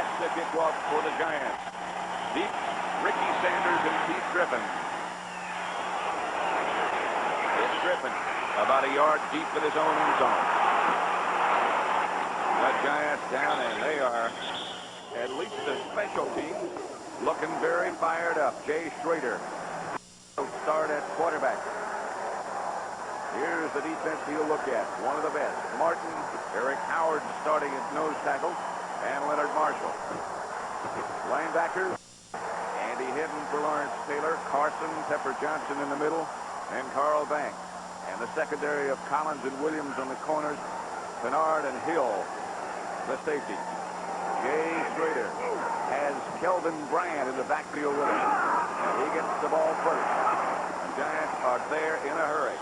That's the kickoff for the Giants. Deep, Ricky Sanders and Keith Griffin. It's Griffin about a yard deep in his own end zone. The Giants down, and they are, at least the special teams, looking very fired up. Jay Schrader will start at quarterback. Here's the defense he'll look at. One of the best. Martin, Eric Howard starting at nose tackle, and Leonard Marshall. Linebackers, Andy Hidden for Lawrence Taylor, Carson, Pepper Johnson in the middle, and Carl Banks. And the secondary of Collins and Williams on the corners, Bernard and Hill, the safety. Jay Schrader has Kelvin Bryant in the backfield with him. And he gets the ball first. The Giants are there in a hurry.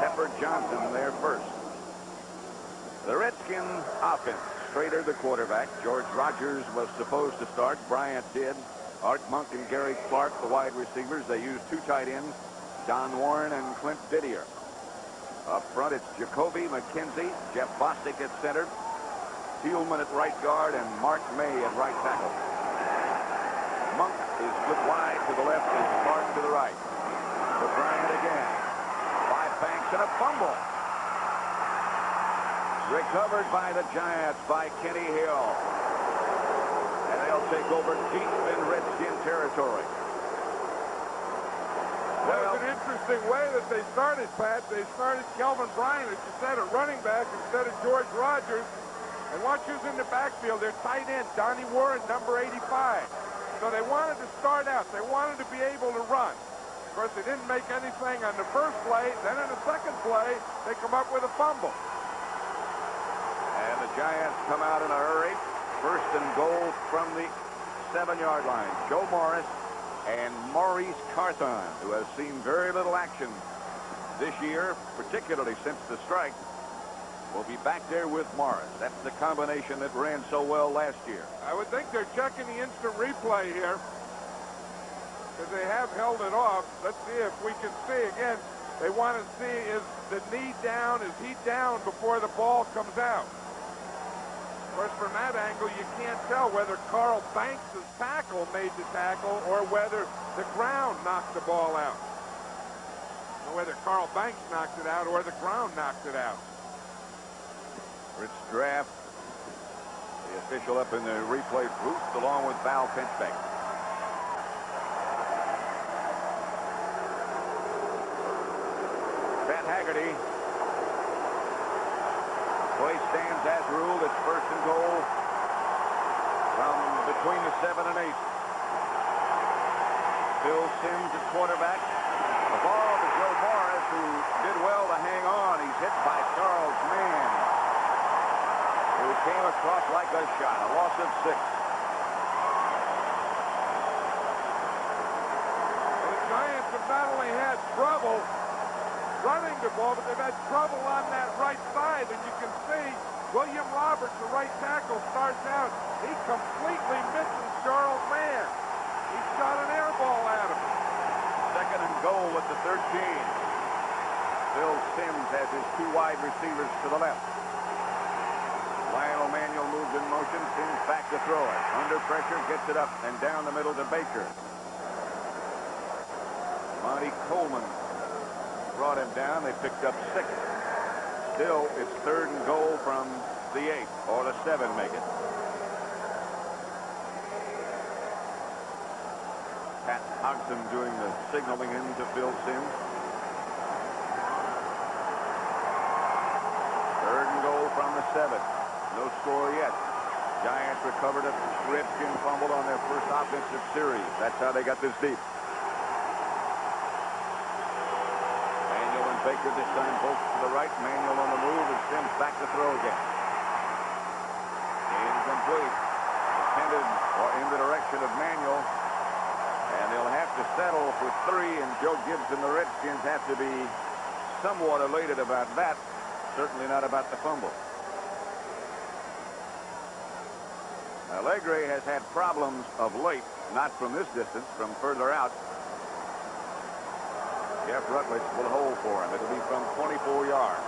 Pepper Johnson there first. The Redskins offense. Schrader the quarterback. George Rogers was supposed to start. Bryant did. Art Monk and Gary Clark the wide receivers. They used two tight ends, Don Warren and Clint Didier. Up front it's Jacoby McKenzie, Jeff Bostic at center, Thielman at right guard, and Mark May at right tackle. Monk is split wide to the left and Clark to the right. To Bryant again. Banks and a fumble. Recovered by the Giants by Kenny Hill. And they'll take over deep in Redskin territory. That was an interesting way that they started, Pat. They started Kelvin Bryant, as you said, at running back instead of George Rogers. And watch who's in the backfield. Their tight end, Donnie Warren, number 85. So they wanted to start out. They wanted to be able to run. Of course, they didn't make anything on the first play. Then in the second play, they come up with a fumble. And the Giants come out in a hurry. First and goal from the 7-yard line. Joe Morris and Maurice Carthon, who has seen very little action this year, particularly since the strike, will be back there with Morris. That's the combination that ran so well last year. I would think they're checking the instant replay here, because they have held it off. Let's see if we can see again. They want to see, is the knee down, is he down before the ball comes out? Of course, from that angle, you can't tell whether Carl Banks' tackle made the tackle or whether the ground knocked the ball out. Or whether Carl Banks knocked it out or the ground knocked it out. Rich Draft, the official up in the replay booth, along with Val Pinchbeck. Haggerty. Play stands as ruled. It's first and goal from between the 7 and 8. Phil Simms at quarterback. The ball to Joe Morris, who did well to hang on. He's hit by Charles Mann, who came across like a shot. A loss of 6. The Giants have not only had trouble running the ball, but they've had trouble on that right side, and you can see William Roberts, the right tackle, starts out. He completely misses Charles Mann. He shot an air ball at him. Second and goal at the 13. Phil Simms has his two wide receivers to the left. Lionel Manuel moves in motion. Simms back to throw it. Under pressure, gets it up and down the middle to Baker. Monty Coleman brought him down. They picked up 6. Still, it's third and goal from the 8, or the 7 make it. Pat Hodgson doing the signaling into Phil Simms. Third and goal from the 7. No score yet. Giants recovered a Redskin fumble on their first offensive series. That's how they got this deep. Baker this time both to the right. Manuel on the move, and Simms back to throw again. Incomplete. Intended or in the direction of Manuel. And they'll have to settle for 3, and Joe Gibbs and the Redskins have to be somewhat elated about that. Certainly not about the fumble. Allegre has had problems of late, not from this distance, from further out. Jeff Rutledge will hold for him. It'll be from 24 yards.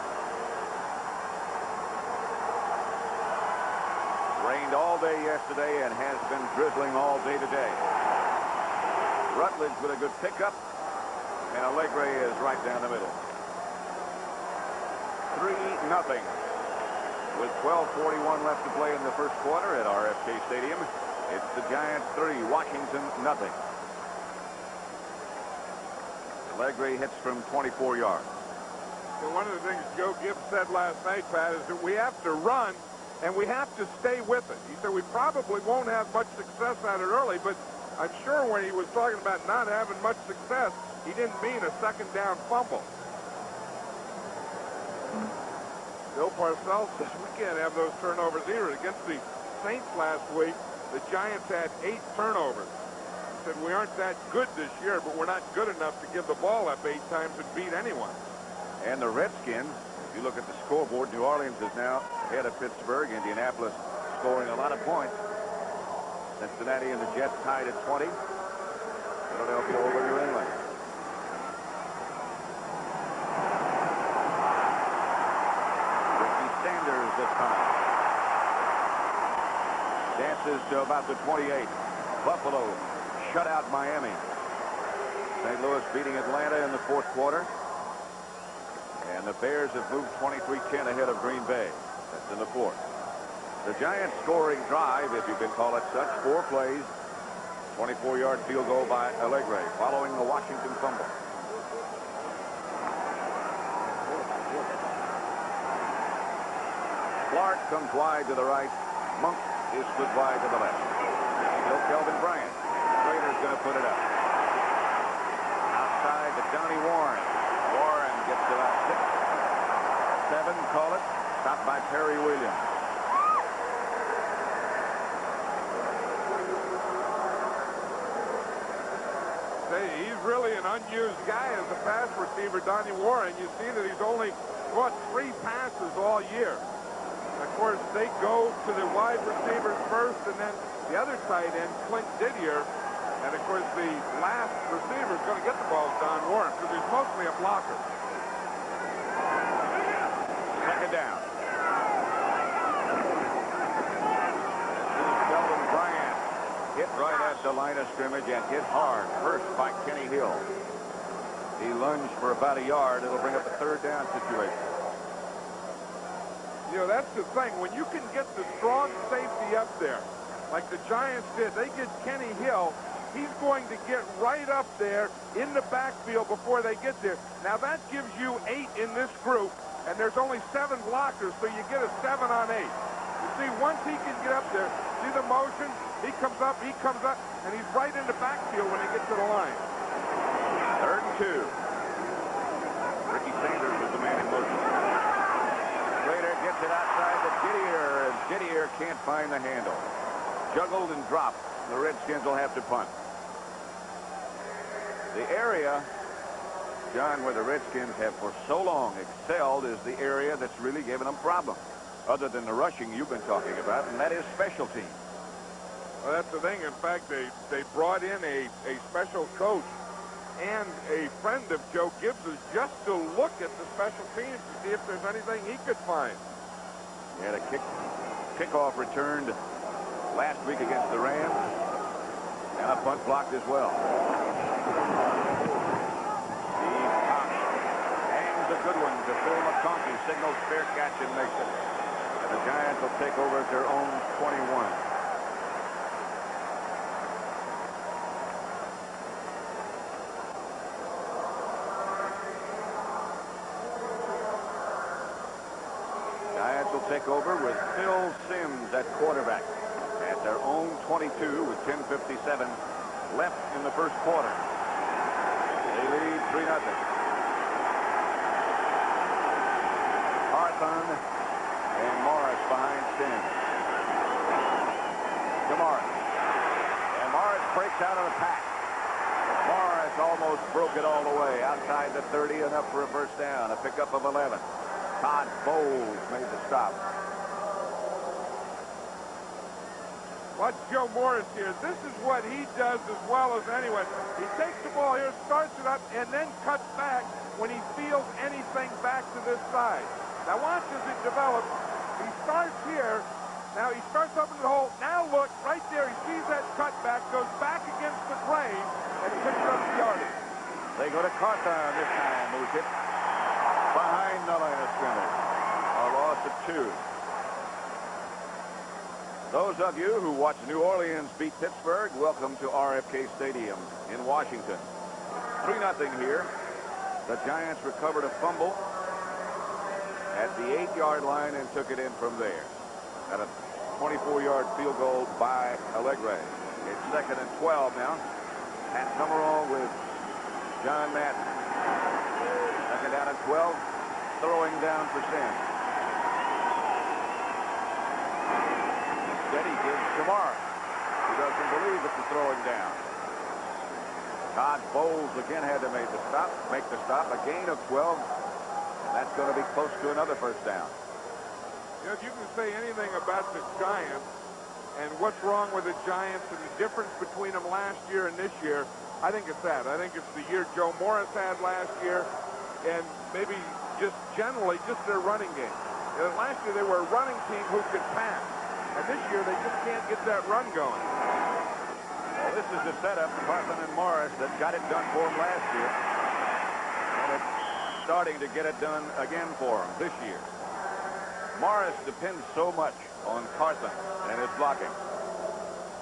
Rained all day yesterday and has been drizzling all day today. Rutledge with a good pickup, and Allegre is right down the middle. 3-0. With 12:41 left to play in the first quarter at RFK Stadium. It's the Giants 3, Washington nothing. Allegre hits from 24 yards. So one of the things Joe Gibbs said last night, Pat, is that we have to run and we have to stay with it. He said we probably won't have much success at it early, but I'm sure when he was talking about not having much success, he didn't mean a second down fumble. Bill Parcells says we can't have those turnovers either. Against the Saints last week, the Giants had 8 turnovers. He said we aren't that good this year, but we're not good enough to give the ball up 8 times and beat anyone. And the Redskins, if you look at the scoreboard, New Orleans is now ahead of Pittsburgh. Indianapolis scoring a lot of points. Cincinnati and the Jets tied at 20. Philadelphia over New England. Sanders this time. Dances to about the 28. Buffalo shut out Miami. St. Louis beating Atlanta in the fourth quarter. And the Bears have moved 23-10 ahead of Green Bay. That's in the fourth. The Giants scoring drive, if you can call it such, 4 plays. 24-yard field goal by Allegre following the Washington fumble. Clark comes wide to the right. Monk is split wide to the left. Still Kelvin Bryant. Raiders going to put it up. Outside to Donnie Warren. Warren gets to about 6. 7, call it. Stopped by Perry Williams. He's really an unused guy as a pass receiver, Donnie Warren. You see that he's only caught 3 passes all year. Of course, they go to the wide receivers first, and then the other tight end, Clint Didier. And, of course, the last receiver is going to get the ball to Don Warren because he's mostly a blocker. Second down. This is Kelvin Bryant. Hit right at the line of scrimmage and hit hard. First by Kenny Hill. He lunged for about a yard. It'll bring up a third down situation. You know, that's the thing. When you can get the strong safety up there, like the Giants did, they get Kenny Hill. He's going to get right up there in the backfield before they get there. Now, that gives you 8 in this group, and there's only 7 blockers, so you get a 7 on 8. You see, once he can get up there, see the motion? He comes up, and he's right in the backfield when he gets to the line. 3rd and 2. Ricky Sanders is the man in motion. Slater gets it outside to Didier, and Didier can't find the handle. Juggled and dropped. The Redskins will have to punt. The area, John, where the Redskins have for so long excelled is the area that's really given them problems, other than the rushing you've been talking about, and that is special teams. Well, that's the thing. In fact, they brought in a special coach and a friend of Joe Gibbs's just to look at the special teams to see if there's anything he could find. He had a kickoff returned last week against the Rams, and a punt blocked as well. Steve Cox hangs a good one to Phil McConkey, signals fair catch and makes it. And the Giants will take over at their own 21. Giants will take over with Phil Simms at quarterback at their own 22 with 10:57 left in the first quarter. They lead 3-0. Harthon and Morris behind Simms. To Morris. And Morris breaks out of the pack. Morris almost broke it all the way outside the 30 and up for a first down. A pickup of 11. Todd Bowles made the stop. Watch Joe Morris here. This is what he does as well as anyone. He takes the ball here, starts it up, and then cuts back when he feels anything back to this side. Now watch as it develops. He starts here. Now he starts up in the hole. Now look, right there, he sees that cutback, goes back against the grain, and picks up the yardage. They go to Carthon this time, who's hit behind the line of scrimmage. A loss of 2. Those of you who watch New Orleans beat Pittsburgh, welcome to RFK Stadium in Washington. 3-0 here. The Giants recovered a fumble at the 8-yard line and took it in from there. At a 24-yard field goal by Allegre. It's 2nd and 12 now. Pat Summerall with John Madden. 2nd down and 12. Throwing down for Sam. Instead he gives to Morris. He doesn't believe it's a throwing down. Todd Bowles again had to make the stop. A gain of 12. And that's going to be close to another first down. You know, if you can say anything about the Giants and what's wrong with the Giants and the difference between them last year and this year, I think it's that. I think it's the year Joe Morris had last year and maybe just generally just their running game. You know, last year they were a running team who could pass. And this year they just can't get that run going. Well, this is the setup, Carthon and Morris, that got it done for him last year. And it's starting to get it done again for him this year. Morris depends so much on Carthon and his blocking.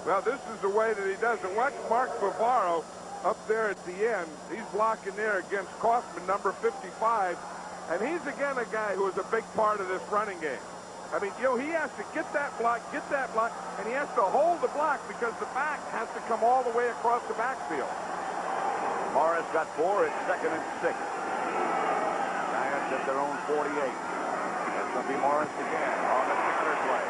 Well, this is the way that he does it. Watch Mark Bavaro up there at the end. He's blocking there against Kaufman, number 55. And he's, again, a guy who is a big part of this running game. I mean, you know, he has to get that block, and he has to hold the block because the back has to come all the way across the backfield. Morris got 4. It's 2nd and 6. Giants at their own 48. It's going to be Morris again on the kicker play.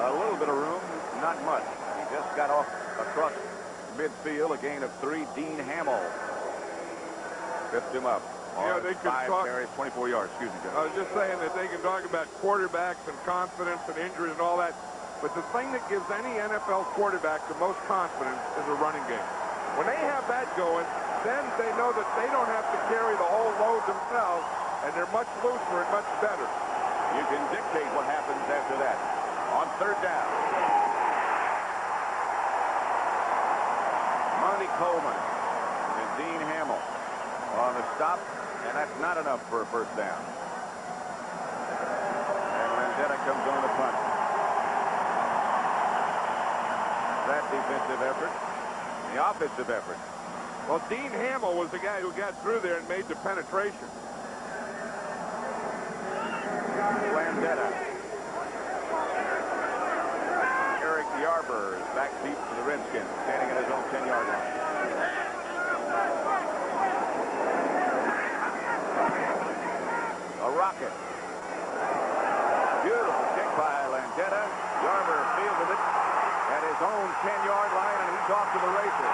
A little bit of room, not much. He just got off across midfield, a gain of 3. Dean Hamill picked him up. Yeah, they could 5 carries, 24 yards. Excuse me, Joe. I was just saying that they can talk about quarterbacks and confidence and injuries and all that, but the thing that gives any NFL quarterback the most confidence is a running game. When they have that going, then they know that they don't have to carry the whole load themselves, and they're much looser and much better. You can dictate what happens after that. On 3rd down. Monty Coleman and Dean Hamill on the stop, and that's not enough for a first down. And Landeta comes on the punt. That defensive effort, the offensive effort. Well, Dean Hamill was the guy who got through there and made the penetration. Landeta. Eric Yarber is back deep for the Redskins, standing at his own 10-yard line. A rocket. Beautiful kick by Landeta. Yarber fielded it at his own 10-yard line, and he's off to the races.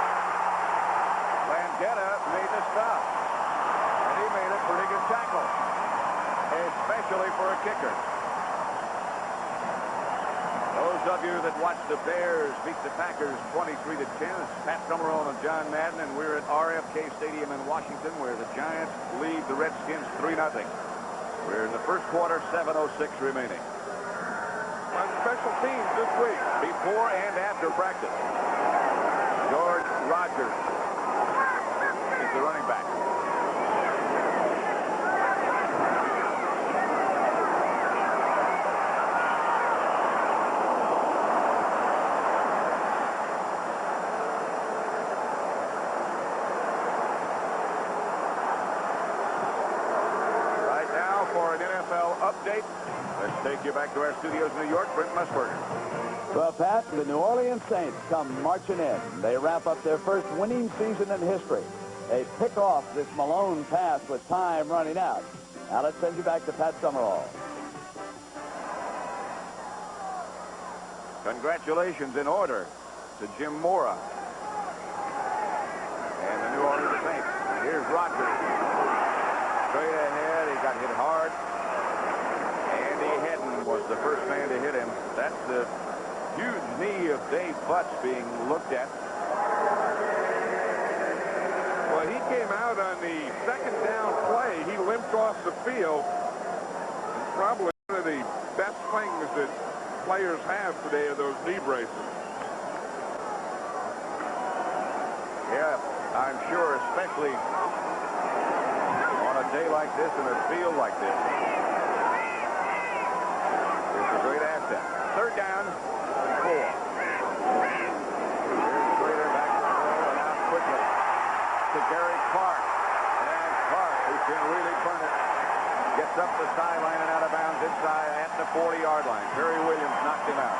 Landeta made the stop, and he made a pretty good tackle, especially for a kicker. Those of you that watch the Bears beat the Packers 23-10, it's Pat Summerall and John Madden, and we're at RFK Stadium in Washington, where the Giants lead the Redskins 3-0. We're in the first quarter, 7:06 remaining. On special teams this week. Before and after practice, George Rogers is the running back. Update. Let's take you back to our studios in New York. Brent Musburger. Well, Pat, the New Orleans Saints come marching in. They wrap up their first winning season in history. They pick off this Malone pass with time running out. Now let's send you back to Pat Summerall. Congratulations in order to Jim Mora and the New Orleans Saints. Here's Rogers. Straight ahead. He got hit hard. Was the first man to hit him. That's the huge knee of Dave Butts being looked at. Well, he came out on the 2nd down play. He limped off the field. Probably one of the best biggest things that players have today are those knee braces. Yeah, I'm sure, especially on a day like this and a field like this. It's a great asset. Third down and 4. Here's Slater back to the ball and out quickly to Gary Clark. And Clark, who can really burn it, gets up the sideline and out of bounds inside at the 40-yard line. Perry Williams knocked him out.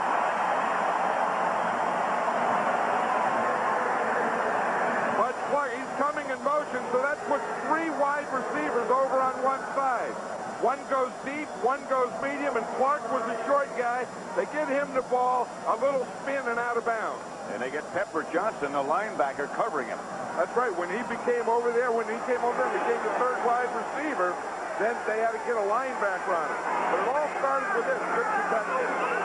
Clark, he's coming in motion, so that puts 3 wide receivers over on one side. One goes deep, one goes medium, and Clark was a short guy. They get him the ball, a little spin and out of bounds. And they get Pepper Johnson, the linebacker, covering him. That's right. When he came over there and became the third wide receiver, then they had to get a linebacker on it. But it all started with this. Good protection.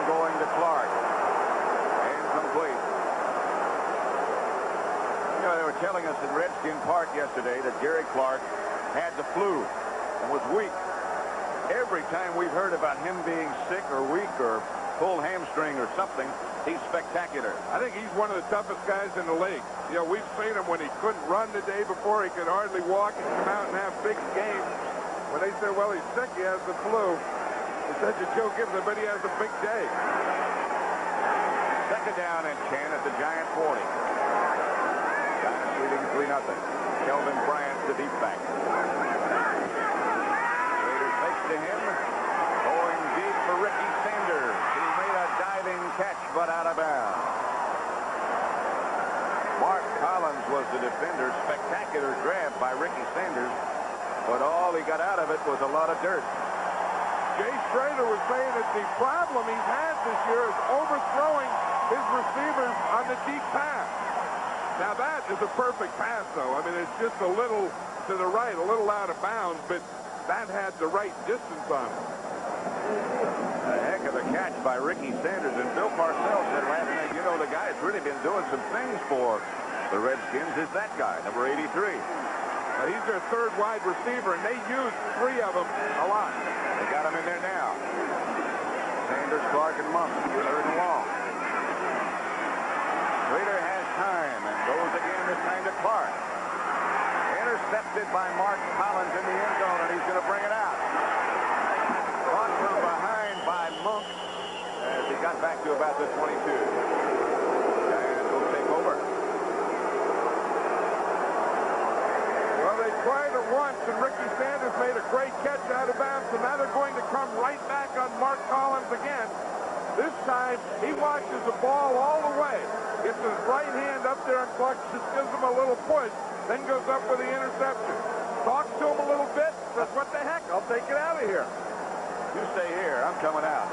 Going to Clark. Incomplete. You know, they were telling us in Redskin Park yesterday that Gary Clark had the flu and was weak. Every time we've heard about him being sick or weak or pulled hamstring or something, he's spectacular. I think he's one of the toughest guys in the league. You know, we've seen him when he couldn't run the day before, he could hardly walk and come out and have big games. When they say, well, he's sick, he has the flu. It's such a joke, but he has a big day. Second down and 10 at the Giant 40. Giants leading 3-0. Kelvin Bryant, the deep back. Slater fakes to him. Going deep for Ricky Sanders. He made a diving catch, but out of bounds. Mark Collins was the defender. Spectacular grab by Ricky Sanders, but all he got out of it was a lot of dirt. Jay Schrader was saying that the problem he's had this year is overthrowing his receivers on the deep pass. Now that is a perfect pass, though. I mean, it's just a little to the right, a little out of bounds, but that had the right distance on it. A heck of a catch by Ricky Sanders. And Bill Parcells said last night, you know, the guy that's really been doing some things for the Redskins is that guy, number 83. He's their third wide receiver, and they use 3 of them a lot. They got him in there now. Sanders, Clark, and Monk. Third and long. Slater has time and goes again, this time to Clark. Intercepted by Mark Collins in the end zone, and he's going to bring it out. Caught from behind by Monk as he got back to about the 22. Giants will take over. Tried it once, and Ricky Sanders made a great catch out of bounds, so now they're going to come right back on Mark Collins again. This time, he watches the ball all the way, gets his right hand up there and Clark just gives him a little push, then goes up with the interception. Talks to him a little bit, says, what the heck, I'll take it out of here. You stay here, I'm coming out.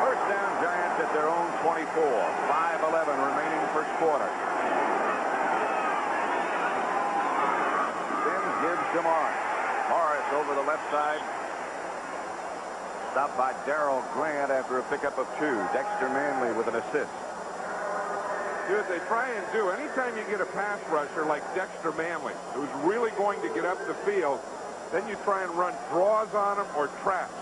First down, Giants at their own 24. 5:11 remaining first quarter. Gives to Morris. Morris over the left side. Stopped by Darrell Grant after a pickup of 2. Dexter Manley with an assist. Dude, they try and do, anytime you get a pass rusher like Dexter Manley, who's really going to get up the field, then you try and run draws on him or traps.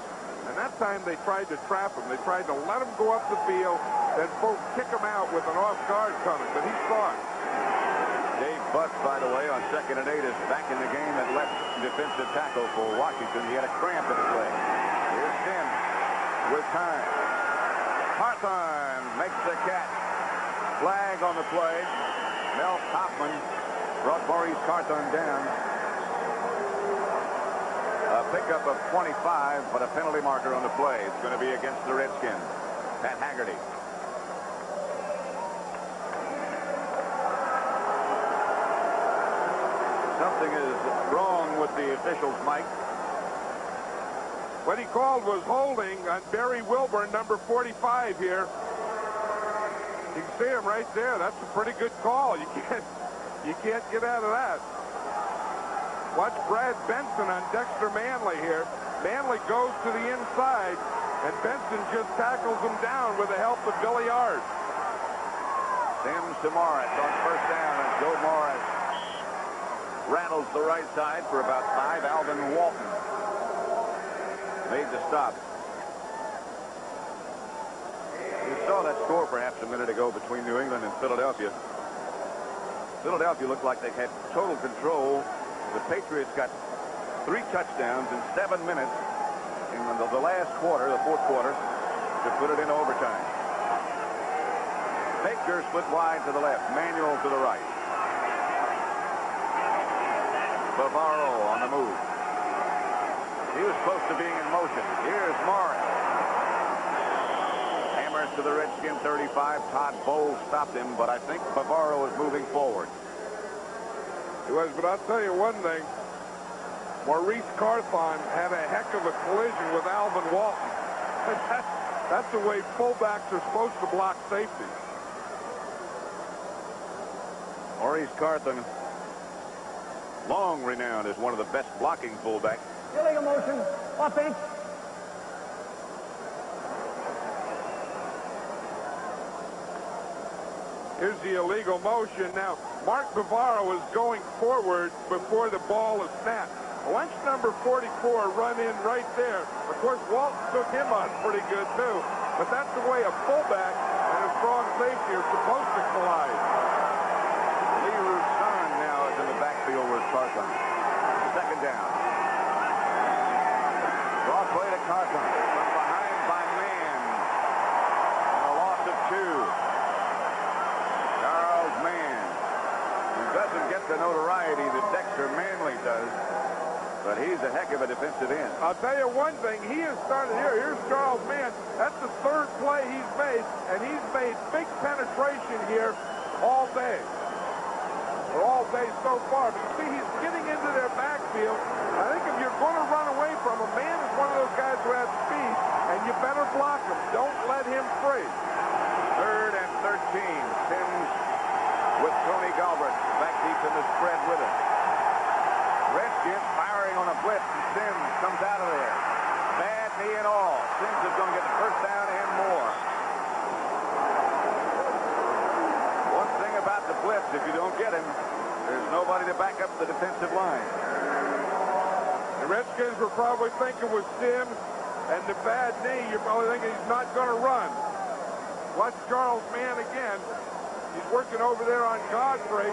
And that time they tried to trap him. They tried to let him go up the field, then both kick him out with an off guard coming, but he saw it. Dave Butts, by the way, on 2nd and 8 is back in the game at left defensive tackle for Washington. He had a cramp in his leg. Here's Sims with time. Hawthorne makes the catch. Flag on the play. Mel Kaufman brought Maurice Hawthorne down. A pickup of 25, but a penalty marker on the play. It's going to be against the Redskins. Pat Haggerty. Something is wrong with the officials, Mike. What he called was holding on Barry Wilburn, number 45 here. You can see him right there. That's a pretty good call. You can't get out of that. Watch Brad Benson on Dexter Manley here. Manley goes to the inside, and Benson just tackles him down with the help of Billy Ard. Sims to Morris on first down, and Joe Morris rattles the right side for about 5. Alvin Walton made the stop. You saw that score perhaps a minute ago between New England and Philadelphia. Philadelphia looked like they had total control. The Patriots got 3 touchdowns in 7 minutes in the last quarter, the fourth quarter, to put it in overtime. Baker split wide to the left, Manuel to the right. Bavaro on the move. He was close to being in motion. Here's Morris. Hammers to the Redskin 35. Todd Bowles stopped him, but I think Bavaro is moving forward. He was, but I'll tell you one thing. Maurice Carthon had a heck of a collision with Alvin Walton. That's the way fullbacks are supposed to block safety. Maurice Carthon, long renowned as one of the best blocking fullbacks. Illegal motion. Offense. Here's the illegal motion. Now, Mark Bavaro is going forward before the ball is snapped. Watch number 44 run in right there. Of course, Walton took him on pretty good, too. But that's the way a fullback and a strong safety are supposed to collide. Leroy Son now is in the backfield with Carthon. Second down. Draw play to Carthon. From behind by Mann. And a loss of 2. Charles Mann, who doesn't get the notoriety that Dexter Manley does, but he's a heck of a defensive end. I'll tell you one thing. He has started here. Here's Charles Mann. That's the 3rd play he's made, and he's made big penetration here all day. Or all day so far. But you see, he's getting into their backfield. I think if you're going to run away from him, Mann is one of those guys who has speed, and you better block him. Don't let him free. 3rd and 13. Sims with Tony Galbraith back deep in the spread with him. Redskins firing on a blitz, and Sims comes out of there. Bad knee and all. Sims is going to get the first down and more. One thing about the blitz, if you don't get him, there's nobody to back up the defensive line. The Redskins were probably thinking with Sims and the bad knee, you're probably thinking he's not going to run. Watch Charles Mann again. He's working over there on Godfrey.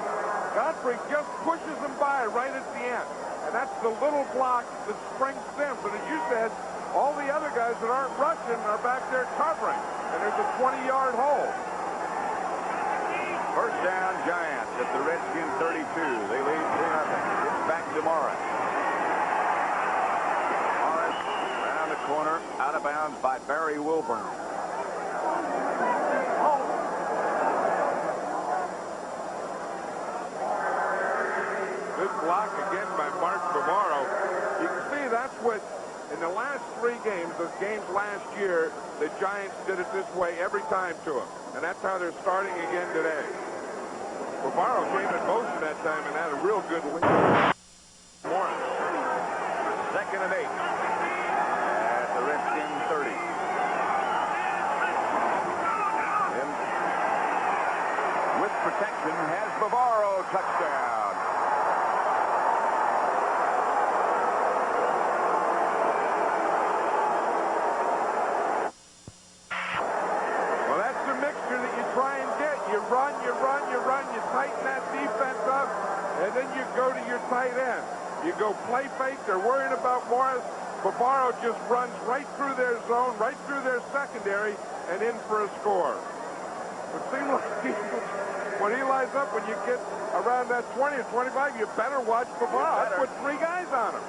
Godfrey just pushes him by right at the end. And that's the little block that springs Sims. And as you said, all the other guys that aren't rushing are back there covering. And there's a 20-yard hole. First down, Giants at the Redskins 32. They lead 3-0. It's back to Morris. Morris around the corner, out of bounds by Barry Wilburn. Good block again by Mark Bavaro. You can see that's what, in the last 3 games, those games last year, the Giants did it this way every time to him. And that's how they're starting again today. Bavaro came in motion that time and had a real good lead. Morris. 2nd and 8. At the Redskins 30. And with protection has Bavaro. Touchdown. Well, that's the mixture that you try and get. You run, you tighten that defense up, and then you go to your tight end. You go play fake. They're worried about Morris. Bavaro just runs right through their zone, right through their secondary, and in for a score. It seems like when he lines up, when you get around that 20 or 25, you better watch Bavaro. I put 3 guys on him.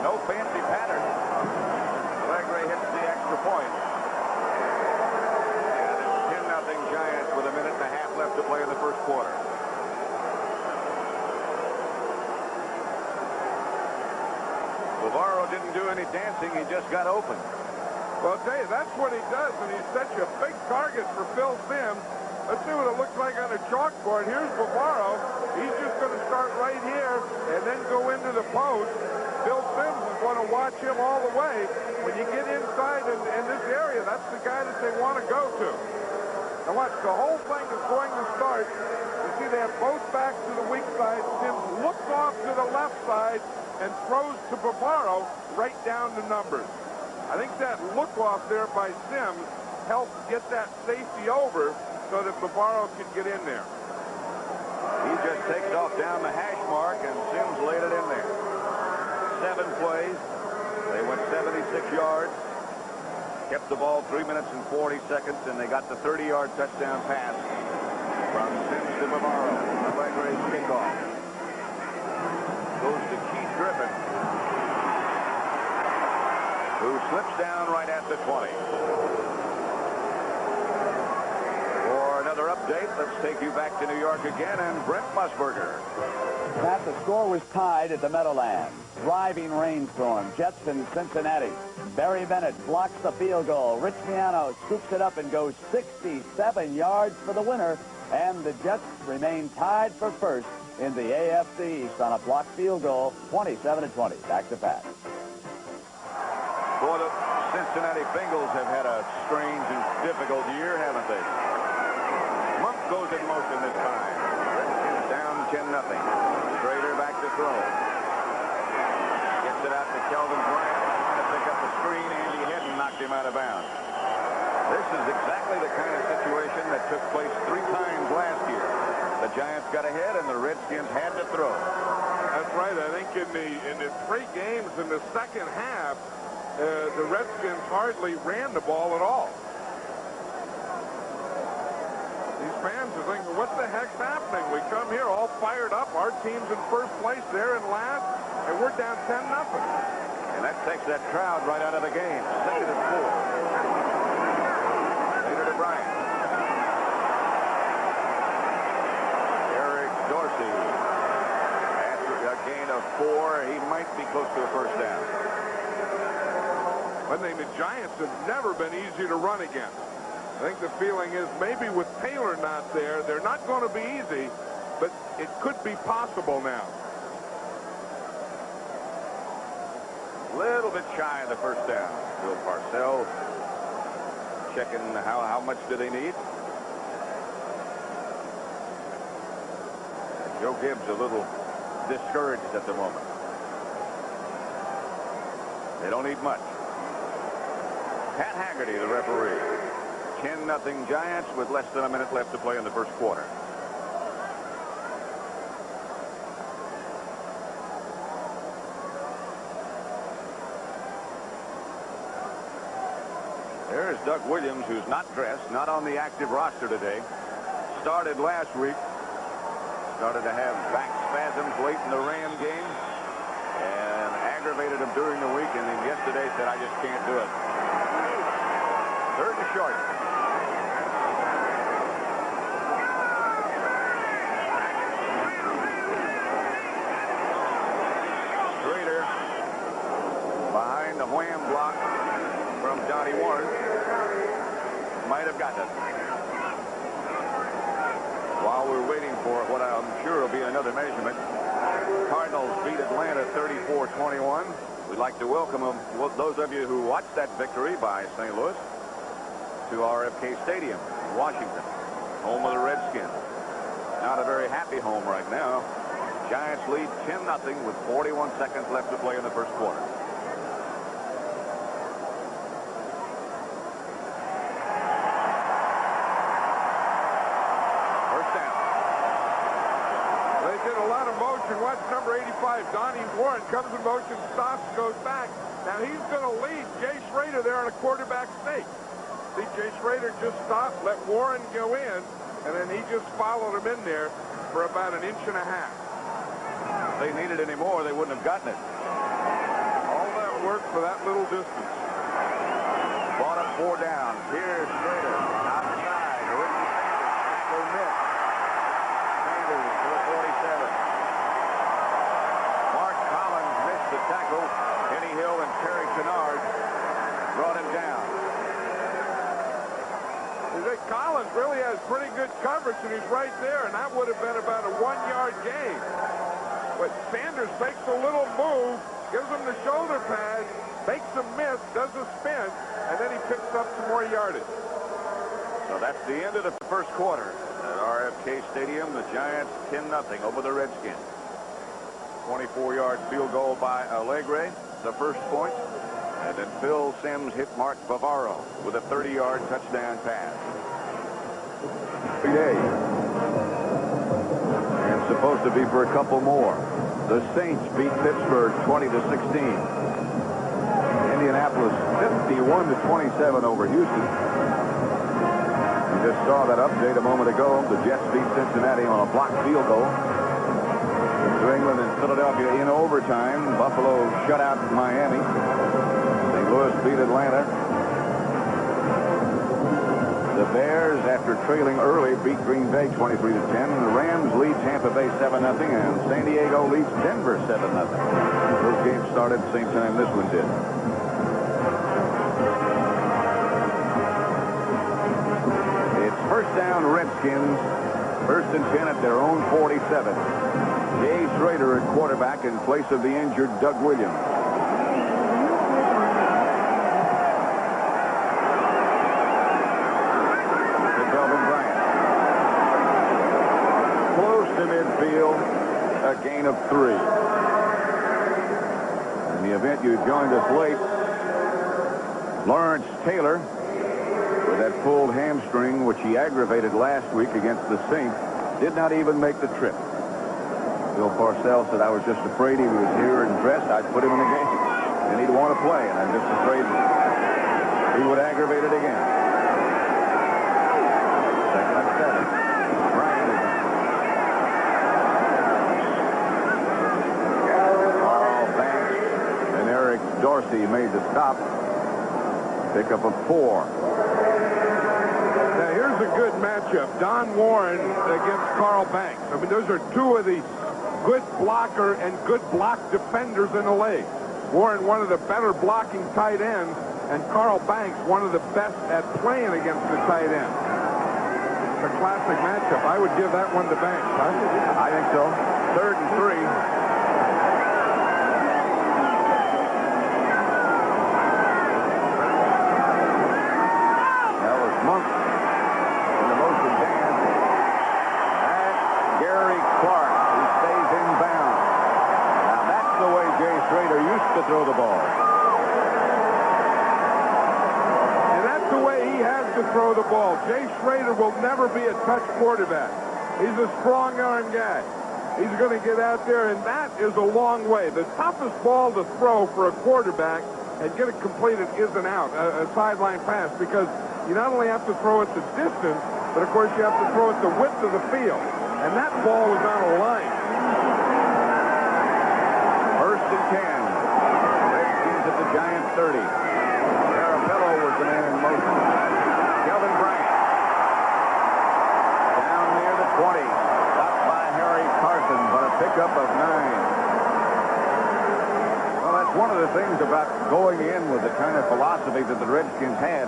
No fancy pattern. Allegre hits the extra point. And it's 10-0 Giants with 1.5 minutes left to play in the first quarter. Bavaro didn't do any dancing. He just got open. Well, I'll tell you, that's what he does, and he's such a big target for Phil Sims. Let's see what it looks like on a chalkboard. Here's Bavaro. He's just going to start right here and then go into the post. Phil Sims is going to watch him all the way. When you get inside in this area, that's the guy that they want to go to. Now watch, the whole thing is going to start. The see they have both backs to the weak side. Sims looks off to the left side and throws to Bavaro right down the numbers. I think that look off there by Sims helped get that safety over so that Bavaro could get in there. He just takes off down the hash mark, and Sims laid it in there. 7 plays. They went 76 yards. Kept the ball 3 minutes and 40 seconds, and they got the 30-yard touchdown pass from Sims to Bavaro. The Tigers kickoff goes to Keith Griffin, who slips down right at the 20. For another update, let's take you back to New York again, and Brent Musburger. Pat, the score was tied at the Meadowlands. Driving rainstorm. Jets in Cincinnati. Barry Bennett blocks the field goal. Rich Miano scoops it up and goes 67 yards for the winner. And the Jets remain tied for first in the AFC East on a blocked field goal, 27-20. Back to Pat. Boy, the Cincinnati Bengals have had a strange and difficult year, haven't they? Monk goes in motion this time. Redskins down 10-0. Schrader back to throw. Gets it out to Kelvin Bryant. Trying to pick up the screen. Andy Hedden knocked him out of bounds. This is exactly the kind of situation that took place 3 times last year. The Giants got ahead, and the Redskins had to throw. That's right. I think in the 3 games in the second half, the Redskins hardly ran the ball at all. These fans are thinking, what the heck's happening? We come here all fired up. Our team's in first place, they're in last, and we're down 10-0. And that takes that crowd right out of the game. 2nd and 4. Later to Bryant. Eric Dorsey. After a gain of 4, he might be close to a first down. One thing, the Giants have never been easy to run against. I think the feeling is maybe with Taylor not there, they're not going to be easy, but it could be possible now. A little bit shy of the first down. Bill Parcells checking how much do they need. Joe Gibbs a little discouraged at the moment. They don't need much. Pat Haggerty, the referee. 10-0 Giants with less than a minute left to play in the first quarter. There's Doug Williams, who's not dressed, not on the active roster today. Started last week. Started to have back spasms late in the Ram game and aggravated him during the week, and then yesterday said, I just can't do it. 3rd and short. Schrader behind the wham block from Johnny Warren. Might have gotten it. While we're waiting for what I'm sure will be another measurement, Cardinals beat Atlanta 34-21. We'd like to welcome them, those of you who watched that victory by St. Louis, to RFK Stadium in Washington, home of the Redskins. Not a very happy home right now. Giants lead 10-0 with 41 seconds left to play in the first quarter. First down. They did a lot of motion. Watch number 85, Donnie Warren, comes in motion, stops, goes back. Now he's going to lead Jay Schrader there on a quarterback sneak. See, Jay Schrader just stopped, let Warren go in, and then he just followed him in there for about 1.5 inches. If they needed any more, they wouldn't have gotten it. All that work for that little distance. Bought up 4 down. Here's Schrader outside. Ricky Sanders for miss. Sanders to the 47. Mark Collins missed the tackle. Kenny Hill and Terry Kennard brought him down. Collins really has pretty good coverage, and he's right there, and that would have been about a 1-yard gain. But Sanders makes a little move, gives him the shoulder pad, makes a miss, does a spin, and then he picks up some more yardage. So that's the end of the first quarter at RFK K Stadium. The Giants 10-0 over the Redskins. 24-yard field goal by Allegre, the first point. And then Phil Simms hit Mark Bavaro with a 30-yard touchdown pass. 3 days. And supposed to be for a couple more. The Saints beat Pittsburgh 20-16. Indianapolis 51-27 over Houston. You just saw that update a moment ago. The Jets beat Cincinnati on a blocked field goal. New England and Philadelphia in overtime. Buffalo shut out Miami. St. Louis beat Atlanta. The Bears, after trailing early, beat Green Bay 23-10. The Rams lead Tampa Bay 7-0, and San Diego leads Denver 7-0. Those games started at the same time this one did. It's first down, Redskins. First and 10 at their own 47. Jay Schrader at quarterback in place of the injured Doug Williams. To midfield, a gain of 3. In the event you joined us late, Lawrence Taylor, with that pulled hamstring, which he aggravated last week against the Saints, did not even make the trip. Bill Parcells said, I was just afraid he was here and dressed. I'd put him in the game, and he'd want to play, and I'm just afraid he would aggravate it again. Second and 7. Dorsey made the stop. Pick up a 4. Now here's a good matchup. Don Warren against Carl Banks. I mean, those are two of the good blocker and good block defenders in the league. Warren, one of the better blocking tight ends, and Carl Banks, one of the best at playing against the tight end. It's a classic matchup. I would give that one to Banks. Huh? I think so. 3rd and 3. Throw the ball. And that's the way he has to throw the ball. Jay Schrader will never be a touch quarterback. He's a strong arm guy. He's going to get out there, and that is a long way. The toughest ball to throw for a quarterback and get it completed is an out, a sideline pass, because you not only have to throw it the distance, but of course you have to throw it the width of the field. And that ball was on a line. 1st and 10. At the Giants 30. Carapello was the man in motion. Kelvin Bryant. Down near the 20. Stopped by Harry Carson, but a pickup of 9. Well, that's one of the things about going in with the kind of philosophy that the Redskins had.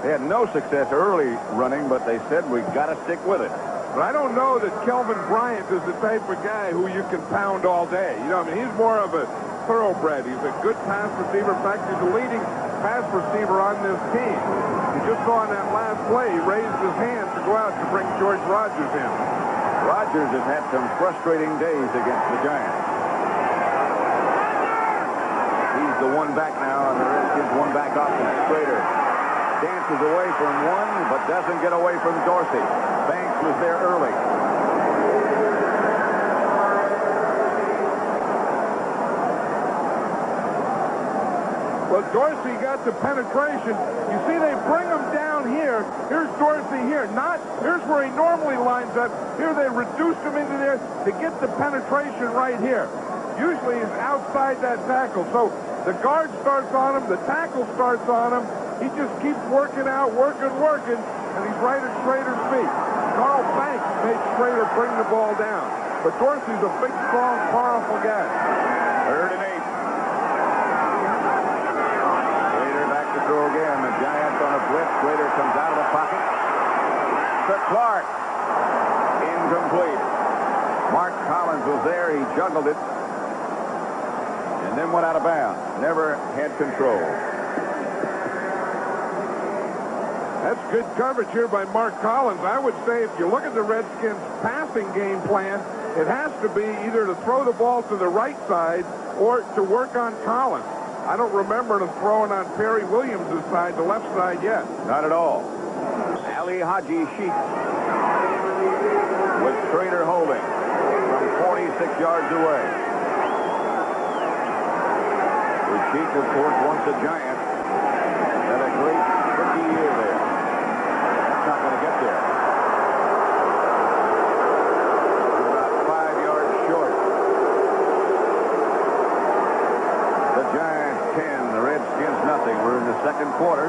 They had no success early running, but they said, we've got to stick with it. But I don't know that Kelvin Bryant is the type of guy who you can pound all day. You know, I mean, he's more of a thoroughbred. He's a good pass receiver. In fact, he's the leading pass receiver on this team. You just saw in that last play, he raised his hand to go out to bring George Rogers in. Rogers has had some frustrating days against the Giants. He's the one back now, and the Redskins one back offense. Schrader dances away from one, but doesn't get away from Dorsey. Banks was there early. Well, Dorsey got the penetration. You see, they bring him down here. Here's Dorsey here. Here's where he normally lines up. Here they reduced him into there to get the penetration right here. Usually he's outside that tackle. So the guard starts on him. The tackle starts on him. He just keeps working out, working, and he's right at Schrader's feet. Carl Banks made Schrader bring the ball down. But Dorsey's a big, strong, powerful guy. 3rd and 8. Schrader back to throw again. The Giants on a blitz. Schrader comes out of the pocket. To Clark. Incomplete. Mark Collins was there. He juggled it. And then went out of bounds. Never had control. That's good coverage here by Mark Collins. I would say if you look at the Redskins' passing game plan, it has to be either to throw the ball to the right side or to work on Collins. I don't remember them throwing on Perry Williams' side, the left side, yet. Not at all. Ali Haji Sheik with Schrader holding from 46 yards away. Sheik, of course, once a Giant. Had a great rookie year there. That's not going to get there. About 5 yards short. The Giants 10, the Redskins nothing. We're in the second quarter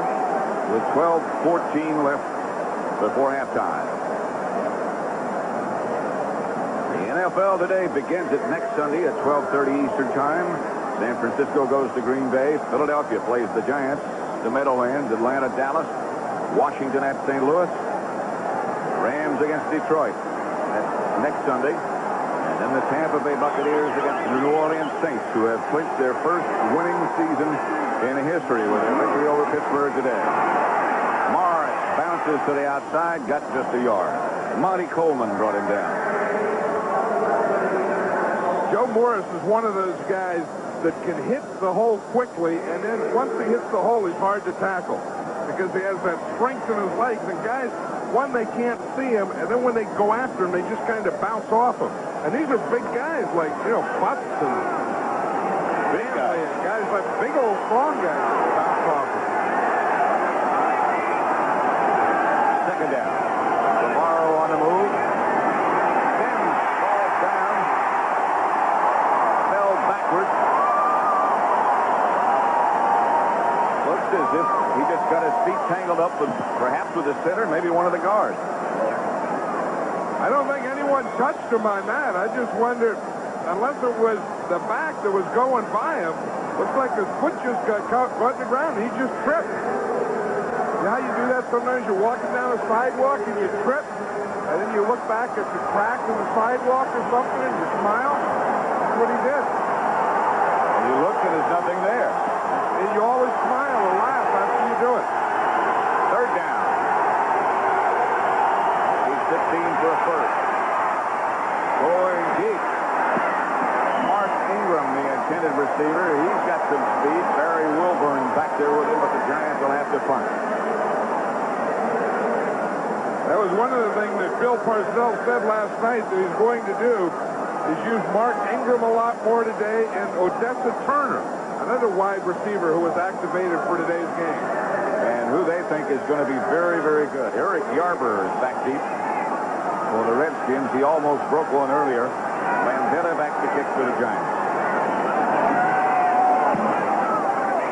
with 12:14 left before halftime. The NFL today begins it next Sunday at 12:30 Eastern Time. San Francisco goes to Green Bay. Philadelphia plays the Giants. The Meadowlands, Atlanta, Dallas, Washington at St. Louis. Rams against Detroit. That's next Sunday. And then the Tampa Bay Buccaneers against the New Orleans Saints, who have clinched their first winning season in history with their victory over Pittsburgh today. Morris bounces to the outside, got just a yard. Monty Coleman brought him down. Joe Morris is one of those guys that can hit the hole quickly, and then once he hits the hole, he's hard to tackle because he has that strength in his legs. And guys, one, they can't see him, and then when they go after him, they just kind of bounce off him. And these are big guys like, Butts and Big guys. Guys like big old strong guys that bounce off him. Second down. Tomorrow on the move. Then falls down. Fell backwards. Looks as if he just got his feet tangled up with perhaps with the center, maybe one of the guards. I don't think anyone touched him on that. I just wonder, unless it was the back that was going by him, looks like his foot just got caught on the ground. He just tripped. You know how you do that sometimes? You're walking down a sidewalk and you trip, and then you look back at the crack in the sidewalk or something and you smile. That's what he did. And you look and there's nothing there. And you always smile or laugh after you do it. Third down. He's 15 for a first. Going deep. Mark Ingram, the intended receiver. He's got some speed. Barry Wilburn back there with him, but the Giants will have to punt. That was one of the things that Bill Parcells said last night that he's going to do is use Mark Ingram a lot more today and Odessa Turner, another wide receiver who was activated for today's game. And who they think is going to be very, very good. Eric Yarber is back deep for the Redskins. He almost broke one earlier. Landeta back to kick for the Giants.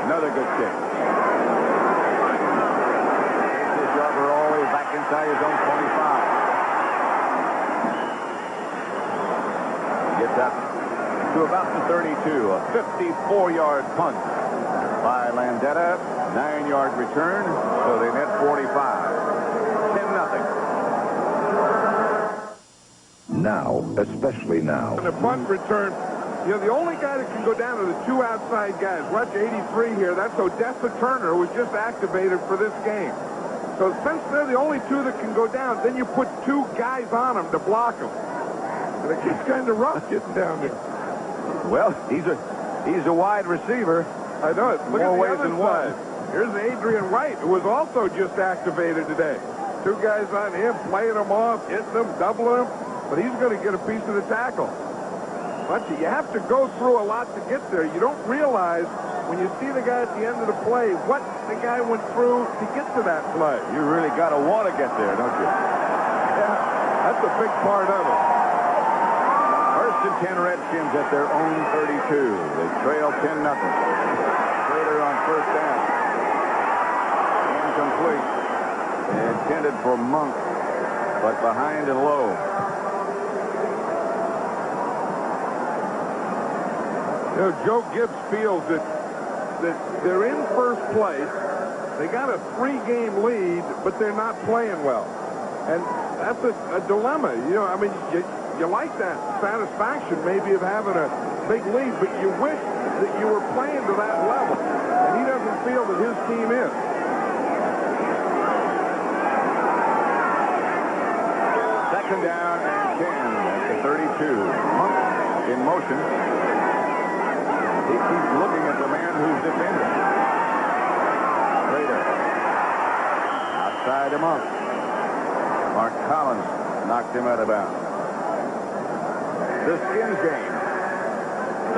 Another good kick. Takes Yarber all the way back inside his own 25. He gets up to about the 32. A 54-yard punt by Landeta. 9-yard return, so they net 45. 10-0. Now, especially now. And the punt return, the only guy that can go down to the two outside guys. Watch 83 here. That's Odessa Turner, who was just activated for this game. So since they're the only two that can go down, then you put two guys on them to block them. And it gets kind of rough getting down there. Well, he's a wide receiver. I know it. Look More at the ways other than side. one. Here's Adrian White, who was also just activated today. Two guys on him, playing him off, hitting him, doubling him. But he's going to get a piece of the tackle. But you have to go through a lot to get there. You don't realize when you see the guy at the end of the play what the guy went through to get to that play. You really got to want to get there, don't you? Yeah, that's a big part of it. First and 10 Redskins at their own 32. They trail 10-0. Schrader on first down. Incomplete. Intended for Monk, but behind and low. Joe Gibbs feels that they're in first place. They got a 3-game lead, but they're not playing well. And that's a dilemma. You like that satisfaction maybe of having a big lead, but you wish that you were playing to that level. And he doesn't feel that his team is. Second down and 10 at the 32. Monk in motion. He keeps looking at the man who's defending. Later. Outside to Monk. Mark Collins knocked him out of bounds. The Skins game.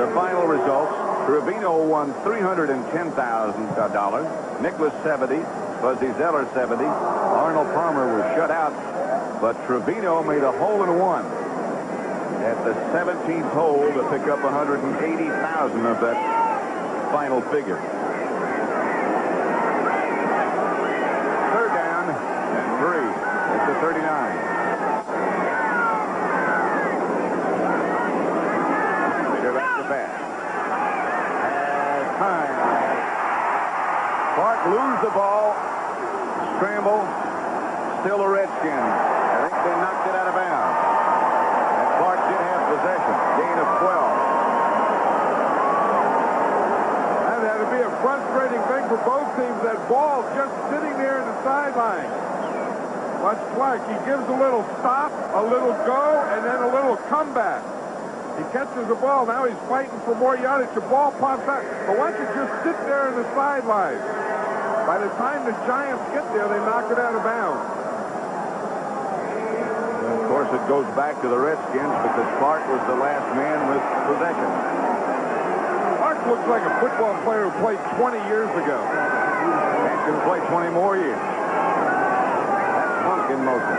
The final results. Trevino won $310,000. Nicholas 70. Fuzzy Zeller 70. Arnold Palmer was shut out. But Trevino made a hole-in-one at the 17th hole to pick up $180,000 of that final figure. Third down and 3 at the 39. Leader back to pass. Has time. Clark lose the ball. Scramble. Still a Redskins. I think they knocked it out of bounds. And Clark did have possession. Gain of 12. That had to be a frustrating thing for both teams. That ball just sitting there in the sideline. Watch Clark. He gives a little stop, a little go, and then a little comeback. He catches the ball. Now he's fighting for more yardage. The ball pops out. But watch it just sit there in the sideline. By the time the Giants get there, they knock it out of bounds. Of course, it goes back to the Redskins because Clark was the last man with possession. Clark looks like a football player who played 20 years ago. And can play 20 more years. That's Monk in motion.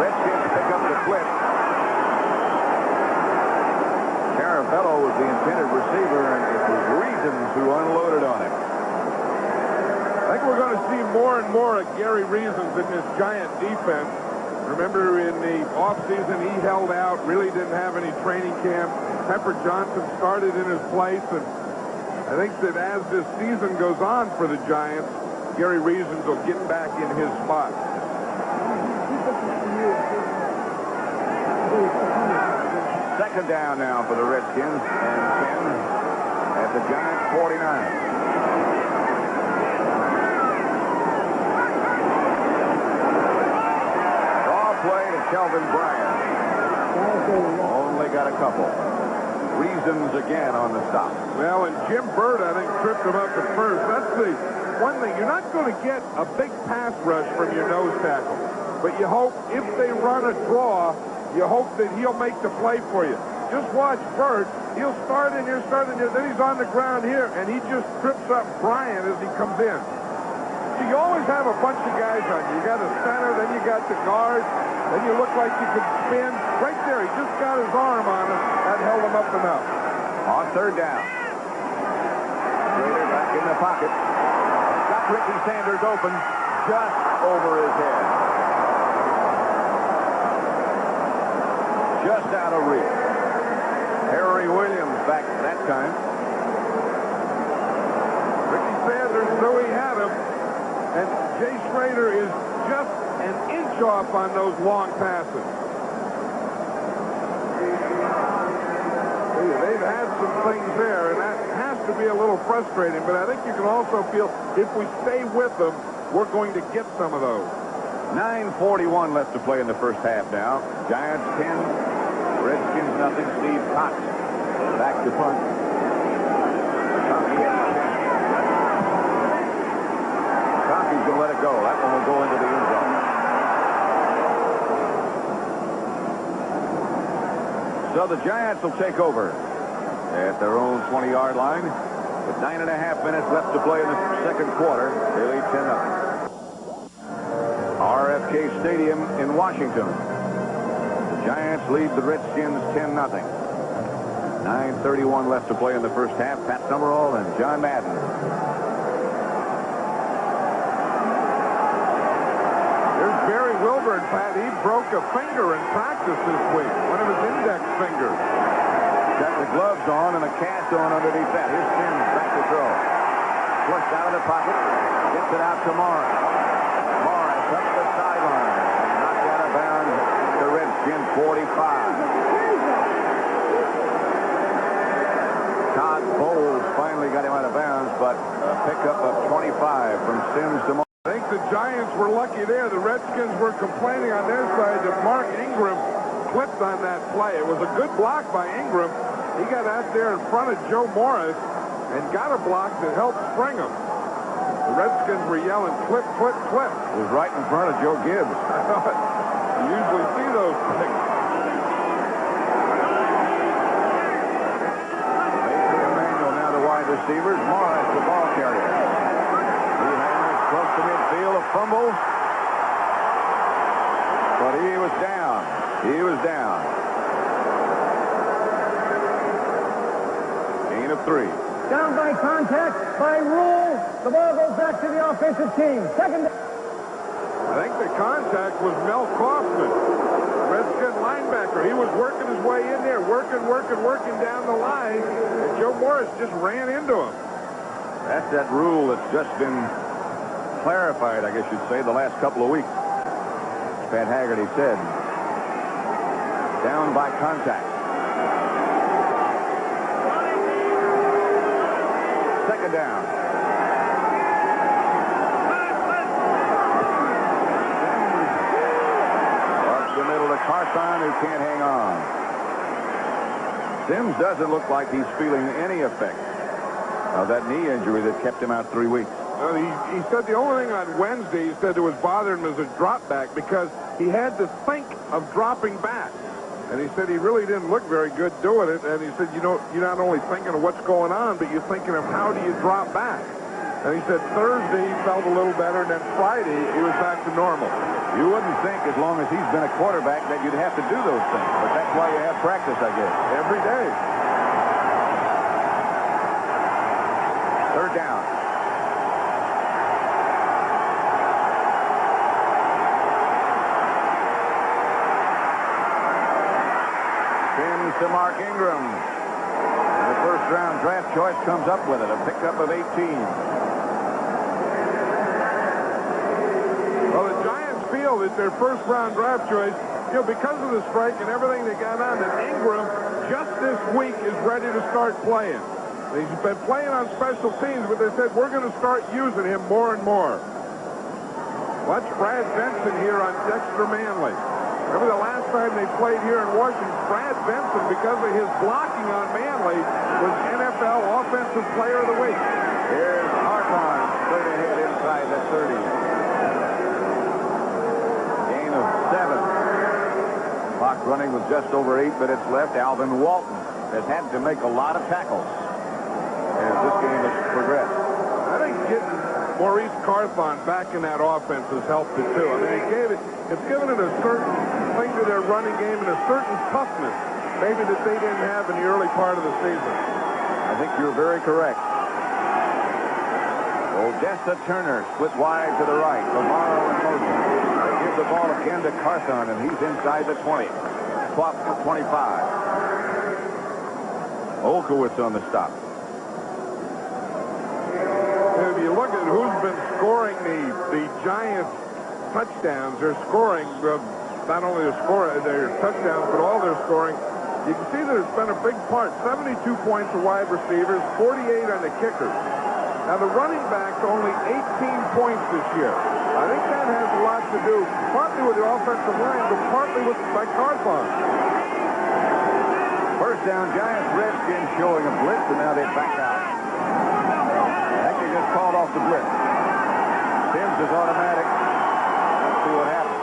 Redskins pick up the flip. Caravello was the intended receiver, and it was Reasons who unloaded on him. I think we're going to see more and more of Gary Reasons in this Giant defense. Remember, in the offseason, he held out, really didn't have any training camp. Pepper Johnson started in his place, and I think that as this season goes on for the Giants, Gary Reasons will get back in his spot. Second down now for the Redskins, and 10 at the Giants' 49. Play to Kelvin Bryant. Only got a couple. Reasons again on the stop. Well, and Jim Byrd, I think, tripped him up at first. That's the one thing. You're not going to get a big pass rush from your nose tackle. But you hope if they run a draw, you hope that he'll make the play for you. Just watch Byrd. He'll start in here, then he's on the ground here, and he just trips up Bryant as he comes in. So you always have a bunch of guys on you. You got a center, then you got the guard. Then you look like you could spin. Right there, he just got his arm on him. That held him up enough. On third down. Slater back in the pocket. Got Ricky Sanders open just over his head. Just out of reach. Harry Williams back that time. Ricky Sanders knew he had him. And Jay Schrader is just an inch off on those long passes. They've had some things there, and that has to be a little frustrating, but I think you can also feel if we stay with them, we're going to get some of those. 9:41 left to play in the first half now. Giants 10, Redskins nothing. Steve Cox back to punt. Coffey's going to let it go. That one will go into the end zone. So the Giants will take over at their own 20-yard line with 9.5 minutes left to play in the second quarter. They lead 10-0. RFK Stadium in Washington. The Giants lead the Redskins 10-0. 9:31 left to play in the first half. Pat Summerall and John Madden. There's Barry Wilburn, Pat. He broke a finger in practice this week, one of his index fingers. Got the gloves on and a cast on underneath that. Here's Sims back to throw. Flushed out of the pocket. Gets it out to Morris. Morris up the sideline. Knocked out of bounds. The Redskins 45. Todd Bowles finally got him out of bounds, but a pickup of 25 from Sims to Morris. I think the Giants were lucky there. The Redskins were complaining on their side that Mark Ingram slipped on that play. It was a good block by Ingram. He got out there in front of Joe Morris and got a block that helped spring him. The Redskins were yelling, clip, clip, clip. It was right in front of Joe Gibbs. You usually see those things. Mason Emmanuel now the wide receivers. Morris, the ball carrier. He handles close to midfield, a fumble. But he was down. He was down. Gain of 3. Down by contact, by rule. The ball goes back to the offensive team. Second. I think the contact was Mel Kaufman, Redskin linebacker. He was working his way in there, working down the line, and Joe Morris just ran into him. That's that rule that's just been clarified, I guess you'd say, the last couple of weeks. Pat Haggerty said, down by contact. Second down. Up the middle to Carthon, who can't hang on. Sims doesn't look like he's feeling any effect of that knee injury that kept him out 3 weeks. He said the only thing on Wednesday he said that was bothering him was a drop back because he had to think of dropping back. And he said he really didn't look very good doing it. And he said, you know, you're not only thinking of what's going on, but you're thinking of how do you drop back. And he said Thursday he felt a little better, and then Friday he was back to normal. You wouldn't think as long as he's been a quarterback that you'd have to do those things. But that's why you have practice, I guess. Every day. Third down. Sims to Mark Ingram. And the first-round draft choice comes up with it, a pickup of 18. Well, the Giants feel that their first-round draft choice, you know, because of the strike and everything that got on, that Ingram just this week is ready to start playing. He's been playing on special teams, but they said we're going to start using him more and more. Watch Brad Benson here on Dexter Manley. Remember the last time they played here in Washington, Brad Benson, because of his blocking on Manley, was NFL Offensive Player of the Week. Here's Hartman straight ahead inside the 30. Gain of 7. Clock running with just over 8 minutes left. Alvin Walton has had to make a lot of tackles as this game has progressed. I think getting Maurice Carthon back in that offense has helped it too. I mean, it's given it a certain thing to their running game and a certain toughness, maybe that they didn't have in the early part of the season. I think you're very correct. Odessa Turner split wide to the right. Lamaro in motion. They give the ball again to Carthon, and he's inside the 20. Swap to 25. Olkowitz on the stop. If you look at who's been scoring the Giants touchdowns, they're scoring not only their touchdowns, but all their scoring. You can see that it's been a big part. 72 points for wide receivers, 48 on the kickers. Now the running backs only 18 points this year. I think that has a lot to do, partly with the offensive line, but partly by Carthon. First down, Giants. Redskins showing a blitz, and now they back out. I think they just called off the blitz. Sims is automatic. Let's see what happens.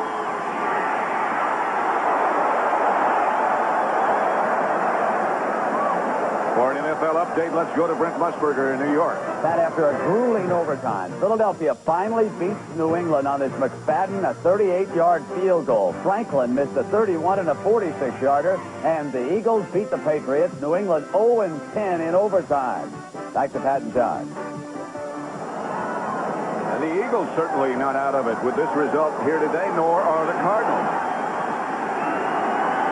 For an NFL update, let's go to Brent Musburger in New York. That after a grueling overtime, Philadelphia finally beats New England on this McFadden, a 38-yard field goal. Franklin missed a 31 and a 46-yarder, and the Eagles beat the Patriots. New England 0-10 in overtime. Back to Pat and John. And the Eagles certainly not out of it with this result here today, nor are the Cardinals.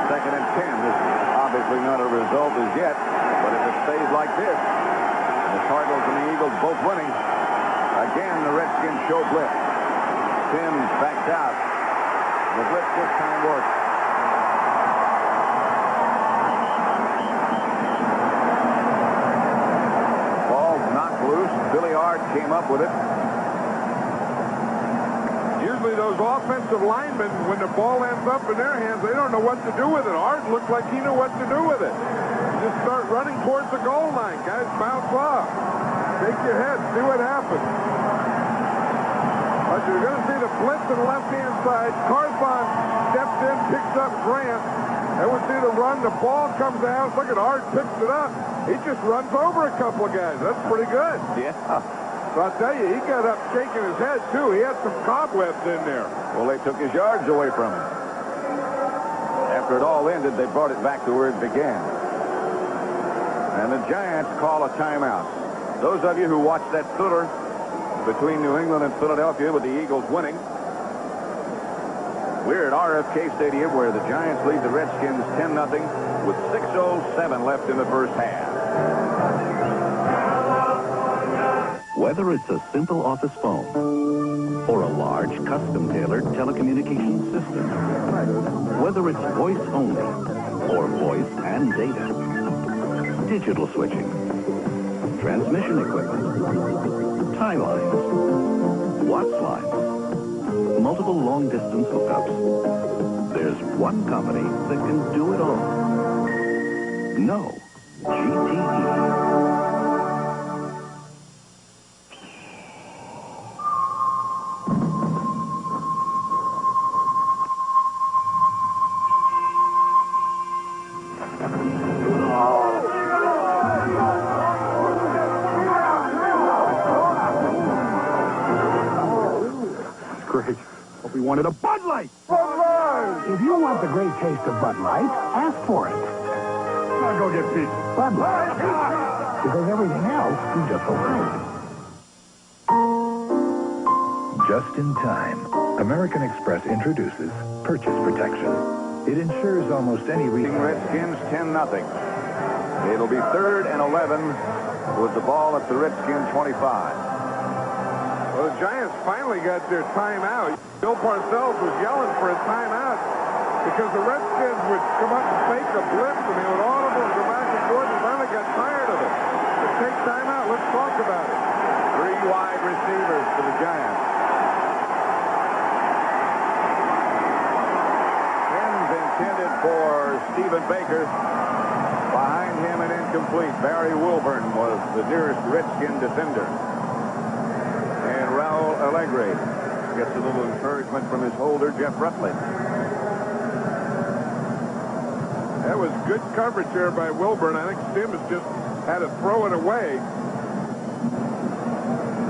2nd and 10. This is obviously not a result as yet. But if it stays like this, the Cardinals and the Eagles both winning, again, the Redskins show blitz. Sims backs out. The blitz this time works. Ball knocked loose. Billy Ard came up with it. offensive linemen, when the ball ends up in their hands, they don't know what to do with it. Art looked like he knew what to do with it. Just start running towards the goal line. Guys, bounce off. Shake your head. See what happens. But you're going to see the blitz on the left-hand side. Carthon steps in, picks up Grant. And we see the run. The ball comes out. Look at Art, picks it up. He just runs over a couple of guys. That's pretty good. Yeah. So I'll tell you, he got up shaking his head, too. He had some cobwebs in there. Well, they took his yards away from him. After it all ended, they brought it back to where it began. And the Giants call a timeout. Those of you who watched that thriller between New England and Philadelphia with the Eagles winning, we're at RFK Stadium where the Giants lead the Redskins 10-0 with 6:07 left in the first half. Whether it's a simple office phone or a large custom-tailored telecommunications system, whether it's voice only or voice and data, digital switching, transmission equipment, tie lines, watts lines, multiple long-distance hookups. There's one company that can do it all. No, GTE. Great. Hope he wanted a Bud Light. Bud Light! If you want the great taste of Bud Light, ask for it. I'll go get pizza. Bud Light. Because everything else is just okay. Just in time, American Express introduces Purchase Protection. It ensures almost any Redskins 10-0. It'll be 3rd and 11 with the ball at the Redskins 25. Well, the Giants finally got their timeout. Bill Parcells was yelling for a timeout because the Redskins would come up and fake a blitz and they would audible and go back and forth and finally got tired of it. But take timeout. Let's talk about it. 3 wide receivers for the Giants. Ends intended for Stephen Baker. Behind him and incomplete. Barry Wilburn was the nearest Redskin defender. And Raul Allegre gets a little encouragement from his holder, Jeff Rutley. That was good coverage there by Wilburn. I think Sims just had to throw it away.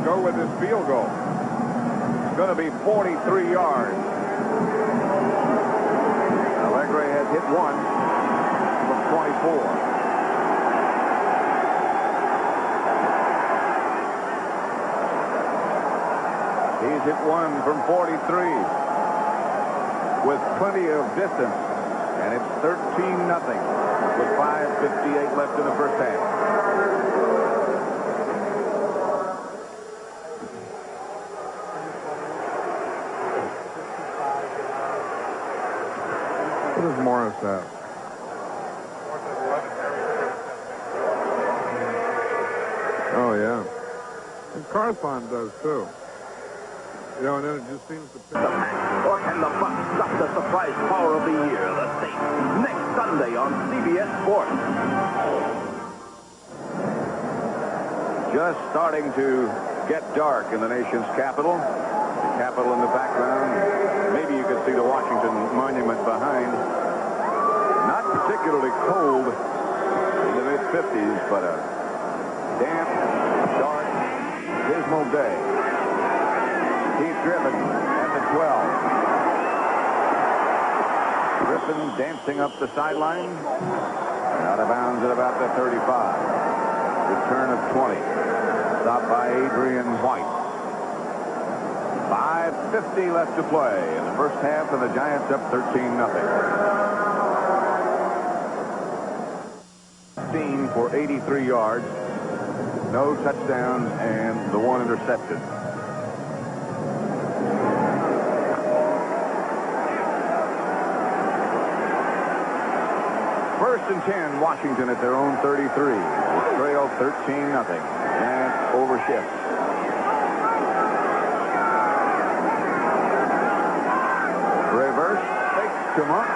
Go with his field goal. It's going to be 43 yards. Allegre has hit one from 24. He's hit one from 43 with plenty of distance, and it's 13-0 with 5:58 left in the first half. What does Morris have? Oh, yeah. And Carthon does, too. You know, and then it just seems to pick. Or can the Bucks stop the surprise power of the year, the Saints, next Sunday on CBS Sports? Just starting to get dark in the nation's capital. The Capitol in the background. Maybe you could see the Washington Monument behind. Not particularly cold in the mid-50s, but a damp, dark, dismal day. He's driven at the 12. Griffin dancing up the sideline. Out of bounds at about the 35. Return of 20. Stopped by Adrian White. 5:50 left to play in the first half, and the Giants up 13-0. Team for 83 yards. No touchdowns and the one interception. First and 10, Washington at their own 33. They trail 13-0. And overshifts. to Monk.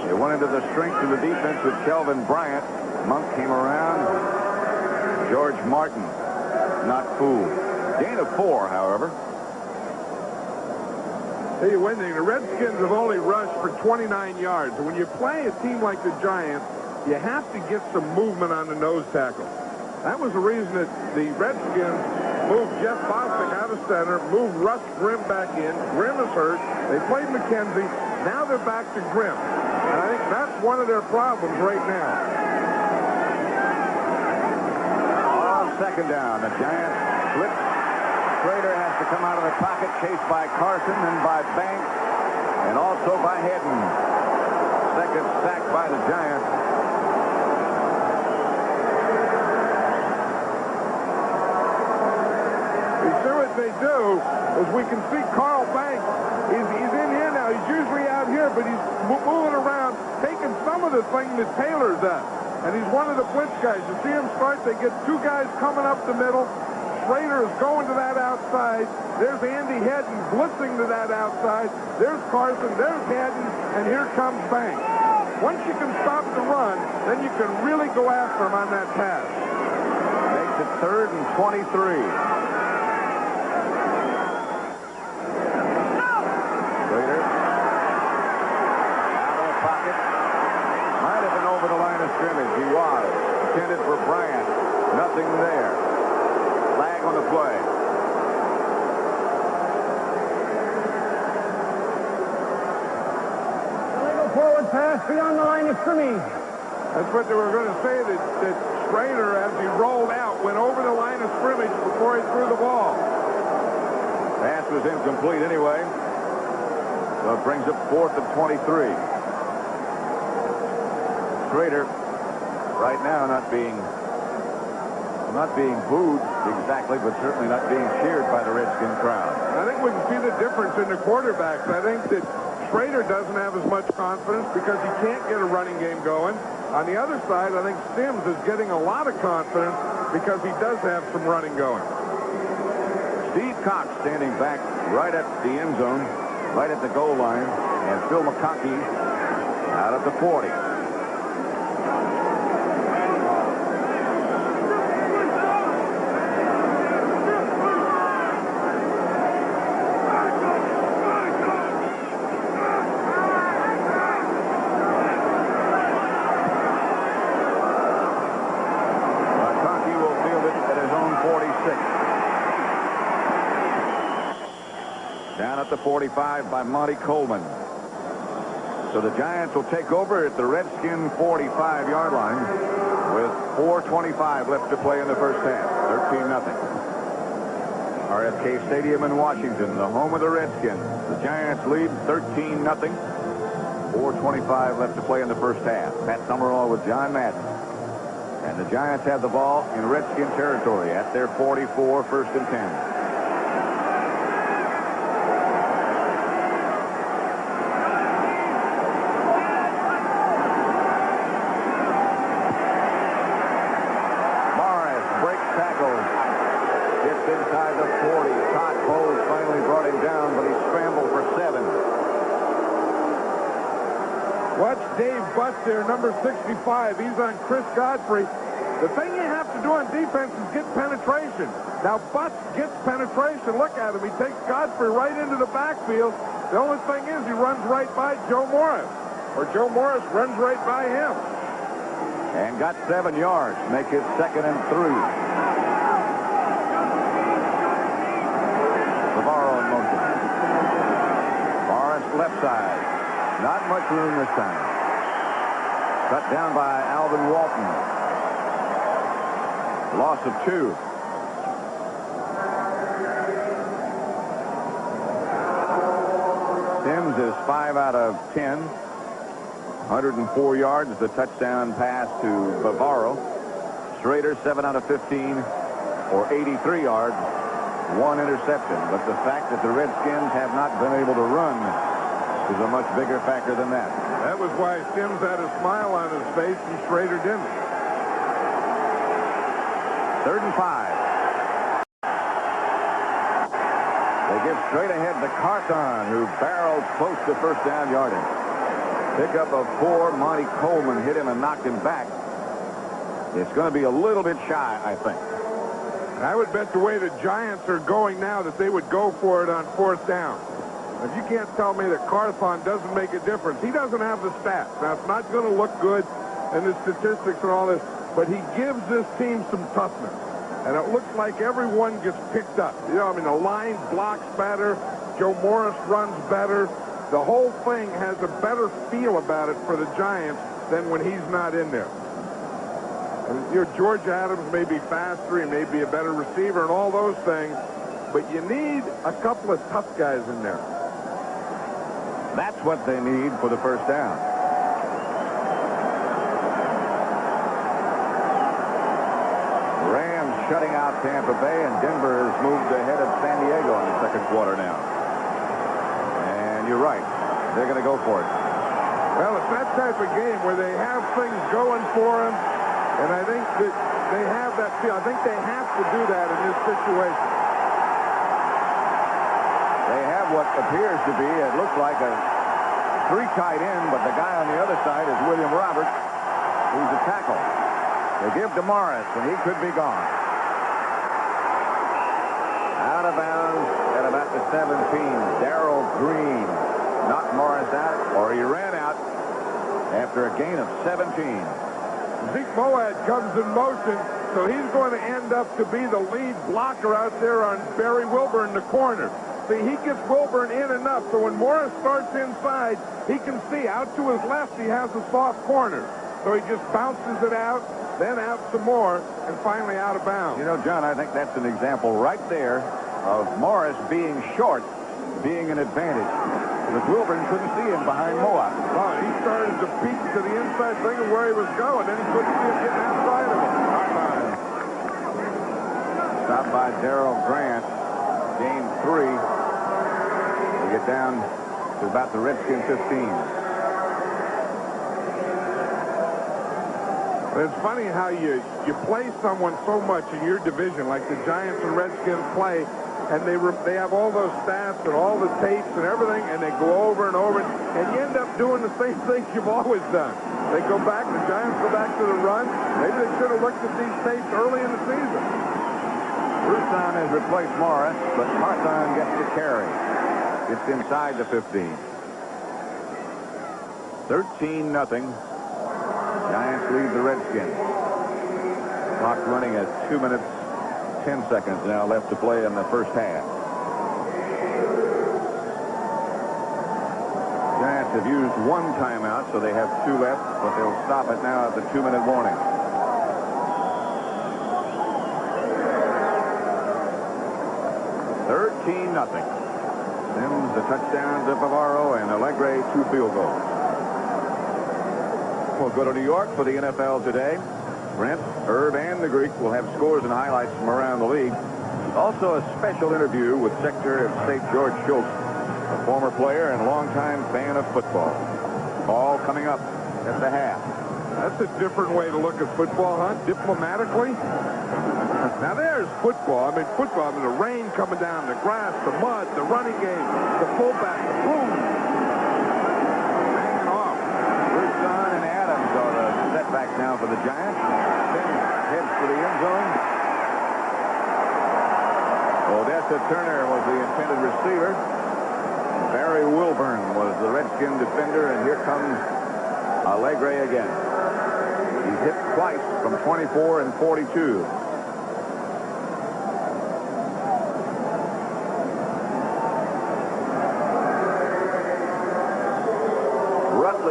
They went into the strength of the defense with Kelvin Bryant. Monk came around. George Martin, not fooled. Gain of 4, however. Tell you one thing, the Redskins have only rushed for 29 yards. And when you play a team like the Giants, you have to get some movement on the nose tackle. That was the reason that the Redskins moved Jeff Bostic out of center, moved Russ Grimm back in. Grimm is hurt. They played McKenzie. Now they're back to Grimm. And I think that's one of their problems right now. On second down, the Giants blitz. Schrader has to come out of the pocket, chased by Carson and by Banks, and also by Hedden. Second sack by the Giants. You see what they do is we can see Carl Banks. He's in here now. He's usually out here, but he's moving around, taking some of the thing that Taylor does. And he's one of the blitz guys. You see him start, they get 2 guys coming up the middle. Schrader is going to that outside. There's Andy Hedden blitzing to that outside. There's Carson. There's Hedden. And here comes Banks. Once you can stop the run, then you can really go after him on that pass. Makes it 3rd and 23. Schrader out of the pocket. Might have been over the line of scrimmage. He was. Intended for Bryant. Nothing there. Flag on the play. Illegal forward pass beyond the line of scrimmage. That's what they were going to say, that Schrader, as he rolled out, went over the line of scrimmage before he threw the ball. Pass was incomplete anyway. So it brings up 4th and 23. Schrader right now not being booed exactly, but certainly not being cheered by the Redskin crowd. I think we can see the difference in the quarterbacks. I think that Schrader doesn't have as much confidence because he can't get a running game going. On the other side, I think Sims is getting a lot of confidence because he does have some running going. Steve Cox standing back right at the end zone, right at the goal line, and Phil McConkey out at the 40. Down at the 45 by Monty Coleman. So the Giants will take over at the Redskin 45-yard line with 4:25 left to play in the first half. 13-0. RFK Stadium in Washington, the home of the Redskins. The Giants lead 13-0. 4:25 left to play in the first half. Pat Summerall with John Madden. And the Giants have the ball in Redskin territory at their 44, 1st and 10. Inside the 40. Todd Bowles finally brought him down, but he scrambled for 7. Watch Dave Butts there, number 65. He's on Chris Godfrey. The thing you have to do on defense is get penetration. Now, Butts gets penetration. Look at him. He takes Godfrey right into the backfield. The only thing is he runs right by Joe Morris, or Joe Morris runs right by him. And got 7 yards. Make it 2nd and 3. Left side. Not much room this time. Cut down by Alvin Walton. Loss of 2. Sims is 5 out of 10. 104 yards. The touchdown pass to Bavaro. Schrader 7 out of 15 or 83 yards. 1 interception. But the fact that the Redskins have not been able to run is a much bigger factor than that. That was why Sims had a smile on his face and Schrader didn't. 3rd and 5. They give straight ahead to Carthon, who barrels close to first down yardage. Pickup of 4. Monty Coleman hit him and knocked him back. It's going to be a little bit shy, I think. I would bet the way the Giants are going now that they would go for it on 4th down. If you can't tell me that Carthon doesn't make a difference, he doesn't have the stats. Now, it's not going to look good in the statistics and all this, but he gives this team some toughness. And it looks like everyone gets picked up. You know, I mean, the line blocks better. Joe Morris runs better. The whole thing has a better feel about it for the Giants than when he's not in there. And, you know, George Adams may be faster. He may be a better receiver and all those things. But you need a couple of tough guys in there. That's what they need for the first down. Rams shutting out Tampa Bay, and Denver has moved ahead of San Diego in the second quarter now. And you're right. They're going to go for it. Well, it's that type of game where they have things going for them, and I think that they have that feel. I think they have to do that in this situation. They have what appears to be, it looks like a 3 tight end, but the guy on the other side is William Roberts, who's a tackle. They give to Morris, and he could be gone. Out of bounds at about the 17. Darrell Green knocked Morris out, or he ran out after a gain of 17. Zeke Moad comes in motion, so he's going to end up to be the lead blocker out there on Barry Wilburn, the corner. See, he gets Wilburn in enough, so when Morris starts inside, he can see out to his left he has a soft corner. So he just bounces it out, then out some more, and finally out of bounds. You know, John, I think that's an example right there of Morris being short, being an advantage. Because Wilburn couldn't see him behind Moab. Well, he started to peek to the inside thinking where he was going, then he couldn't see him getting outside of him. Stopped by Darrell Grant. Game 3. We get down to about the Redskins 15. It's funny how you play someone so much in your division, like the Giants and Redskins play, and they have all those stats and all the tapes and everything, and they go over and over, and you end up doing the same things you've always done. They go back, the Giants go back to the run. Maybe they should have looked at these tapes early in the season. Russon has replaced Morris, but Carthon gets the carry. It's inside the 15. 13-0. Giants lead the Redskins. Clock running at 2 minutes, 10 seconds now left to play in the first half. Giants have used 1 timeout, so they have 2 left, but they'll stop it now at the 2-minute warning. Nothing. Sims, the touchdown to Bavaro, and Allegre 2 field goals. We'll go to New York for the NFL today. Brent, Herb, and the Greek will have scores and highlights from around the league. Also a special interview with Secretary of State George Shultz, a former player and longtime fan of football. All coming up at the half. That's a different way to look at football, huh? Diplomatically. Now there's football. I mean, the rain coming down, the grass, the mud, the running game, the fullback, the boom. Hanging off. Russon and Adams are the setbacks now for the Giants. Sims heads for the end zone. Odessa Turner was the intended receiver. Barry Wilburn was the Redskin defender, and here comes Allegre again. He's hit twice from 24 and 42.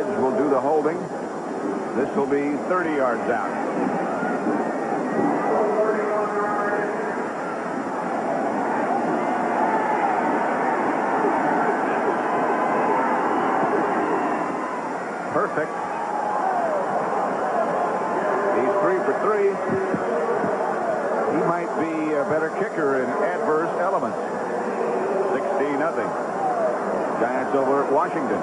Will do the holding. This will be 30 yards out. Perfect. He's 3 for 3. He might be a better kicker in adverse elements. 16-0. Giants over at Washington.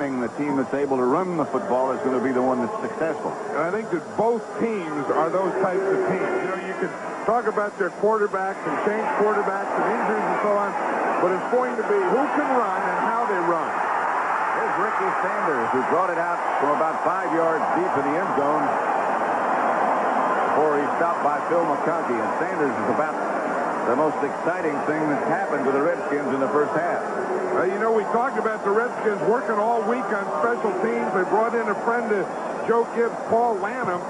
The team that's able to run the football is going to be the one that's successful. And I think that both teams are those types of teams. You know, talk about their quarterbacks and change quarterbacks and injuries and so on, but it's going to be who can run and how they run. Here's Ricky Sanders, who brought it out from about 5 yards deep in the end zone before he stopped by Phil McConkey. And Sanders is about the most exciting thing that's happened to the Redskins in the first half. You know, we talked about the Redskins working all week on special teams. They brought in a friend of Joe Gibbs, Paul Lanham,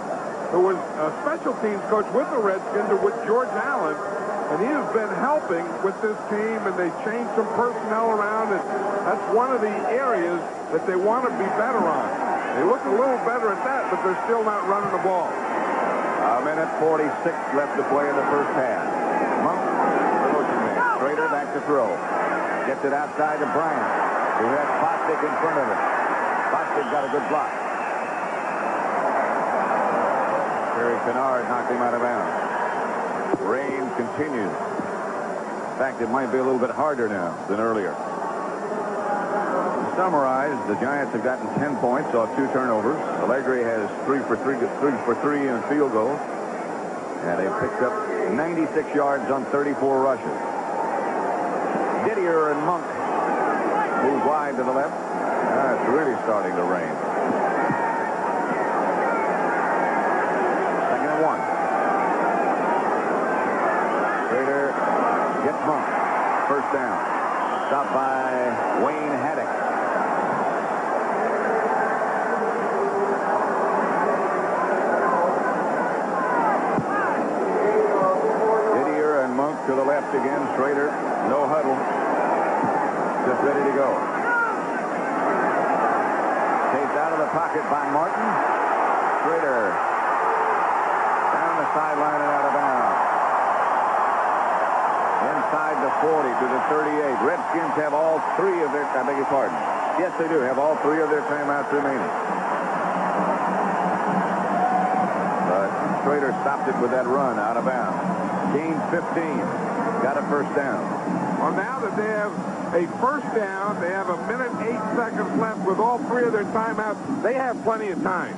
who was a special teams coach with the Redskins and with George Allen. And he has been helping with this team, and they changed some personnel around, and that's one of the areas that they want to be better on. They look a little better at that, but they're still not running the ball. A minute 46 left to play in the first half. Monk, the motion man. Schrader back to throw. Gets it outside to Bryant, who has Bostic in front of him. Bostic got a good block. Terry Kennard knocked him out of bounds. Rain continues. In fact, it might be a little bit harder now than earlier. To summarize, the Giants have gotten 10 points off 2 turnovers. Allegri has 3 for 3 in field goals. And they picked up 96 yards on 34 rushes. Didier and Monk move wide to the left. It's really starting to rain. 2nd and 1. Schrader gets Monk. First down. Stopped by Wayne Haddock. Didier and Monk to the left again. Schrader, no huddle. Just ready to go. Chased out of the pocket by Martin. Schrader down the sideline and out of bounds. Inside the 40 to the 38. Redskins have all 3 of their, I beg your pardon. Yes, they do have all 3 of their timeouts remaining. But Schrader stopped it with that run out of bounds. Gained 15. Got a first down. Well, now that they have a first down, they have 1 minute 8 seconds left with all 3 of their timeouts. They have plenty of time.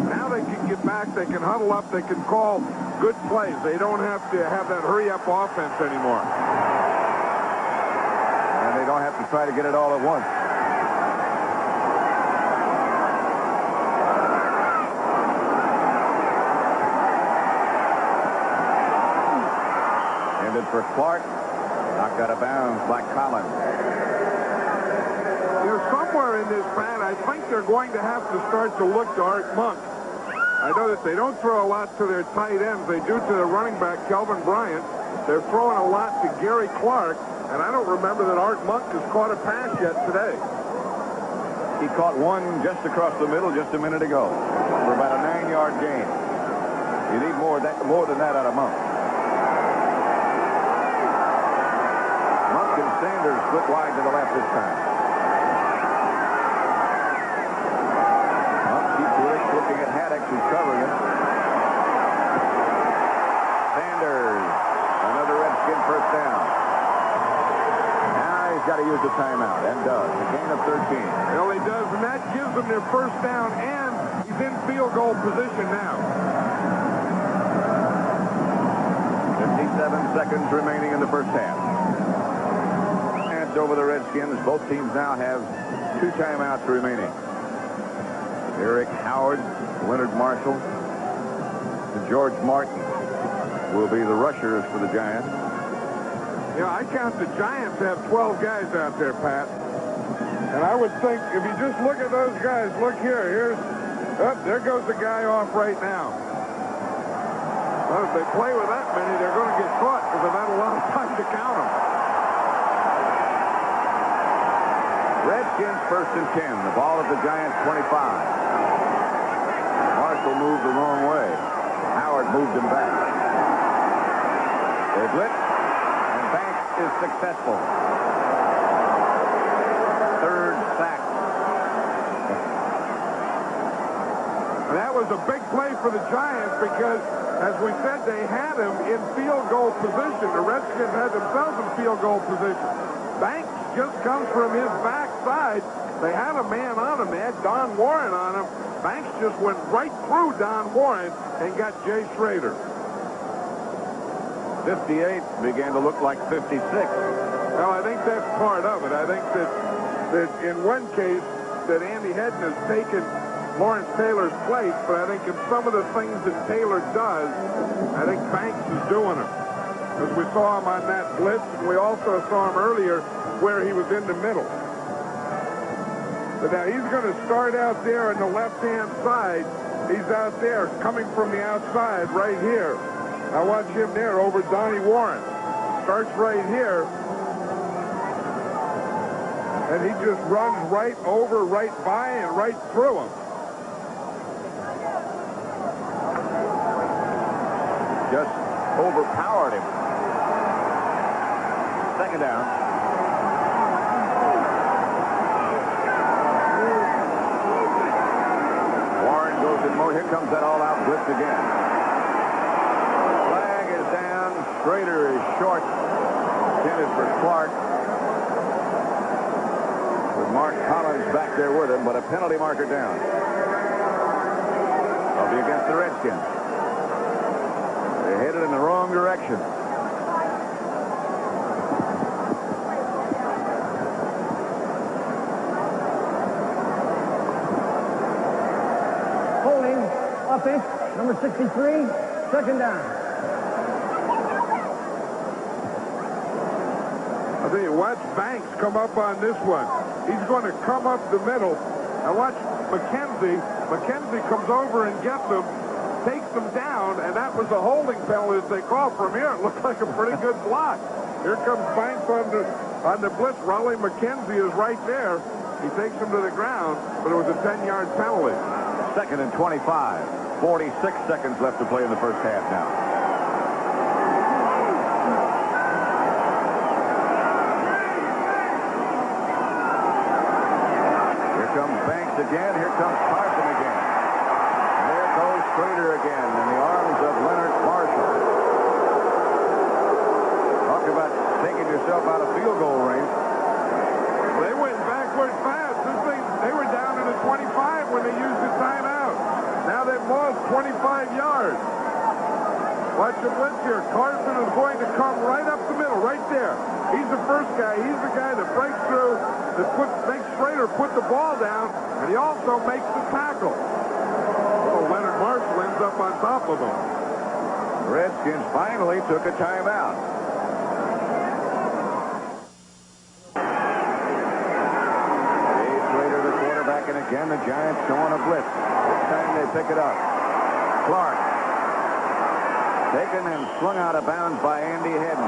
Now they can get back, they can huddle up, they can call good plays. They don't have to have that hurry-up offense anymore. And they don't have to try to get it all at once. Ended for Clark. Knocked out of bounds by Collins. Somewhere in this, Pat, I think they're going to have to start to look to Art Monk. I know that they don't throw a lot to their tight ends. They do to their running back, Kelvin Bryant. They're throwing a lot to Gary Clark, and I don't remember that Art Monk has caught a pass yet today. He caught one just across the middle just a minute ago for about a 9-yard gain. You need more than that out of Monk. Monk and Sanders split wide to the left this time. Looking at Haddock, who's covering him. Sanders, another Redskin first down. Now he's got to use the timeout, and does. A gain of 13. Well, he does, and that gives them their first down, and he's in field goal position now. 57 seconds remaining in the first half. And over the Redskins. Both teams now have 2 timeouts remaining. Eric Howard, Leonard Marshall, and George Martin will be the rushers for the Giants. Yeah, I count the Giants have 12 guys out there, Pat. And I would think if you just look at those guys, look here. There goes the guy off right now. Well, if they play with that many, they're going to get caught because they've had a lot of time to count them. Redskins first and 10. The ball at the Giants 25. Marshall moved the wrong way. Howard moved him back. They blitz, and Banks is successful. 3rd sack. That was a big play for the Giants because, as we said, they had him in field goal position. The Redskins had themselves in field goal position. Banks just comes from his backside. They had a man on him. They had Don Warren on him. Banks just went right through Don Warren and got Jay Schrader. 58 began to look like 56. Well, I think that's part of it. I think that in one case that Andy Hedden has taken Lawrence Taylor's place, but I think in some of the things that Taylor does, I think Banks is doing them. Because we saw him on that blitz, and we also saw him earlier where he was in the middle. But now he's going to start out there on the left-hand side. He's out there coming from the outside right here. Now watch him there over Donnie Warren. Starts right here. And he just runs right over, right by, and right through him. Just overpowered him. Second down. Warren goes in motion. Here comes that all-out blitz again. Flag is down. Schrader is short. Intended for Clark. With Mark Collins back there with him, but a penalty marker down. That'll be against the Redskins. They're headed in the wrong direction. Holding, offense, number 63, second down. I'll tell you, watch Banks come up on this one. He's going to come up the middle. Now watch McKenzie. McKenzie comes over and gets him, takes them down, and that was a holding penalty as they call from here. It looked like a pretty good block. Here comes Banks on the blitz. Raleigh McKenzie is right there. He takes him to the ground, but it was a 10-yard penalty. Second and 25. 46 seconds left to play in the first half now. Here comes Banks again. Here comes Carson again. And there goes Schrader again in the arms of Leonard Marshall. Talk about taking yourself out of field goal range. They went backward fast. This thing, they were down in the 25 when they used the timeout. Now they've lost 25 yards. Watch the blitz here. Carson is going to come right up the middle, right there. He's the first guy. He's the guy that breaks through, that makes Schrader put the ball down, and he also makes the tackle. Oh, Leonard Marshall ends up on top of him. The Redskins finally took a timeout. And again, the Giants go on a blitz. This time they pick it up. Clark. Taken and slung out of bounds by Andy Hedden.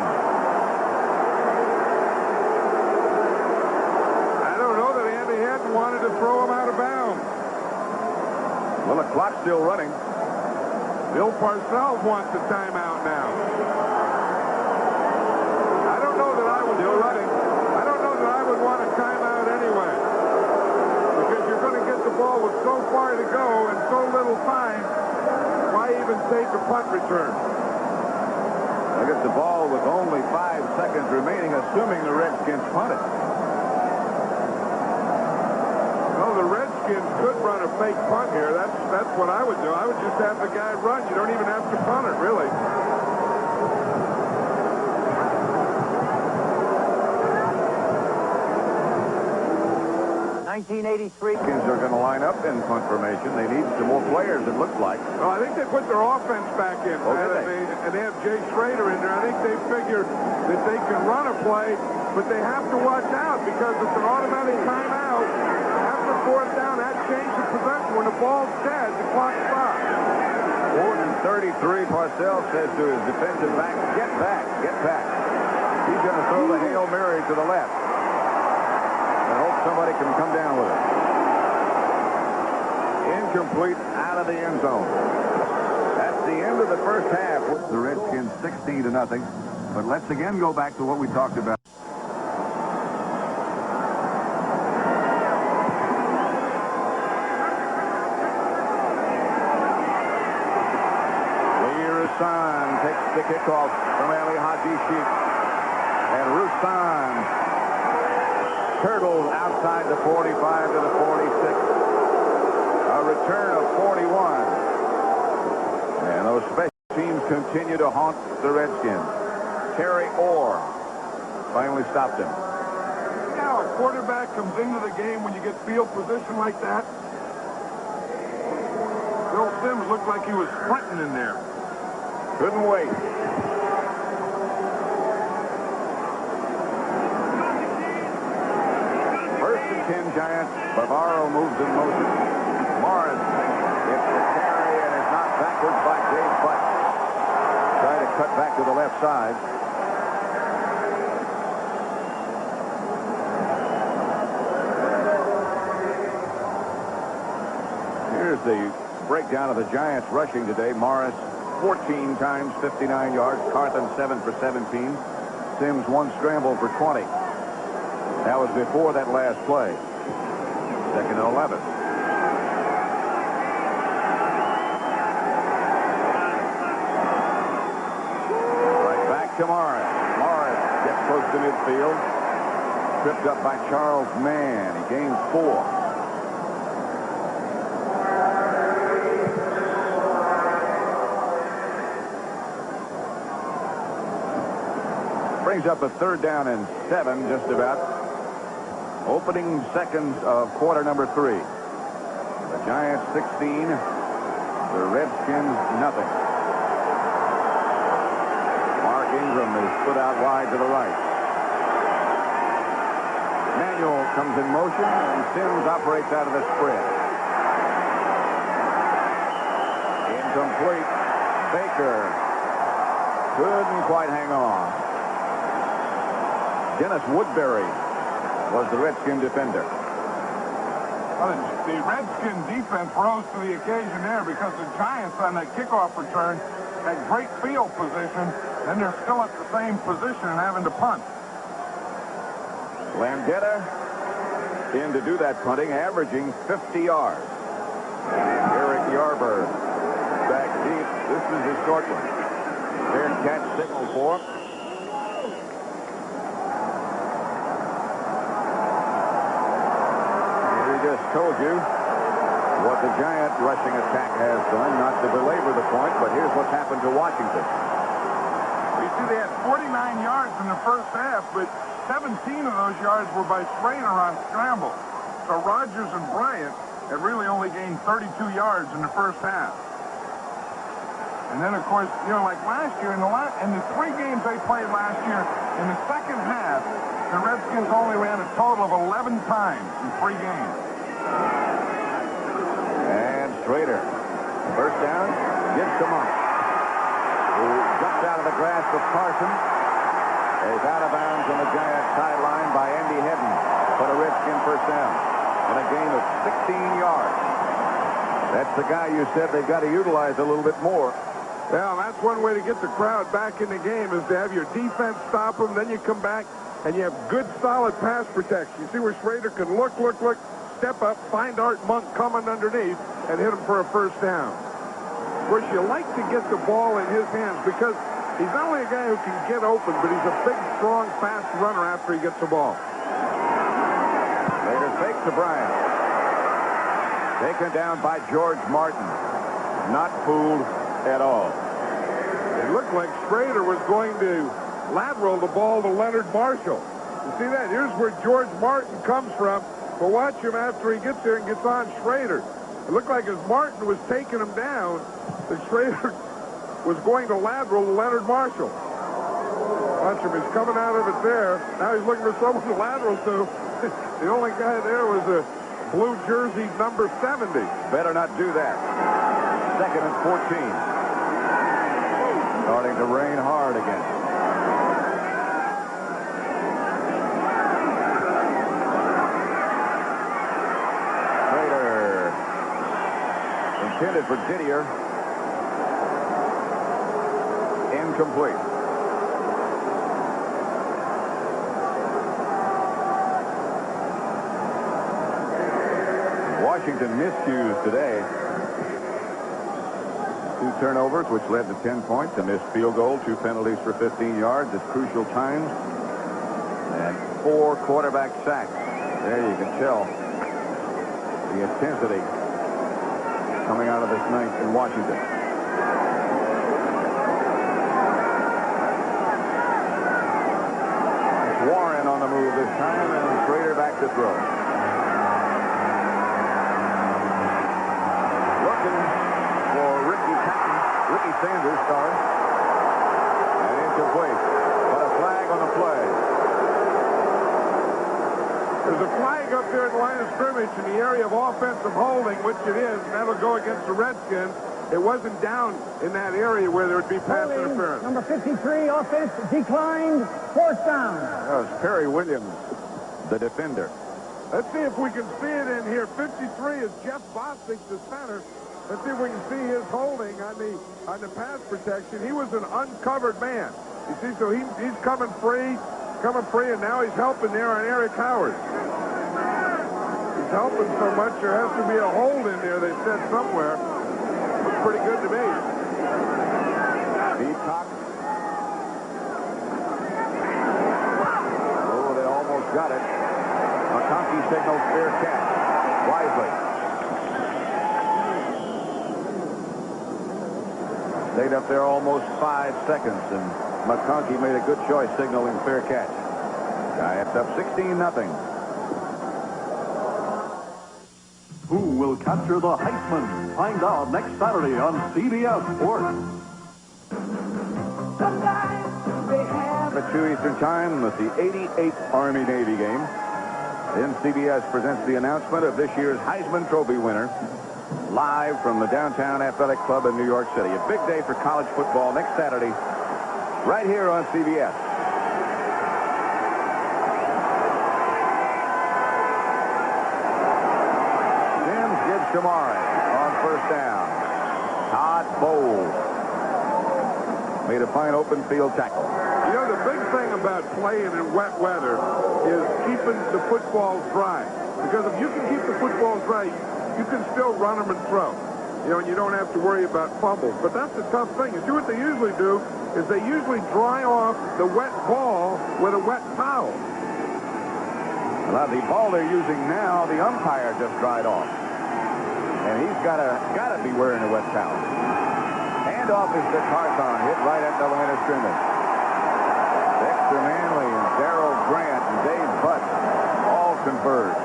I don't know that Andy Hedden wanted to throw him out of bounds. Well, the clock's still running. Bill Parcells wants a timeout now. I don't know that I would Still running. I don't know that I would want a timeout anyway. Because you're going to get the ball with so far to go and so little time. Why even take a punt return? I guess the ball with only 5 seconds remaining, assuming the Redskins punt it. Well, the Redskins could run a fake punt here. That's what I would do. I would just have the guy run. You don't even have to punt it, really. 1983. Redskins are going to line up in punt formation. They need some more players, it looks like. Well, I think they put their offense back in. Oh, did And they have Jay Schrader in there. I think they figured that they can run a play, but they have to watch out because it's an automatic timeout. After fourth down, that changes possession. When the ball's dead, the clock stops. 4th and 33, Parcells says to his defensive back, get back, get back. He's going to throw the Hail Mary to the left. I hope somebody can come down with it. Incomplete, out of the end zone. That's the end of the first half. The Redskins 16-0. But let's again go back to what we talked about. Roussan takes the kickoff from Ali Haji Sheikh. And Roussan turtles outside the 45 to the 46. A return of 41. And those special teams continue to haunt the Redskins. Terry Orr finally stopped him. Now, a quarterback comes into the game when you get field position like that. Bill Sims looked like he was sprinting in there. Couldn't wait. First and 10 Giants. Bavaro moves in motion. Morris gets the carry and is knocked backwards by Dave Butt. Try to cut back to the left side. Here's the breakdown of the Giants rushing today. Morris 14 times, 59 yards. Carthen 7 for 17. Sims 1 scramble for 20. That was before that last play. Second and 11. Right back to Morris. Morris gets close to midfield. Tripped up by Charles Mann. He gains 4. Brings up a 3rd down and 7, just about. Opening seconds of quarter number 3. The Giants 16, the Redskins nothing. Mark Ingram is put out wide to the right. Manuel comes in motion, and Sims operates out of the spread. Incomplete. Baker couldn't quite hang on. Dennis Woodbury was the Redskin defender. Well, the Redskin defense rose to the occasion there because the Giants on that kickoff return had great field position, and they're still at the same position and having to punt. Landetta in to do that punting, averaging 50 yards. Eric Yarber back deep. This is a short one. Fair catch signal for him. Just told you what the Giant rushing attack has done. Not to belabor the point, but here's what's happened to Washington. You see, they had 49 yards in the first half, but 17 of those yards were by Schrader on scramble. So Rodgers and Bryant had really only gained 32 yards in the first half. And then, of course, you know, like last year, in the 3 games they played last year, in the second half, the Redskins only ran a total of 11 times in 3 games. And Schrader, first down, gives to Monk, who jumps out of the grasp of Carson. He's out of bounds on the Giants sideline by Andy Hedden for the Redskin first down in a gain of 16 yards. That's the guy you said they've got to utilize a little bit more. Well, that's one way to get the crowd back in the game, is to have your defense stop them, then you come back and you have good, solid pass protection. You see where Schrader can look, step up, find Art Monk coming underneath, and hit him for a first down. Of course, you like to get the ball in his hands because he's not only a guy who can get open, but he's a big, strong, fast runner after he gets the ball. Later fake to Bryant. Taken down by George Martin. Not fooled at all. It looked like Schrader was going to lateral the ball to Leonard Marshall. You see that? Here's where George Martin comes from. But watch him after he gets there and gets on Schrader. It looked like as Martin was taking him down, that Schrader was going to lateral to Leonard Marshall. Watch him. He's coming out of it there. Now he's looking for someone to lateral to. The only guy there was a blue jersey number 70. Better not do that. Second and 14. Starting to rain hard again. Intended for Didier. Incomplete. Washington miscues today. 2 turnovers, which led to 10 points. A missed field goal, 2 penalties for 15 yards at crucial times. And 4 quarterback sacks. There you can tell the intensity coming out of this night in Washington. the move this time, and Schrader back to throw. Looking for Ricky Sanders, sorry. And incomplete. But a flag on the play. There's a flag up there at the line of scrimmage in the area of offensive holding, which it is, and that'll go against the Redskins. It wasn't down in that area where there would be pass interference. Number 53, offense declined, 4th down. That was Perry Williams, the defender. Let's see if we can see it in here. 53 is Jeff Bostic, the center. Let's see if we can see his holding on the pass protection. He was an uncovered man. You see, so he's coming free, and now he's helping there on Eric Howard. He's helping so much, there has to be a hold in there, they said somewhere. Looks pretty good to me. Peacock. Oh, they almost got it. McConkey signals fair catch. Wisely. Stayed up there almost 5 seconds, and McConkey made a good choice signaling fair catch. Giants up 16-0. Who will capture the Heisman? Find out next Saturday on CBS Sports. At 2 Eastern Time with the 88th Army-Navy game. Then CBS presents the announcement of this year's Heisman Trophy winner live from the Downtown Athletic Club in New York City. A big day for college football next Saturday right here on CBS. Sims gives Shamari on 1st down. Todd Bowles made a fine open field tackle. You know, the big thing about playing in wet weather is keeping the footballs dry. Because if you can keep the footballs dry, you can still run them and throw. You know, and you don't have to worry about fumbles. But that's the tough thing. You see what they usually do is they usually dry off the wet ball with a wet towel. Well, the ball they're using now, the umpire just dried off. And he's gotta be wearing a wet towel. Handoff is to Carthon, hit right at the line of scrimmage. Dexter Manley and Darrell Grant and Dave Butt all converge.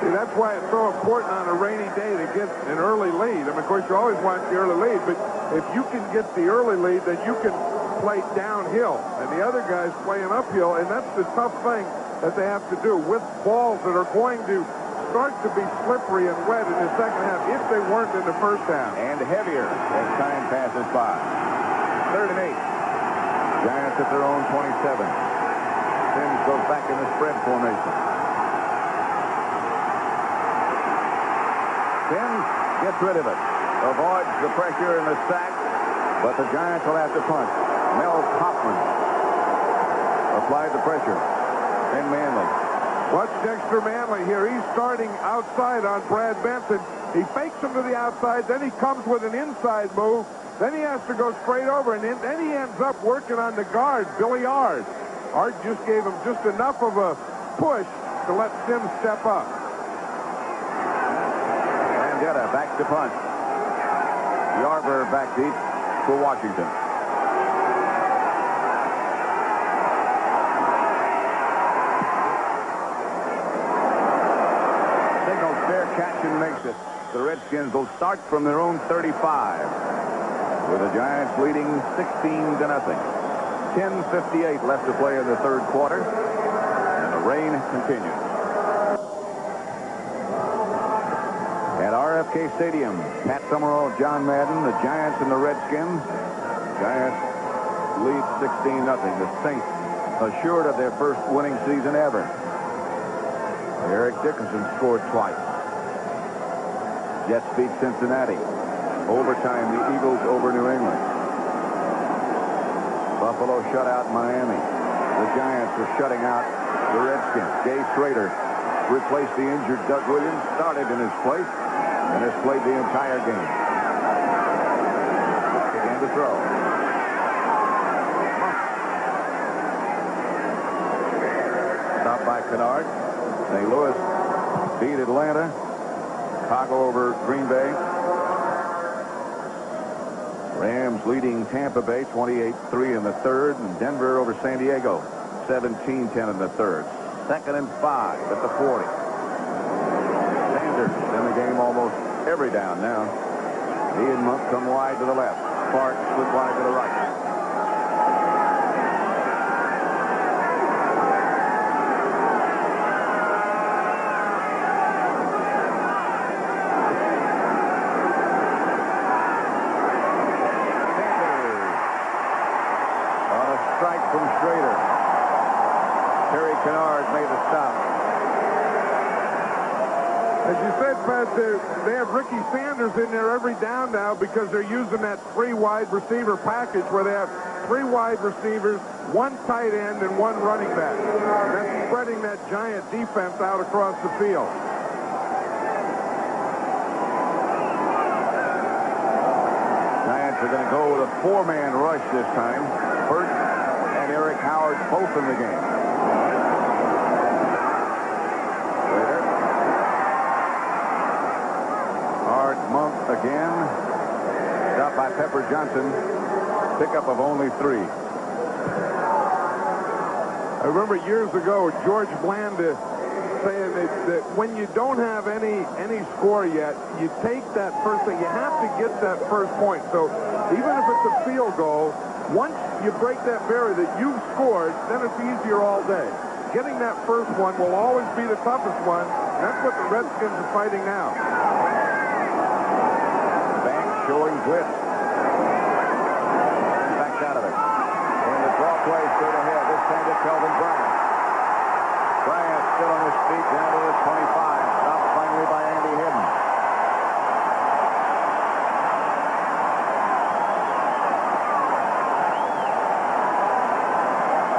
See, that's why it's so important on a rainy day to get an early lead. I mean, of course, you always want the early lead, but if you can get the early lead, then you can play downhill. And the other guy's playing uphill, and that's the tough thing that they have to do with balls that are going to start to be slippery and wet in the second half if they weren't in the first half. And heavier as time passes by. 3rd and 8. Giants at their own 27. Sims goes back in the spread formation. Sims gets rid of it. Avoids the pressure and the sack, but the Giants will have to punt. Mel Kaufman applied the pressure. And Manley. Watch Dexter Manley here. He's starting outside on Brad Benson. He fakes him to the outside, then he comes with an inside move. Then he has to go straight over, and then he ends up working on the guard, Billy Ard. Ard just gave him just enough of a push to let Sims step up. Vendetta back to punt. Yarber back deep for Washington. Signals fair catch and makes it. The Redskins will start from their own 35. With the Giants leading 16-0. 10:58 left to play in the 3rd quarter. And the rain continues. At RFK Stadium, Pat Summerall, John Madden, the Giants and the Redskins. Giants lead 16-0. The Saints assured of their first winning season ever. Eric Dickerson scored twice. Jets beat Cincinnati. Overtime, the Eagles over New England. Buffalo shut out Miami. The Giants are shutting out the Redskins. Jay Schrader replaced the injured Doug Williams, started in his place, and has played the entire game. Back again to throw. Stopped by Kennard. St. Louis beat Atlanta. Chicago over Green Bay. Rams leading Tampa Bay 28-3 in the 3rd, and Denver over San Diego 17-10 in the third. 2nd and 5 at the 40. Sanders in the game almost every down now. He and Monk come wide to the left. Clark split wide to the right. From Schrader. Terry Kennard made the stop. As you said, Pat, they have Ricky Sanders in there every down now because they're using that 3 wide receiver package where they have 3 wide receivers, 1 tight end, and 1 running back. And that's spreading that giant defense out across the field. Giants are going to go with a 4-man rush this time. Burt and Eric Howard both in the game. Later. Hard Monk again. Stopped by Pepper Johnson. Pickup of only 3. I remember years ago George Blanda saying that when you don't have any score yet, you take that first thing. You have to get that first point. So even if it's a field goal, once you break that barrier that you've scored, then it's easier all day. Getting that first one will always be the toughest one. And that's what the Redskins are fighting now. Banks showing blitz. Backed out of it. And the draw play straight ahead. This time to Kelvin Bryant. Bryant still on his feet down to the 25. Stopped finally by Andy Hidden.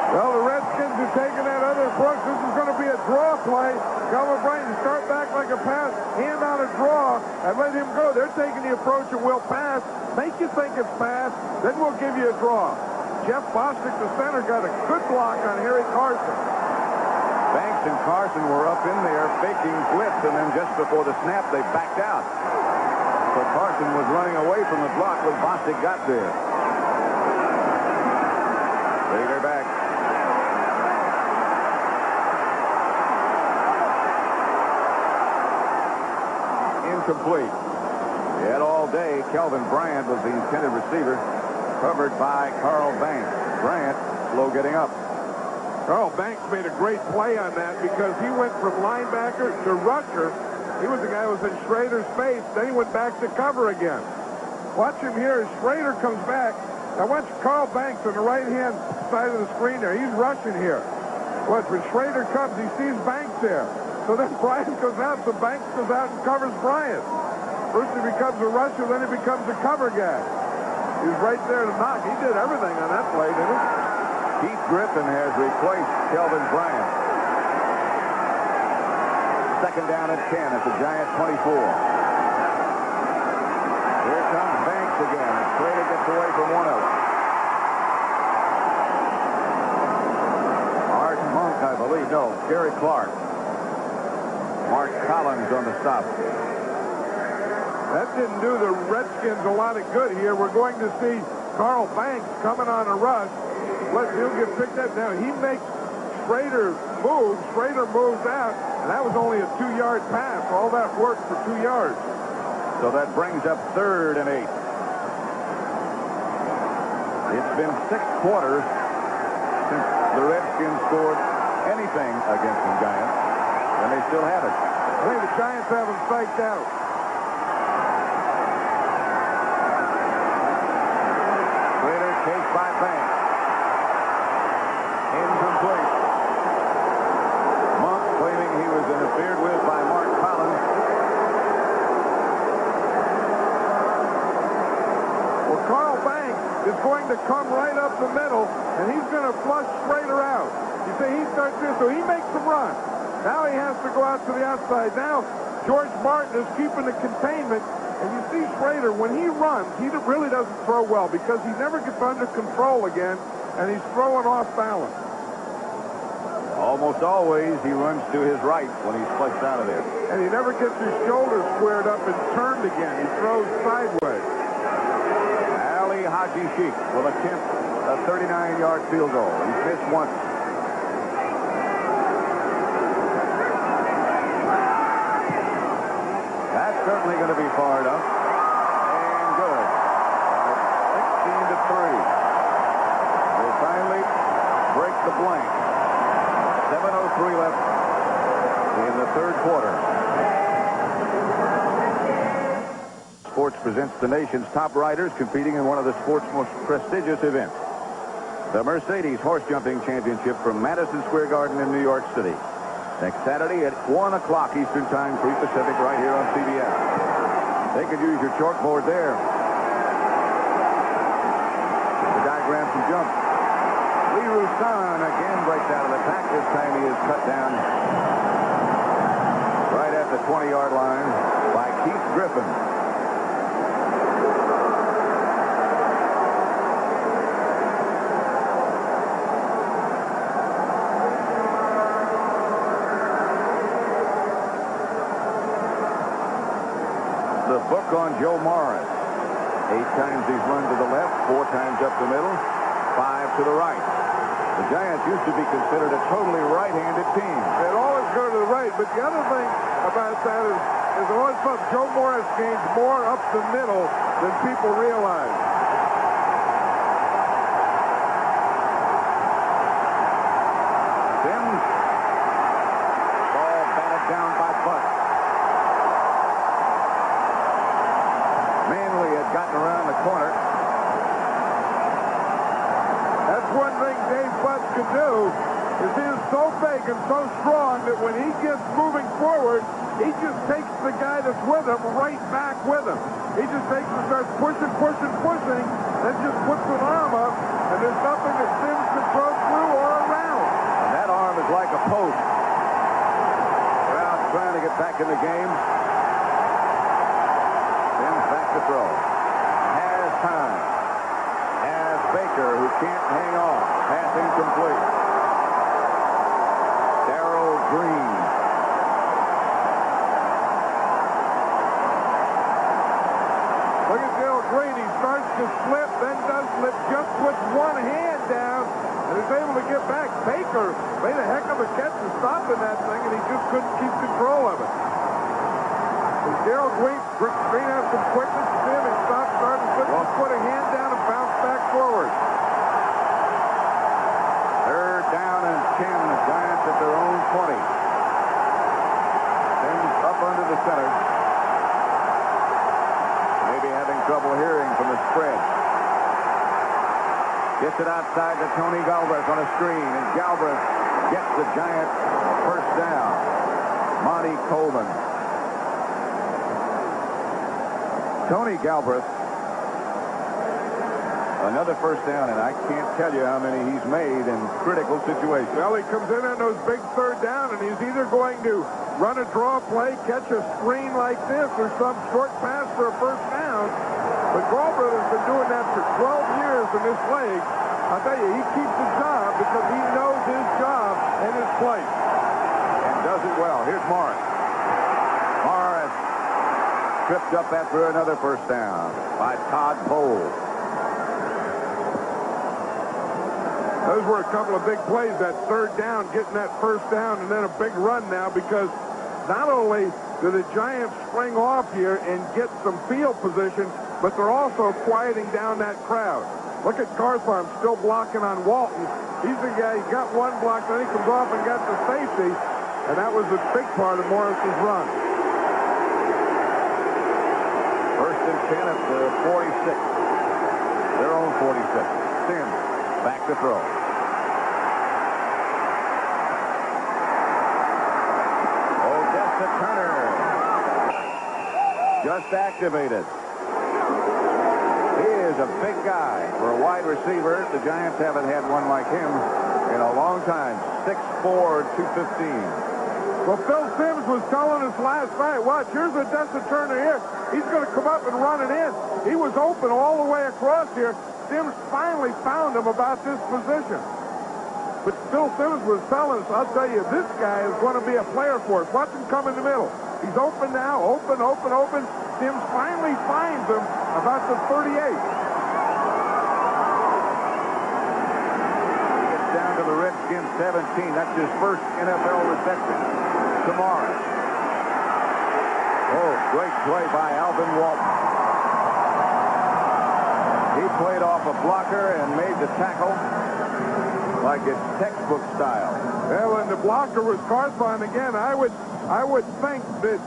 Well, the Redskins are taking that other approach. This is going to be a draw play. Kelvin Bryant start back like a pass, hand on a draw, and let him go. They're taking the approach and we'll pass. Make you think it's pass, then we'll give you a draw. Jeff Bostic, the center, got a good block on Harry Carson. Banks and Carson were up in there faking blitz, and then just before the snap, they backed out. So Carson was running away from the block when Bostic got there. They're back. Incomplete. He had all day. Kelvin Bryant was the intended receiver, covered by Carl Banks. Bryant slow getting up. Carl Banks made a great play on that because he went from linebacker to rusher. He was the guy who was in Schrader's face. Then he went back to cover again. Watch him here as Schrader comes back. Now watch Carl Banks on the right-hand side of the screen there. He's rushing here. Watch, when Schrader comes, he sees Banks there. So then Bryant goes out, so Banks goes out and covers Bryant. First he becomes a rusher, then he becomes a cover guy. He was right there to knock. He did everything on that play, didn't he? Keith Griffin has replaced Kelvin Bryant. 2nd down at 10 at the Giant 24. Here comes Banks again. And Schrader gets away from one of them. Art Monk, I believe. No, Gary Clark. Mark Collins on the stop. That didn't do the Redskins a lot of good here. We're going to see Carl Banks coming on a rush. He'll get picked up now. He makes Schrader move. Schrader moves out, and that was only a 2-yard pass. All that work for 2 yards. So that brings up 3rd and 8. It's been 6 quarters since the Redskins scored anything against the Giants, and they still have it. I think the Giants have them psyched out. Schrader chased by Banks. Incomplete. Monk claiming he was interfered with by Mark Collins. Well, Carl Banks is going to come right up the middle, and he's going to flush Schrader out. You see, he starts this, so he makes him run. Now he has to go out to the outside. Now George Martin is keeping the containment, and you see Schrader, when he runs, he really doesn't throw well because he never gets under control again, and he's throwing off balance. Almost always he runs to his right when he's flushed out of there. And he never gets his shoulders squared up and turned again. He throws sideways. Ali Haji Sheikh will attempt a 39-yard field goal. He's missed once. certainly going to be far enough. And good. 16-3. They finally break the blank. 7:03 left in the third quarter. Sports presents the nation's top riders competing in one of the sport's most prestigious events. The Mercedes Horse Jumping Championship from Madison Square Garden in New York City. Next Saturday at 1 o'clock Eastern Time, 3 Pacific, right here on CBS. They could use your chalkboard there. The diagrams and jump. Lee Roussan again breaks out of the pack. This time he is cut down right at the 20-yard line by Keith Griffin. The book on Joe Morris. 8 times he's run to the left, 4 times up the middle, 5 to the right. The Giants used to be considered a totally right-handed team. They'd always go to the right, but the other thing about that is I always thought Joe Morris gains more up the middle than people realize. Sims. Ball batted down by Butt. Manley had gotten around the corner. That's one thing Dave Butts can do, is he is so big and so strong that when he gets moving forward, he just takes the guy that's with him right back with him. He just takes and starts pushing, then just puts an arm up, and there's nothing that Sims can throw through or around. And that arm is like a post. Brown trying to get back in the game. Sims back to throw. Has time. Has Baker, who can't hang on. Pass incomplete. Darrell Green. Look at Darrell Green. He starts to slip, then does slip, just puts one hand down, and is able to get back. Baker made a heck of a catch to stopping that thing, and he just couldn't keep control of it. Darrell Green has some quickness to him. He stopped, started to slip, put a hand down, and bounced back forward. Third down and 10. The Giants at their own 20. Sims up under the center. Maybe having trouble hearing from the spread. Gets it outside to Tony Galbraith on a screen, and Galbraith gets the Giants first down. Monty Coleman. Tony Galbraith, another first down, and I can't tell you how many he's made in critical situations. Well, he comes in on those big third down, and he's either going to run a draw play, catch a screen like this, or some short pass for a first down. But Galbraith has been doing that for 12 years in this league. I'll tell you, he keeps his job because he knows his job and his place. And does it well. Here's Morris. Morris tripped up after another first down by Todd Bowles. Those were a couple of big plays, that third down, getting that first down, and then a big run now, because not only do the Giants spring off here and get some field position, but they're also quieting down that crowd. Look at Garthorne still blocking on Walton. He's the guy, he got one block, then he comes off and got the safety, and that was a big part of Morris's run. First and 10 at the 46. Their own 46. Sims back to throw. Odessa Turner just activated. He is a big guy for a wide receiver. The Giants haven't had one like him in a long time. 6'4", 215. Well, Phil Sims was telling us last night, watch, here's Odessa Turner here. He's going to come up and run it in. He was open all the way across here. Sims finally found him about this position. But Phil Sims was telling us, I'll tell you, this guy is going to be a player for us. Watch him come in the middle. He's open now, open. Sims finally finds him about the 38. Gets down to the Redskins 17. That's his first NFL reception. To Morris. Oh, Great play by Alvin Walton. He played off a blocker and made the tackle like it's textbook style. Well, and the blocker was Carthon again. I would think that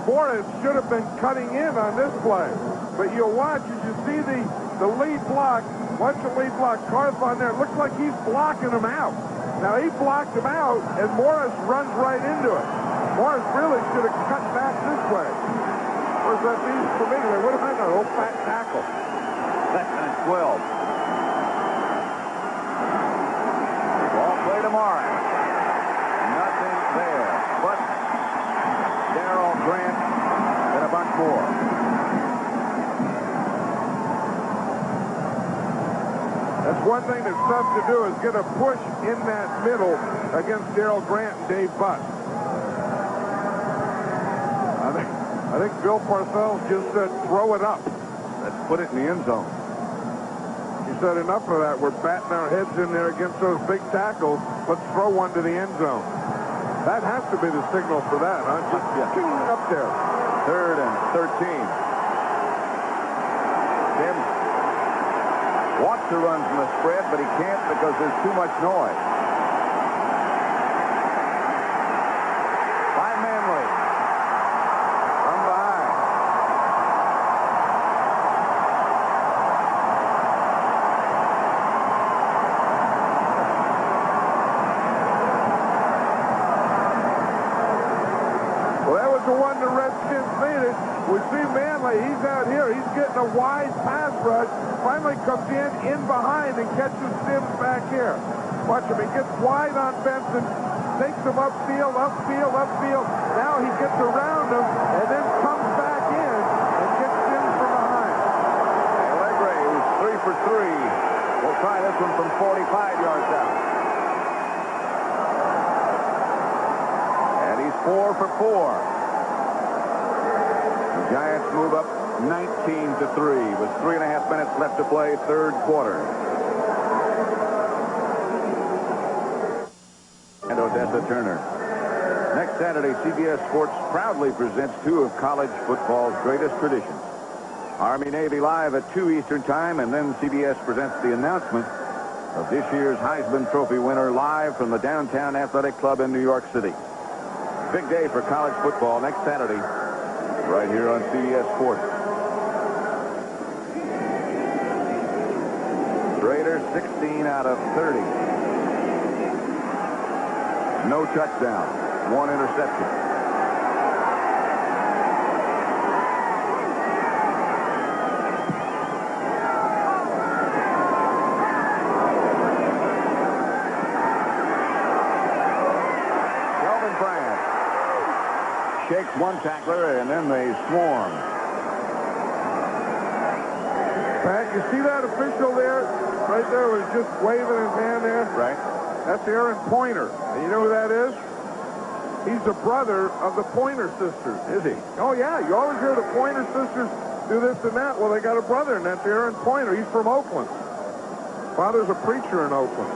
Morris should have been cutting in on this play. But you'll watch as you see the lead block. Watch the lead block. Carthon there. It looks like he's blocking him out. Now, he blocked him out, and Morris runs right into it. Morris really should have cut back this way. Where's that means for me? They would have been an old fat tackle. Second and 12. Ball play to Morris. Nothing there. But Darrell Grant and a bunch more. That's one thing that's tough to do is get a push in that middle against Darrell Grant and Dave Butt. I think Bill Parcells just said, throw it up. Let's put it in the end zone. He said, enough of that. We're batting our heads in there against those big tackles. Let's throw one to the end zone. That has to be the signal for that, huh? Just up there. 3rd and 13. Tim wants to run from the spread, but he can't because there's too much noise. By Manley. From behind. Well, that was the one the Redskins needed. We see Manley. He's out here. He's getting a wide pass rush. Finally comes in behind and catches Sims back here. Watch him. He gets wide on Benson. Takes him upfield. Now he gets around him and then comes back in and gets Sims from behind. Allegre, who's 3 for 3, will try this one from 45 yards out. And he's 4 for 4. The Giants move up 19-3 with 3.5 minutes left to play, third quarter. And Odessa Turner. Next Saturday, CBS Sports proudly presents 2 of college football's greatest traditions. Army-Navy live at 2 Eastern Time, and then CBS presents the announcement of this year's Heisman Trophy winner live from the Downtown Athletic Club in New York City. Big day for college football next Saturday, right here on CBS Sports. Raiders 16 out of 30. No touchdown. 1 interception. Kelvin Bryant shakes one tackler, and then they swarm. Pat, you see that official there? Right there was just waving his hand there. Right. That's Aaron Pointer. And you know who that is? He's the brother of the Pointer sisters. Is he? Oh, yeah. You always hear the Pointer sisters do this and that. Well, they got a brother, and that's Aaron Pointer. He's from Oakland. Father's a preacher in Oakland.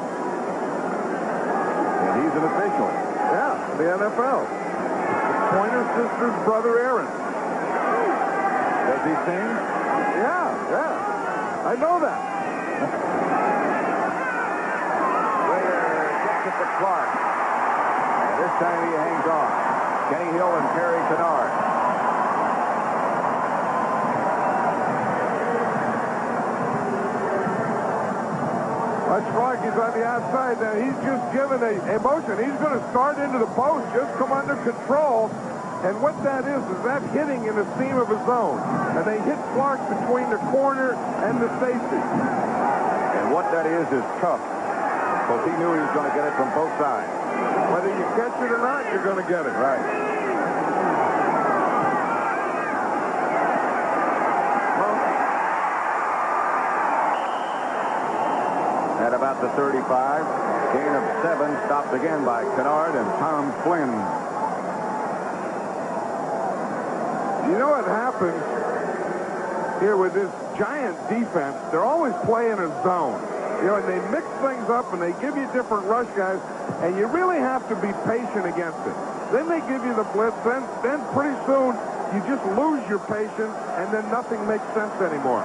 And he's an official. Yeah, the NFL. Pointer sisters' brother Aaron. Does he sing? Yeah. I know that. Raider gets it to Clark. And this time he hangs on. Kenny Hill and Terry Kennard. Watch Clark. He's on the outside now. He's just given a motion. He's going to start into the post. Just come under control. And what that is that hitting in the seam of his zone. And they hit Clark between the corner and the safety. And what that is tough. Because he knew he was going to get it from both sides. Whether you catch it or not, you're going to get it. Right. At about the 35, gain of 7, stopped again by Kennard and Tom Flynn. You know what happens here with this Giant defense? They're always playing a zone. You know, and they mix things up and they give you different rush guys, and you really have to be patient against it. Then they give you the blitz, then pretty soon you just lose your patience, and then nothing makes sense anymore.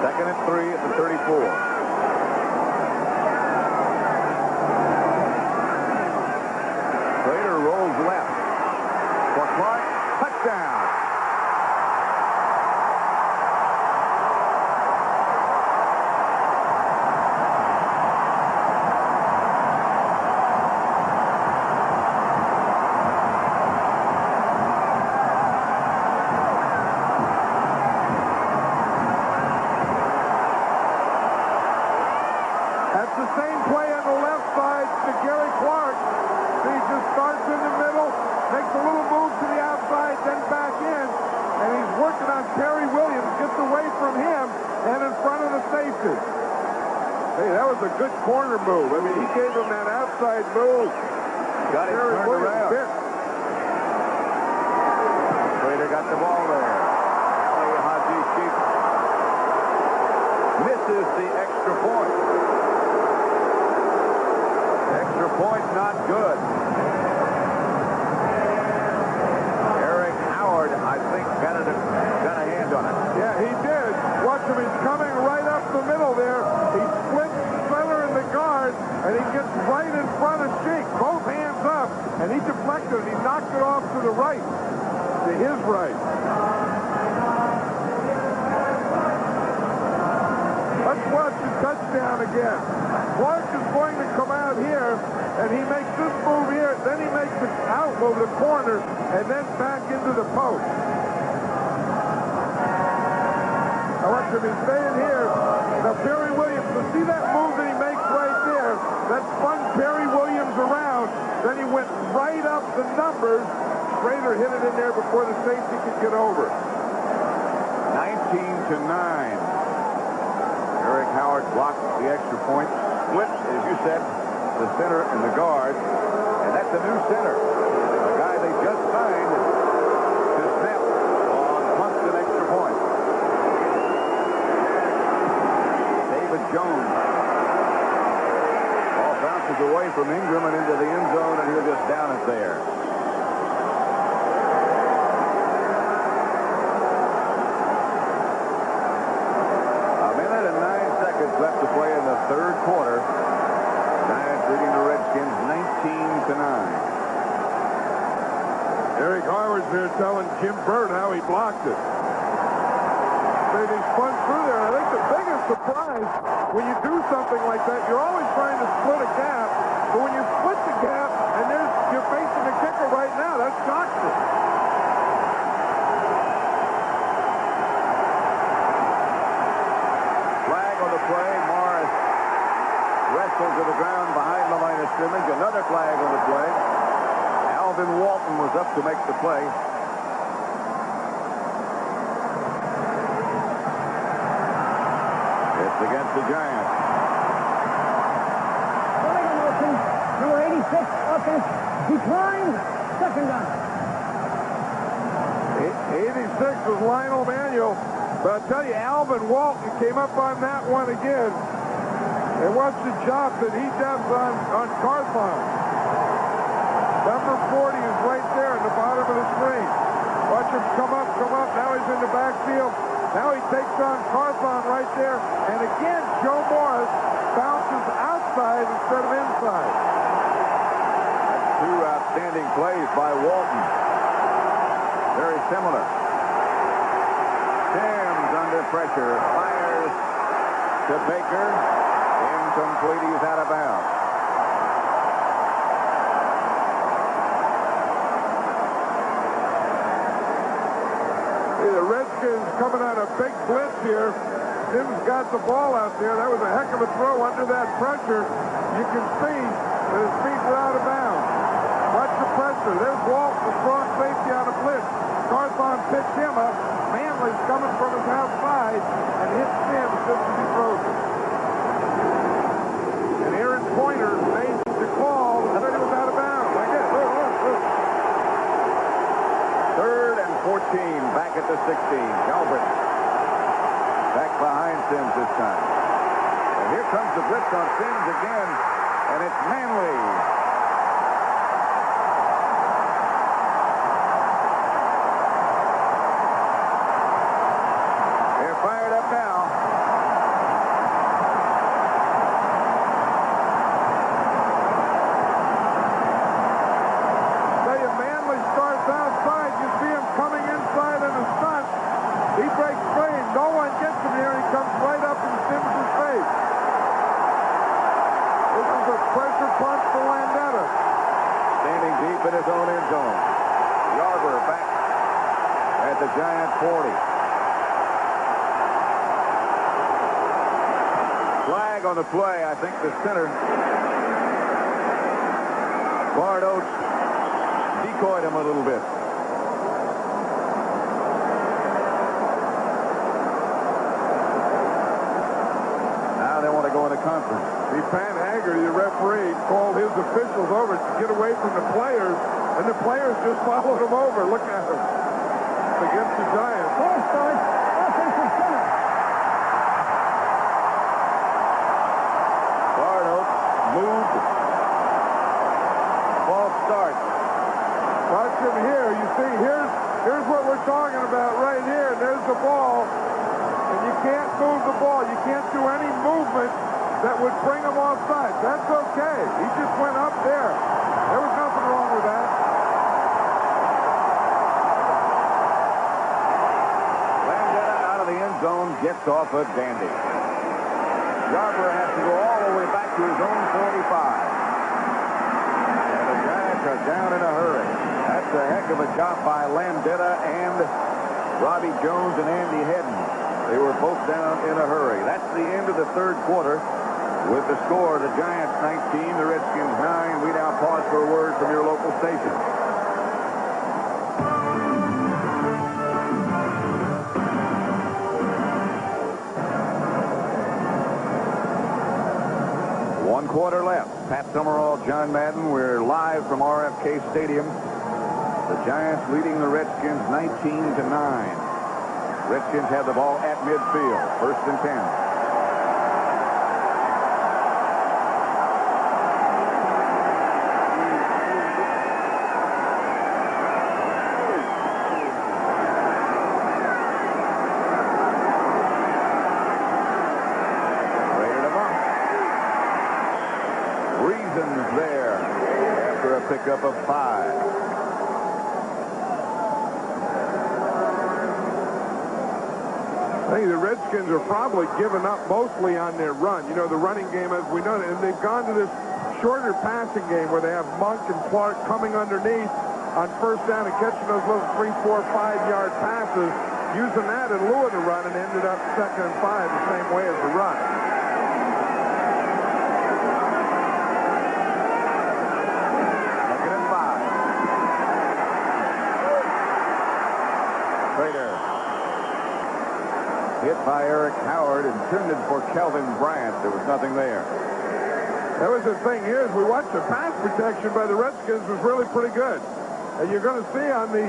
2nd and 3 at the 34. Prater rolls left. For Clark, touchdown. That's the same play on the left side to Gary Clark. He just starts in the middle, makes a little move to the outside, then back in, and he's working on Terry Williams, gets away from him and in front of the safety. Hey, that was a good corner move. I mean, he gave him that outside move. Got it Terry turned Williams around. bit. Prater got the ball there. Ali Haji Sheik misses the extra point. Extra point not good. Eric Howard, I think, got a hand on it. Yeah, he did. Watch him. He's coming right up the middle there. He splits center in the guard, and he gets right in front of Sheik. Both hands up, and he deflected it. He knocked it off to the right, to his right. Let's watch the touchdown again. Clark is going to come out here, and he makes this move here, then he makes it out over the corner, and then back into the post. I want him to stay in here. Now, Terry Williams, to see that move that he makes right there, that spun Terry Williams around, then he went right up the numbers. Prater hit it in there before the safety could get over. 19-9. Eric Howard blocked the extra point. Split, as you said, the center and the guard. And that's a new center. A guy they just signed to snap on punts and extra points. David Jones. Ball bounces away from Ingram and into the end zone, and he'll just down it there. Left to play in the third quarter. Giants leading the Redskins 19-9. Eric Howard's there telling Jim Burt how he blocked it. They spun through there. I think the biggest surprise when you do something like that, you're always trying to split a gap. But when you split the gap and you're facing the kicker right now, that shocks you. Play. Morris wrestled to the ground behind the line of scrimmage. Another flag on the play. Alvin Walton was up to make the play. It's against the Giants. Number 86, offense declined. Second down. 86 was Lionel Manuel. But I'll tell you, Alvin Walton came up on that one again. And watch the job that he does on Carthon. Number 40 is right there in the bottom of the screen. Watch him come up. Now he's in the backfield. Now he takes on Carthon right there. And again, Joe Morris bounces outside instead of inside. Two outstanding plays by Walton. Very similar. Sims under pressure, fires to Baker. Incomplete, he's out of bounds. The Redskins coming on a big blitz here. Sims got the ball out there. That was a heck of a throw under that pressure. You can see that his feet are out of bounds. Watch the pressure. There's Walt, the strong safety on a blitz. Carthon picks him up. Manley's coming from his outside and hits Sims just as he throws it. And Aaron Pointer made the call and said he was out of bounds. I guess. Third and 14, back at the 16. Galbraith back behind Sims this time. And here comes the blitz on Sims again, and it's Manley. no one gets him here, he comes right up in Sims' face. This is a pressure punch for Landeta. Standing deep in his own end zone. Yarber back at the Giant 40. Flag on the play. I think the center, Bart Oates, decoyed him a little bit. Now they want to go into conference. The Pat Haggerty, the referee, called his officials over to get away from the players, and the players just followed him over. Look at him. Against the Giants. Ball start. Offensive center. Bart Oates moved. False start. Watch him here. You see, here's what we're talking about right here. There's the ball, and you can't move the ball. You can't do any movement that would bring him offside. That's okay. He just went up there. There was nothing wrong with that. Landeta out of the end zone, gets off a dandy. Yarber has to go all the way back to his own 45. And the Giants are down in a hurry. That's a heck of a job by Landeta and Robbie Jones and Andy Hedden. They were both down in a hurry. That's the end of the third quarter. With the score, the Giants 19, the Redskins 9. We now pause for a word from your local station. One quarter left. Pat Summerall, John Madden. We're live from RFK Stadium. The Giants leading the Redskins 19-9. Redskins have the ball at midfield. 1st and 10. There after a pickup of 5. I think the Redskins are probably giving up mostly on their run. You know, the running game, as we know, and they've gone to this shorter passing game where they have Monk and Clark coming underneath on 1st down and catching those little 3, 4, 5-yard passes, using that in lieu of the run, and ended up 2nd and 5 the same way as the run. Hit by Eric Howard, intended for Kelvin Bryant. There was nothing there. That was the thing here. As we watched, the pass protection by the Redskins was really pretty good. And you're going to see on the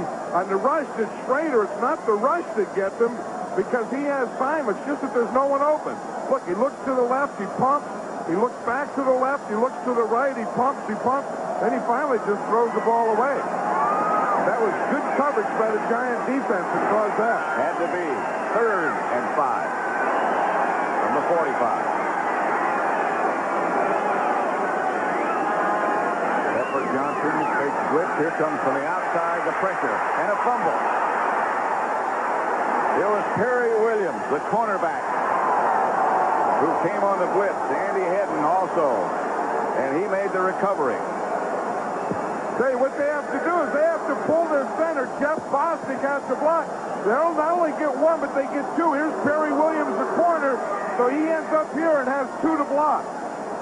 rush that Schrader, it's not the rush that gets him because he has time. It's just that there's no one open. Look, he looks to the left, he pumps. He looks back to the left, he looks to the right, he pumps. Then he finally just throws the ball away. That was good coverage by the Giant defense that caused that. Had to be 3rd and 5 from the 45. Pepper Johnson takes blitz. Here comes from the outside the pressure and a fumble. It was Perry Williams, the cornerback, who came on the blitz. Andy Hedden also, and he made the recovery. Say, what they have to do is they have to pull their center. Jeff Bostic has to block. They'll not only get 1, but they get 2. Here's Perry Williams, the corner, so he ends up here and has 2 to block.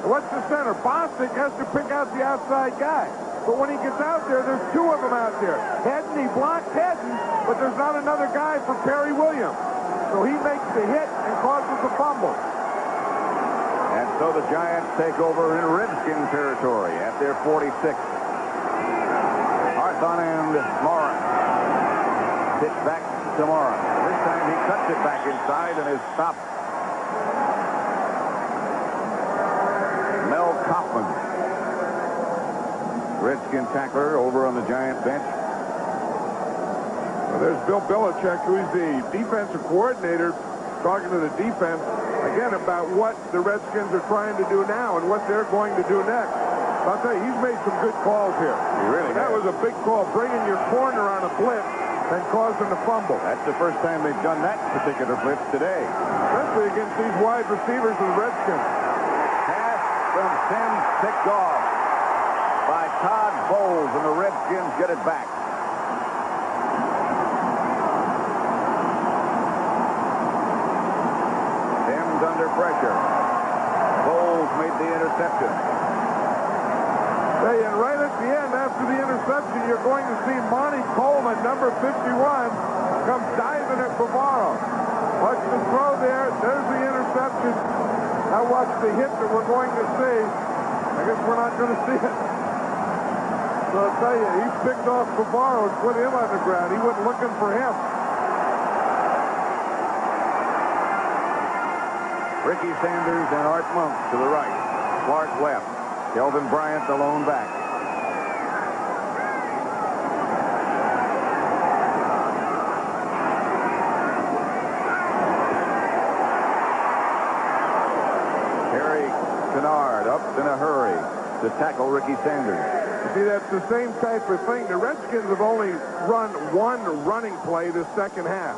What's the center? Bostic has to pick out the outside guy. But when he gets out there, there's 2 of them out there. Hedden, he blocked Hedden, but there's not another guy for Perry Williams. So he makes the hit and causes the fumble. And so the Giants take over in Redskin territory at their 46. Harthon and Morris. Pitch back to Morris. This time he cuts it back inside and is stopped. Mel Kaufman, Redskin tackler, over on the Giant bench. Well, there's Bill Belichick, who's the defensive coordinator, talking to the defense, again, about what the Redskins are trying to do now and what they're going to do next. I'll tell you, he's made some good calls here. He really That was a big call, bringing your corner on a blitz. and cause them to fumble. That's the first time they've done that particular blitz today. Especially against these wide receivers of the Redskins. Pass from Sims picked off by Todd Bowles, and the Redskins get it back. Sims under pressure. Bowles made the interception. Hey, and right at the end, after the interception, you're going to see Monty Coleman, number 51, come diving at Bavaro. Watch the throw there. There's the interception. Now watch the hit that we're going to see. I guess we're not going to see it. So I'll tell you, he picked off Bavaro and put him on the ground. He wasn't looking for him. Ricky Sanders and Art Monk to the right. Clark left. Kelvin Bryant the lone back. Terry Kennard up in a hurry to tackle Ricky Sanders. See, that's the same type of thing. The Redskins have only run one running play this second half.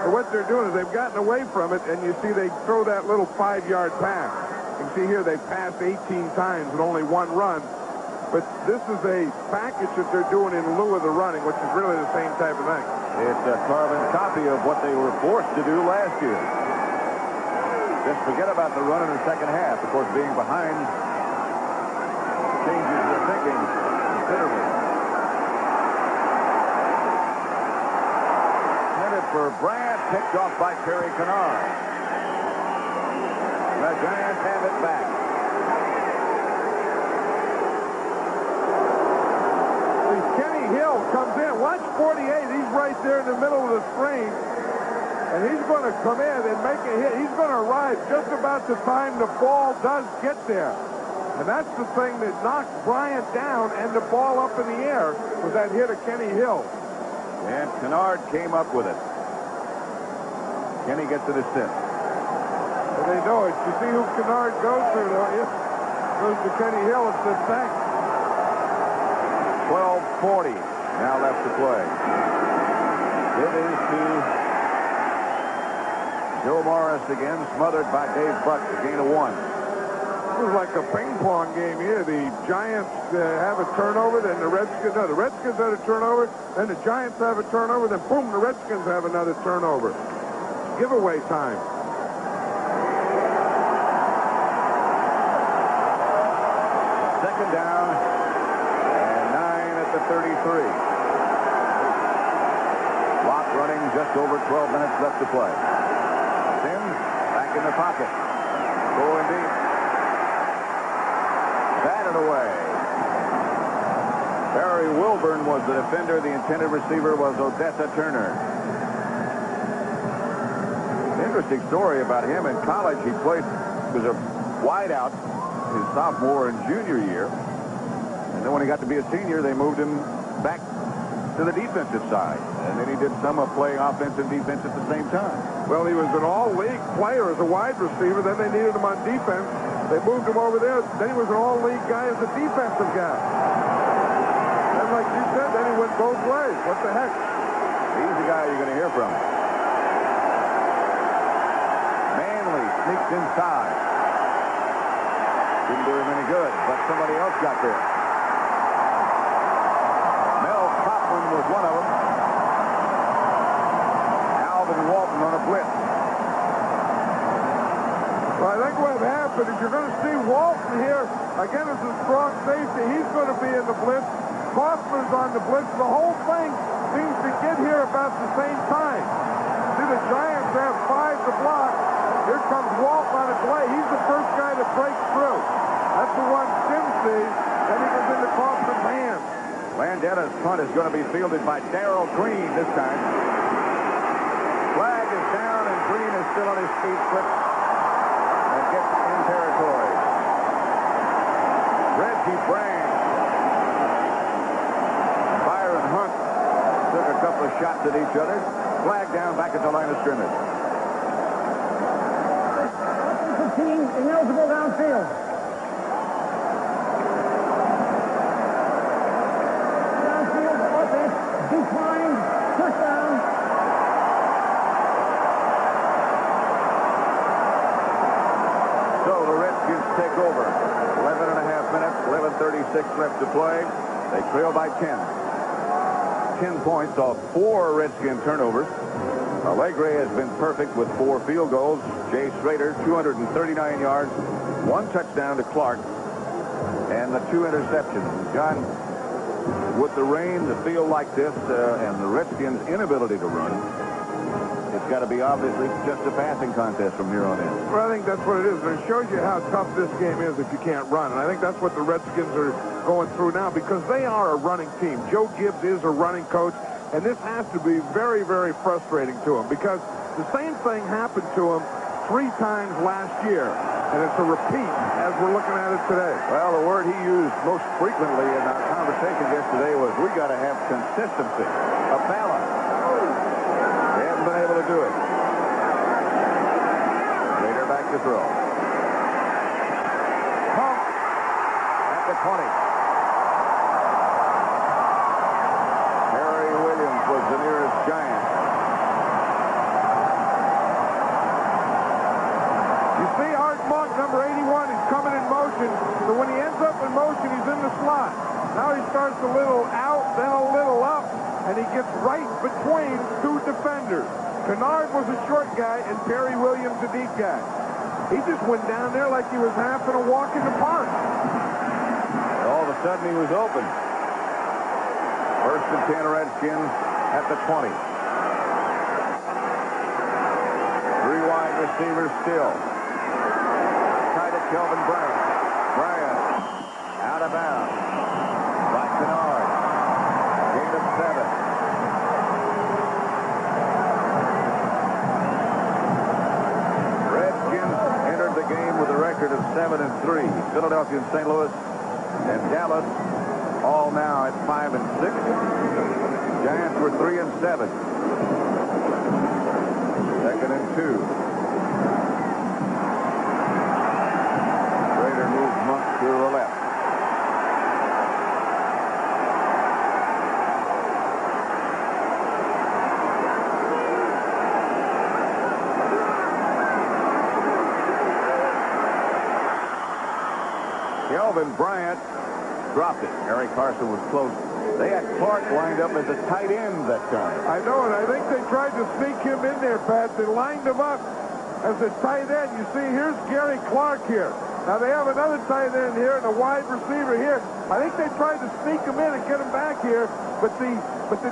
So what they're doing is they've gotten away from it, and you see they throw that little 5-yard pass. You can see here they passed 18 times and only one run. But this is a package that they're doing in lieu of the running, which is really the same type of thing. It's a carbon copy of what they were forced to do last year. Just forget about the run in the second half. Of course, being behind changes your thinking considerably. Headed for Bryant, picked off by Terry Kennard. The Giants have it back. Kenny Hill comes in. Watch 48. He's right there in the middle of the screen. And he's going to come in and make a hit. He's going to arrive just about the time the ball does get there. And that's the thing that knocked Bryant down and the ball up in the air was that hit of Kenny Hill. And Kennard came up with it. Kenny gets an assist. And they know it. You see who Kennard goes to, though? It goes to Kenny Hill. It's the thanks. 12:40 now left to play. It is to Joe Morris again, smothered by Dave Buck, a gain of 1. It was like a ping pong game here. The Giants have a turnover, then the Redskins have a turnover, then the Giants have a turnover, then boom, the Redskins have another turnover. Giveaway time. Second down and 9 at the 33. Clock running, just over 12 minutes left to play. Sims back in the pocket. Going deep. Batted away. Barry Wilburn was the defender. The intended receiver was Odessa Turner. Interesting story about him. In college, he played, was a wideout his sophomore and junior year. And then when he got to be a senior, they moved him back to the defensive side. And then he did some of playing offense and defense at the same time. Well, he was an all-league player as a wide receiver. Then they needed him on defense. They moved him over there. Then he was an all-league guy as a defensive guy. And like you said, then he went both ways. What the heck? He's the guy you're going to hear from. Manley sneaks inside. Didn't do him any good, but somebody else got there. Mel Coughlin was one of them. Alvin Walton on a blitz. Well, I think what happened is you're going to see Walton here, again, as a strong safety. He's going to be in the blitz. Kaufman's on the blitz. The whole thing seems to get here about the same time. See, the Giants have 5 to block. Here comes Walton on a play. He's the first guy that breaks through. That's the one Sims sees. Then he goes into Kaufman's hands. Landetta's punt is going to be fielded by Darrell Green this time. Flag is down, and Green is still on his feet. Slips and gets in territory. Reggie Brand. Byron Hunt took a couple of shots at each other. Flag down back at the line of scrimmage. 15, ineligible downfield. Downfield, offense, declined, first down. over. 11 and a half minutes, 11:36 left to play. They trail by 10. 10 points off 4 Redskin turnovers. Allegre has been perfect with 4 field goals. Jay Schrader, 239 yards, 1 touchdown to Clark, and the 2 interceptions. John, with the rain, the field like this, and the Redskins' inability to run, it's got to be obviously just a passing contest from here on in. Well, I think that's what it is. It shows you how tough this game is if you can't run. And I think that's what the Redskins are going through now because they are a running team. Joe Gibbs is a running coach, and this has to be very, very frustrating to him because the same thing happened to him 3 times last year, and it's a repeat as we're looking at it today. Well, the word he used most frequently in our conversation yesterday was we got to have consistency, a balance. They haven't been able to do it. Later back to throw. Pump at the 20. Harry Williams was the nearest Giant. You see Art Monk, number 81, he's coming in motion. So when he ends up in motion, he's in the slot. Now he starts a little out, then a little up, and he gets right between 2 defenders. Kennard was a short guy, and Perry Williams a deep guy. He just went down there like he was having a walk in the park. All of a sudden, he was open. First and 10 Redskins at the 20. 3 wide receivers still. Tied to Kelvin Bryant. Bryant out of bounds by Kennard. Gain of 7. Redskins entered the game with a record of 7-3. Philadelphia and St. Louis and Dallas all now at 5-6. Giants were 3-7. 2nd and 2. Schrader moves Monk to the left. Kelvin Bryant dropped it. Harry Carson was close. They had Clark lined up as a tight end that time. I know, and I think they tried to sneak him in there, Pat. They lined him up as a tight end. You see, here's Gary Clark here. Now, they have another tight end here and a wide receiver here. I think they tried to sneak him in and get him back here, but the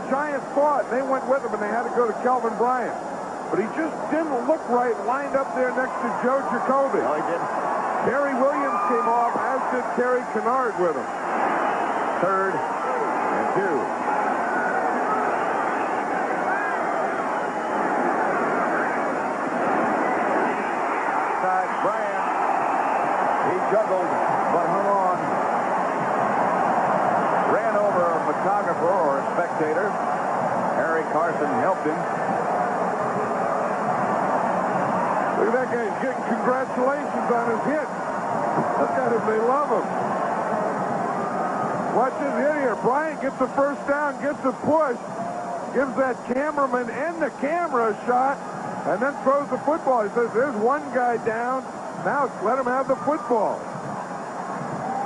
Giants saw it. They went with him, and they had to go to Kelvin Bryant. But he just didn't look right lined up there next to Joe Jacoby. No, he didn't. Terry Williams came off, as did Terry Kennard with him. 3rd and 2. Outside Bryant. He juggled, but hung on. Ran over a photographer or a spectator. Harry Carson helped him. Look at that guy. He's getting congratulations on his hit. Look at him. They love him. Watch this hit here. Bryant gets the first down, gets a push, gives that cameraman and the camera a shot, and then throws the football. He says, there's one guy down. Now let him have the football.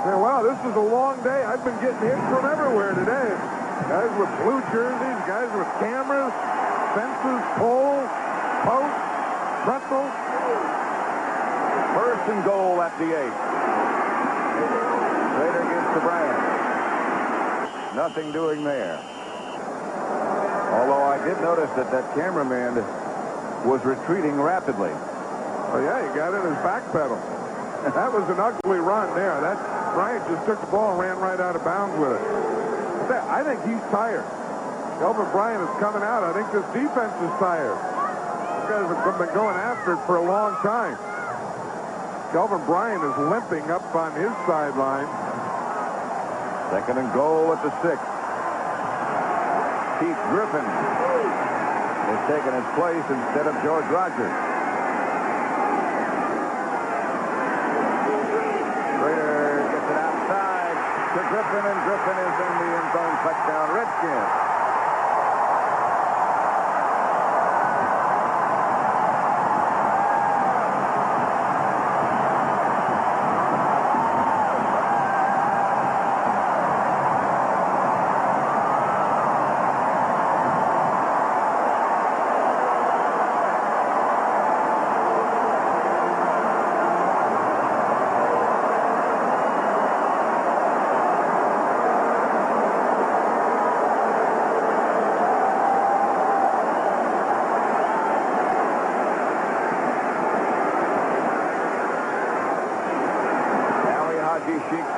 Say, wow, this is a long day. I've been getting hits from everywhere today. Guys with blue jerseys, guys with cameras, fences, poles, posts, pretzels. 1st and goal at the 8. Schrader gives to Bryant. Nothing doing there. Although I did notice that cameraman was retreating rapidly. Oh, yeah, he got in his back pedal. That was an ugly run there. That Bryant just took the ball and ran right out of bounds with it. I think he's tired. Kelvin Bryant is coming out. I think this defense is tired. These guys have been going after it for a long time. Kelvin Bryant is limping up on his sideline. 2nd and goal at the 6. Keith Griffin is taking his place instead of George Rogers. Schrader gets it outside to Griffin, and Griffin is in the end zone. Touchdown, Redskins.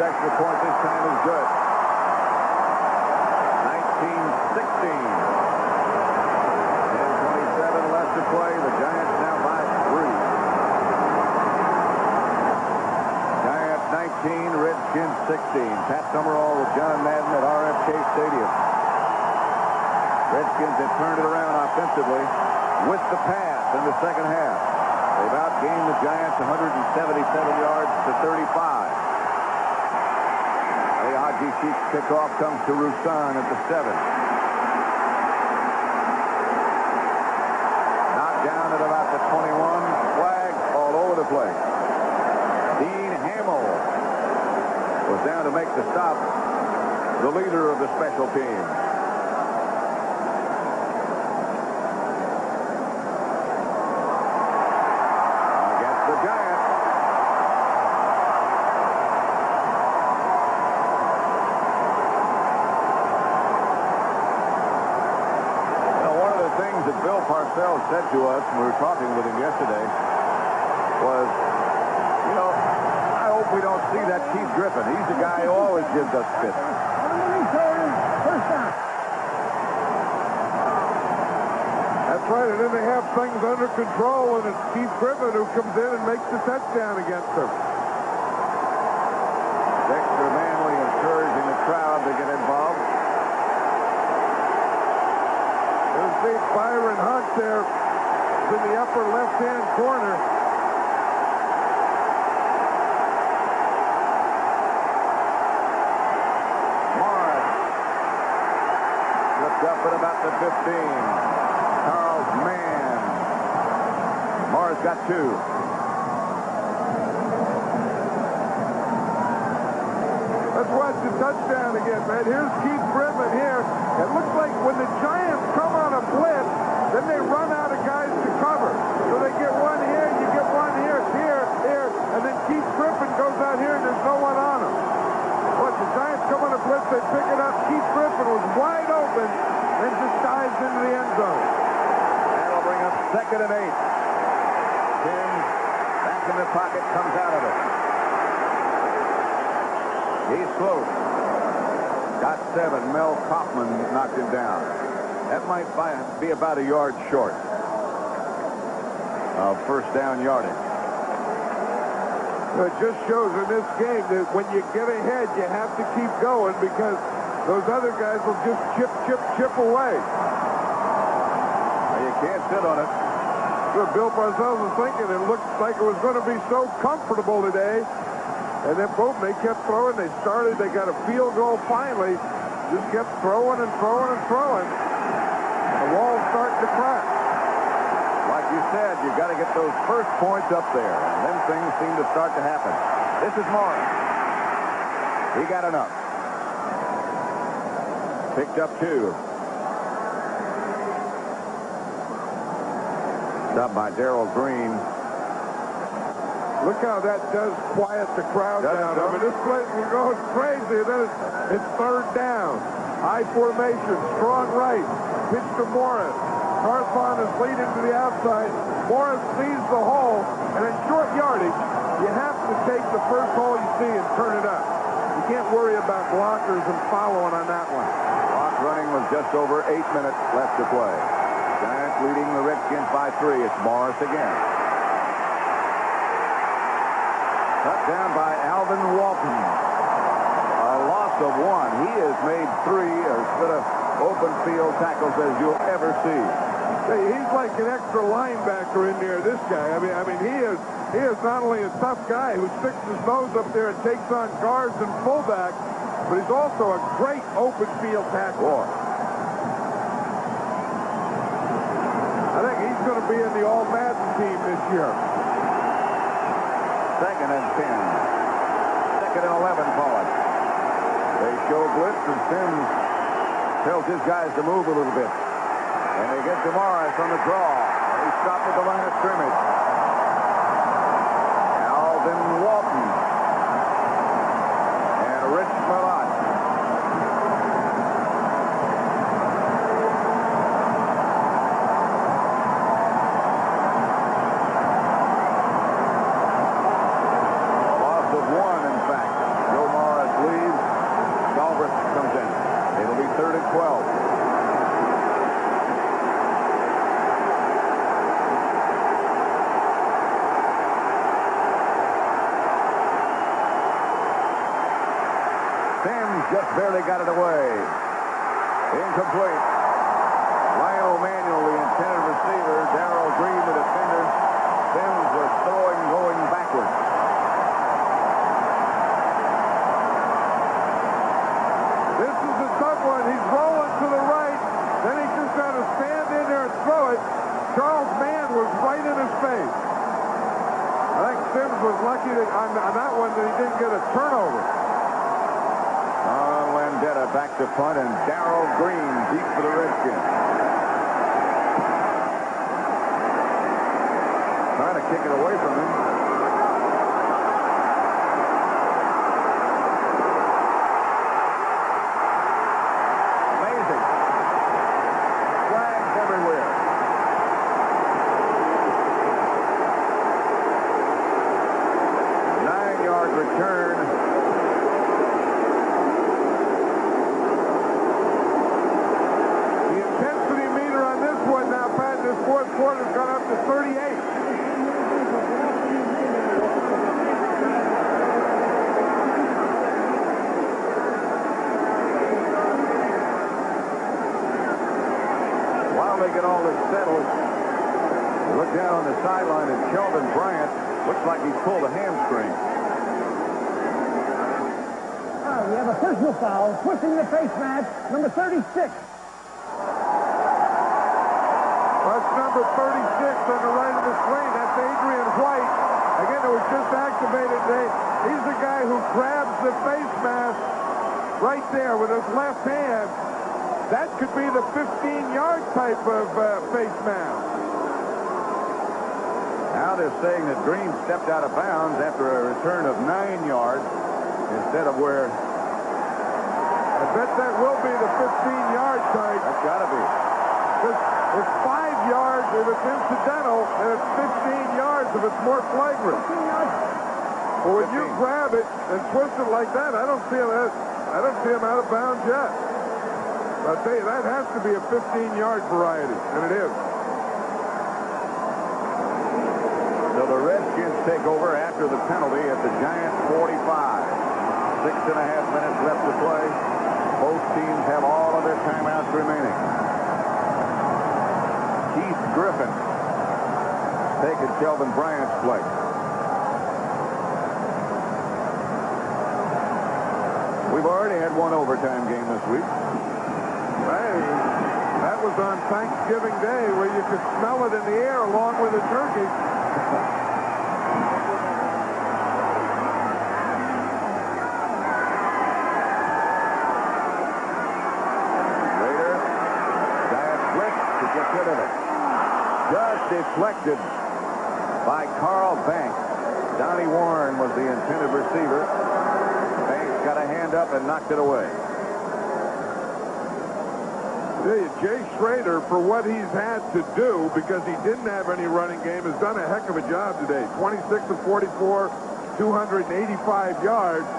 extra point this time is good. 19-16. 10:27 left to play. The Giants now by 3. Giants 19, Redskins 16. Pat Summerall with John Madden at RFK Stadium. Redskins have turned it around offensively with the pass in the second half. They've outgained the Giants 177 yards to 35. The Haji Sheik's kickoff comes to Roussan at the 7. Knocked down at about the 21. Flag all over the place. Dean Hamill was down to make the stop. The leader of the special team. Bill Parcells said to us when we were talking with him yesterday was, you know, I hope we don't see that Keith Griffin. He's the guy who always gives us fits. That's right, and then they have things under control, and it's Keith Griffin who comes in and makes the touchdown against them. Dexter Manley encouraging the crowd to get involved. Big Byron Hunt there in the upper left-hand corner. Morris slipped up at about the 15. Charles Mann. Morris got 2. Let's watch the touchdown again, man. Here's Keith Griffin here. It looks like when the Giants come on a blitz, then they run out of guys to cover. So they get one here, you get one here, and then Keith Griffin goes out here and there's no one on him. But the Giants come on a blitz, they pick it up. Keith Griffin was wide open and just dives into the end zone. That'll bring up 2nd and 8. Tim back in the pocket, comes out of it. He's close. Got 7. Mel Kaufman knocked him down. That might be about a yard short of first down yardage. It just shows in this game that when you get ahead, you have to keep going because those other guys will just chip away. You can't sit on it. That's what Bill Parcells was thinking. It looked like it was going to be so comfortable today. And then boom, they kept throwing. They got a field goal finally. Just kept throwing and throwing and throwing. The wall's starting to crack. Like you said, you've got to get those first points up there, and then things seem to start to happen. This is Morris. He got enough. Picked up 2. Stopped by Darrell Green. Look how that does quiet the crowd down. I mean, this place was going crazy. And then it's 3rd down. High formation, strong right. Pitch to Morris. Carthon is leading to the outside. Morris sees the hole, and in short yardage, you have to take the first hole you see and turn it up. You can't worry about blockers and following on that one. Clock running with just over 8 minutes left to play. Giants leading the Redskins by 3. It's Morris again. Cut down by Alvin Walton. A loss of 1. He has made 3 as good of open field tackles as you'll ever see. He's like an extra linebacker in there, this guy. I mean, he is not only a tough guy who sticks his nose up there and takes on guards and fullbacks, but he's also a great open field tackler. I think he's going to be in the All-Madden team this year. 2nd and 10. 2nd and 11, call it. They show blitz, and Sims tells his guys to move a little bit. And they get to Morris on the draw. He stopped at the line of scrimmage. Alvin Walton. And Rich Malott. Loss of 1, in fact. Joe Morris just barely got it away. Incomplete. Lionel Manuel, the intended receiver. Darrell Green, the defender. Sims was throwing going backwards. This is a tough one. He's rolling to the right. Then he's just got to stand in there and throw it. Charles Mann was right in his face. I think Sims was lucky that on that one that he didn't get a turnover. Landeta back to punt, and Darrell Green deep for the Redskins. Trying to kick it away from him. Amazing. Flags everywhere. Nine-yard return. Fourth quarter's gone up to 38. While they get all this settled, look down on the sideline, and Kelvin Bryant looks like he's pulled a hamstring. We have a personal foul, twisting the face mask, number 36. That's number 36 on the right of the screen. That's Adrian White. Again, it was just activated today. He's the guy who grabs the face mask right there with his left hand. That could be the 15-yard type of face mask. Now they're saying that Green stepped out of bounds after a return of 9 yards instead of where... I bet that will be the 15-yard type. That's got to be. It's 5 yards if it's incidental, and it's 15 yards if it's more flagrant. But when you grab it and twist it like that, I don't see him out of bounds yet. I'll tell you, that has to be a 15-yard variety, and it is. So the Redskins take over after the penalty at the Giants 45. 6.5 minutes left to play. Both teams have all of their timeouts remaining. Keith Griffin taking Kelvin Bryant's place. We've already had one overtime game this week. Hey, that was on Thanksgiving Day where you could smell it in the air along with the turkey. Later, Giants blitz to get rid of it. Just deflected by Carl Banks. Donnie Warren was the intended receiver. Banks got a hand up and knocked it away. Jay Schrader, for what he's had to do, because he didn't have any running game, has done a heck of a job today. 26 of 44, 285 yards,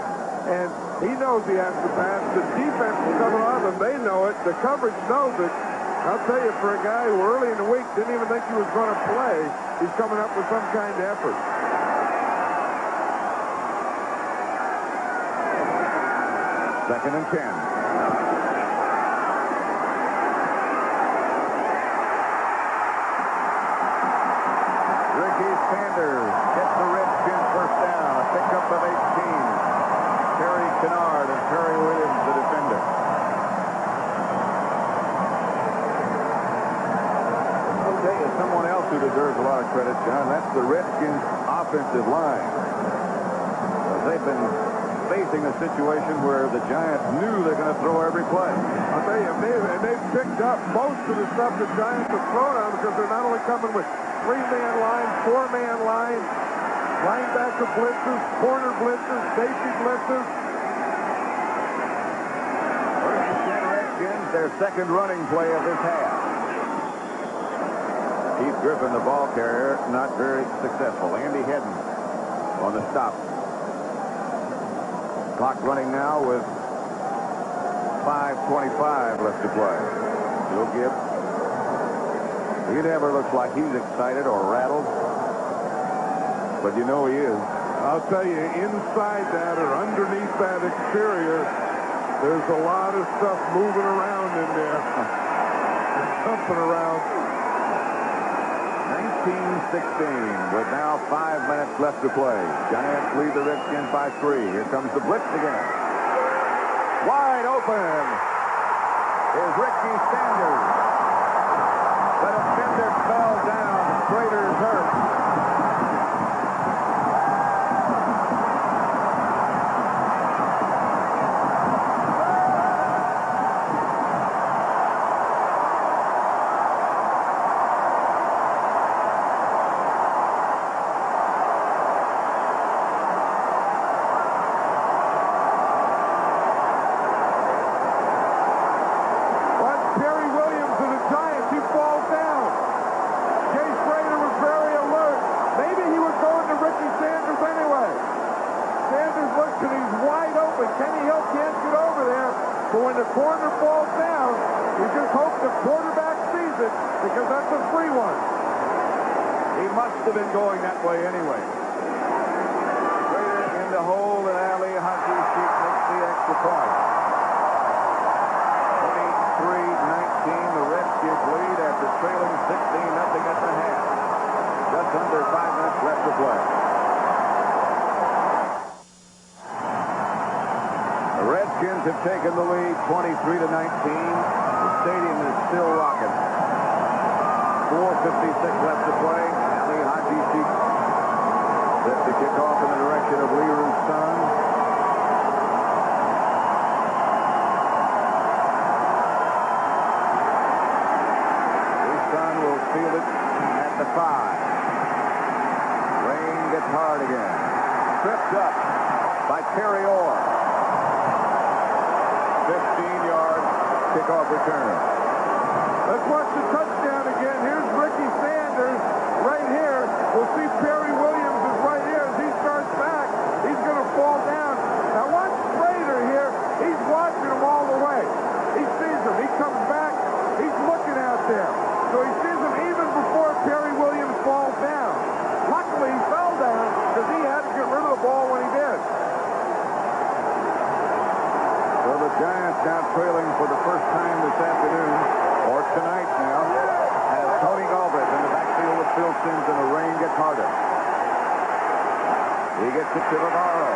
and he knows he has to pass. The defense is coming on him. They know it. The coverage knows it. I'll tell you, for a guy who early in the week didn't even think he was going to play, he's coming up with some kind of effort. Second and 10. Sanders gets the Redskins first down. A pickup of 18. Terry Kennard and Terry Williams, the defender. I'll tell you, someone else who deserves a lot of credit, John, that's the Redskins offensive line. They've been facing a situation where the Giants knew they're going to throw every play. I'll tell you, they've picked up most of the stuff the Giants have thrown on because they're not only coming with 3-man line, 4-man line, linebacker blitzes, corner blitzes, safety blitzes. First and 10 Redskins, their second running play of this half. Keith Griffin, the ball carrier, not very successful. Andy Hedden on the stop. Clock running now with 5:25 left to play. Joe Gibbs. He never looks like he's excited or rattled, but you know he is. I'll tell you, inside that or underneath that exterior, There's a lot of stuff moving around in there. Jumping around. 19-16 with now 5 minutes left to play. Giants lead the Redskins by 3. Here comes the blitz again. Wide open is Ricky Sanders. The defender fell down. Schrader's hurt. When the corner falls down, you just hope the quarterback sees it, because that's a free one. He must have been going that way anyway. Schrader in the hole, and Ali Hodges makes the extra point. 23-19, the Redskins lead after trailing 16-0 at the half. Just under 5 minutes left to play. The Redskins have taken the lead 23-19. The stadium is still rocking. 4:56 left to play. Ali Hodges set to kick off in the direction of Leroy's son. His son will field it at the 5. Rain gets hard again. Tripped up by Terry Orr. 15-yard kickoff return. Let's watch the touchdown again. Here's Ricky Sanders right here. We'll see Perry Williams is right here. As he starts back, he's going to fall down. Now watch Schrader here. He's watching him all the way. He sees him. He comes back. He's looking out there. So he sees him even before Perry Williams falls down. Luckily, he fell down because he had to get rid of the ball when he did. So the Giants now trailing for the first time this afternoon, or tonight now, as Tony Galbraith in the backfield with Phil Simms, and the rain gets harder. He gets it to Navarro.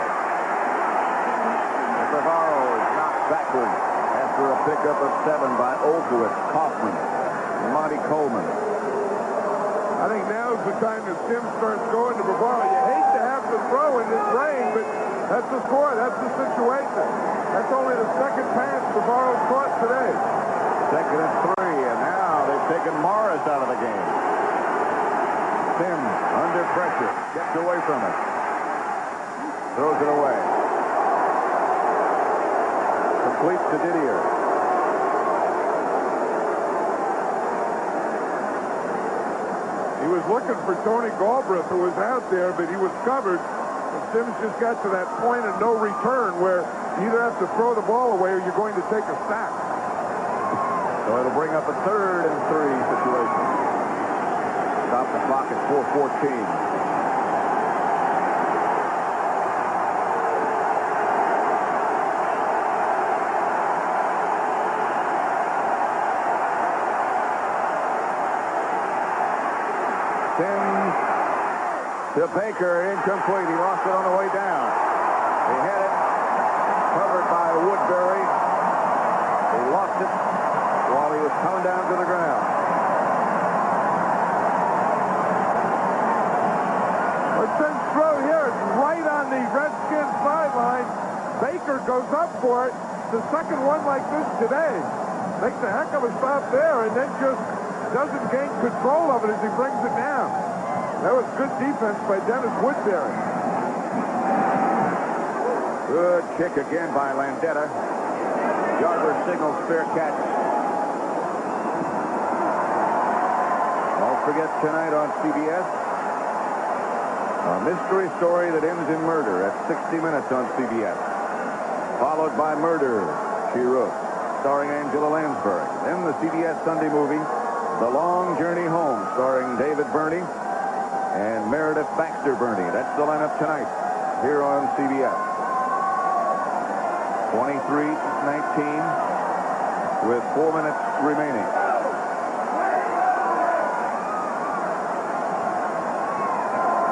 And Navarro is knocked backwards after a pickup of 7 by Olkowitz, Kaufman, and Monty Coleman. I think now's the time that Simms starts going to Navarro. You hate to have to throw in this rain, but that's the score. That's the situation. That's only the second pass Navarro's caught today. 2nd and 3, and now they've taken Morris out of the game. Simms under pressure, gets away from it. Throws it away. Complete to Didier. He was looking for Tony Galbraith, who was out there, but he was covered. And Simms just got to that point of no return where you either have to throw the ball away or you're going to take a sack. So it'll bring up a 3rd and 3 situation. Stop the clock at 4:14. Simms to Baker, incomplete. He lost it on the way down. He had it covered by Woodbury. He lost it while he was coming down to the ground. Simms throw here. It's right on the Redskins sideline. Baker goes up for it. The second one like this today. Makes a heck of a stop there and then just doesn't gain control of it as he brings it down. That was good defense by Dennis Woodbury. Good kick again by Landetta. Yarborough signals fair catch. Don't forget tonight on CBS, a mystery story that ends in murder at 60 minutes on CBS. Followed by Murder, She Wrote, starring Angela Lansbury. Then the CBS Sunday movie, The Long Journey Home, starring David Burney and Meredith Baxter Burney. That's the lineup tonight here on CBS. 23-19 with 4 minutes remaining.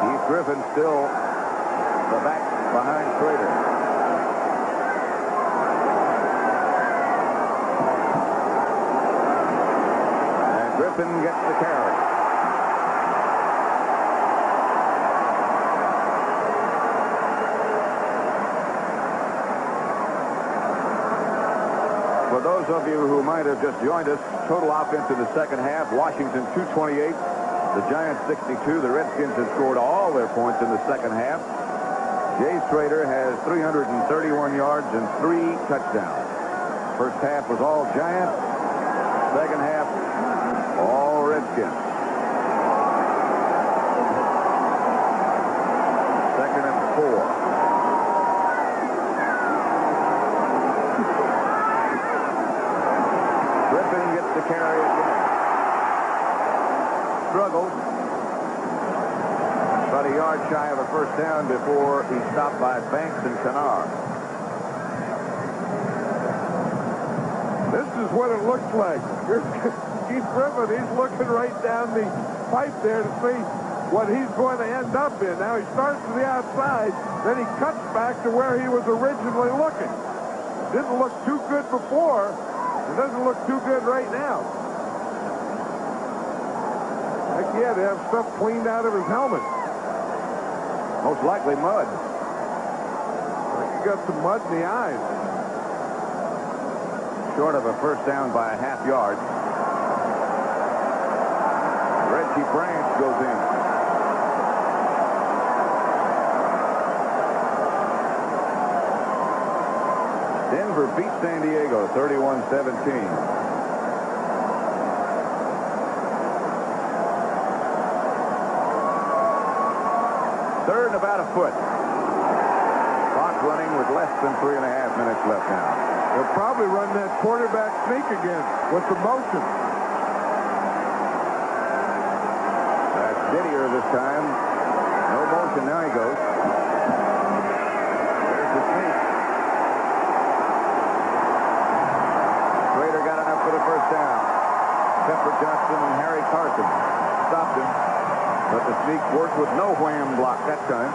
Keith Griffin still the back behind Schrader. And Griffin gets the carry. For those of you who might have just joined us, total offense in the second half, Washington 228, the Giants 62. The Redskins have scored all their points in the second half. Jay Schrader has 331 yards and 3 touchdowns. First half was all Giants. Second half, all Redskins. Second and 4. Griffin gets the carry again. Struggles. About a yard shy of a first down before he's stopped by Banks and Kennard. This is what it looks like. Here's Keith Griffin. He's looking right down the pipe there to see what he's going to end up in. Now he starts to the outside, then he cuts back to where he was originally looking. Didn't look too good before. It doesn't look too good right now. Like he had to have stuff cleaned out of his helmet. Most likely mud. Like he got some mud in the eyes. Short of a first down by a half yard. Reggie Branch goes in. Denver beats San Diego 31-17. Third and about a foot. Clock running with less than 3.5 minutes left now. They'll probably run that quarterback sneak again with the motion. That's Didier this time. No motion. Now he goes. There's the sneak. Schrader got enough for the first down. Pepper Johnson and Harry Carson stopped him. But the sneak worked with no wham block that time.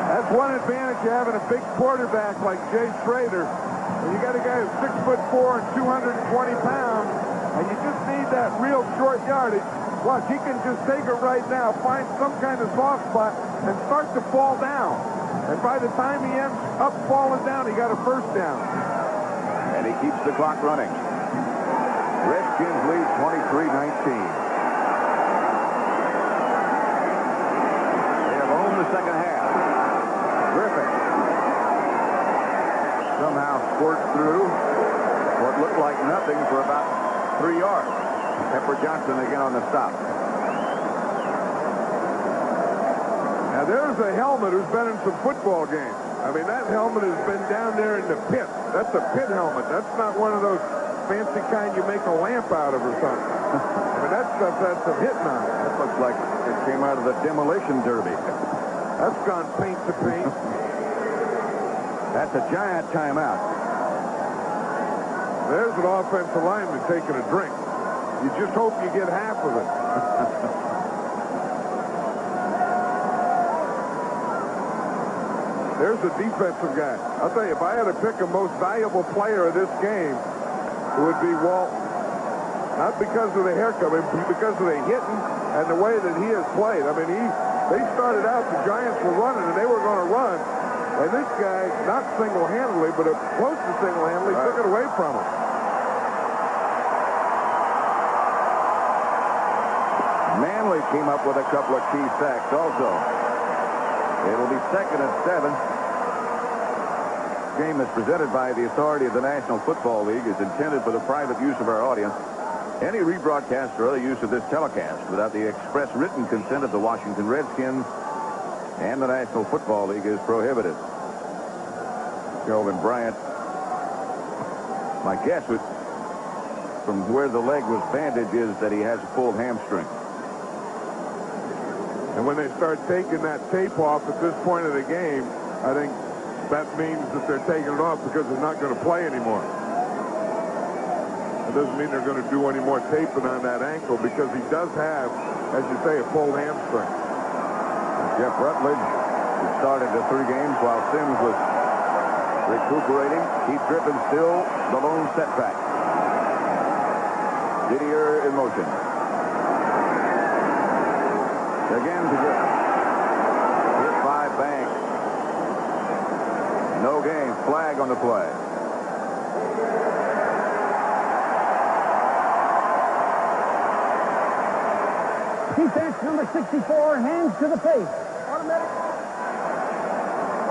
That's one advantage of having a big quarterback like Jay Schrader. When you got a guy who's 6'4" and 220 pounds, and you just need that real short yardage. Watch, he can just take it right now, find some kind of soft spot, and start to fall down. And by the time he ends up falling down, he got a first down. And he keeps the clock running. Redskins lead 23-19. Second half. Griffin somehow squirts through what looked like nothing for about 3 yards. Pepper Johnson again on the stop. Now there's a helmet who's been in some football games. I mean, that helmet has been down there in the pit. That's a pit helmet. That's not one of those fancy kind you make a lamp out of or something. I mean, that stuff has some hitting on it. That looks like it came out of the demolition derby. That's gone paint to paint. That's a giant timeout. There's an offensive lineman taking a drink. You just hope you get half of it. There's a defensive guy. I'll tell you, if I had to pick a most valuable player of this game, it would be Walt. Not because of the haircut, but because of the hitting and the way that he has played. I mean, they started out, the Giants were running, and they were going to run. And this guy, not single-handedly, but close to single-handedly, took it away from him. Manley came up with a couple of key sacks also. It'll be second and 7. This game is presented by the authority of the National Football League. Is intended for the private use of our audience. Any rebroadcast or other use of this telecast without the express written consent of the Washington Redskins and the National Football League is prohibited. Kelvin Bryant, my guess was from where the leg was bandaged is that he has a full hamstring. And when they start taking that tape off at this point of the game, I think that means that they're taking it off because they're not going to play anymore. It doesn't mean they're going to do any more taping on that ankle because he does have, as you say, a pulled hamstring. Jeff Rutledge started the 3 games while Sims was recuperating. Keith Griffin still the lone setback. Didier in motion. Again to Griffin. Hit by Banks. No gain. Flag on the play. Defense number 64, hands to the face. Automatic.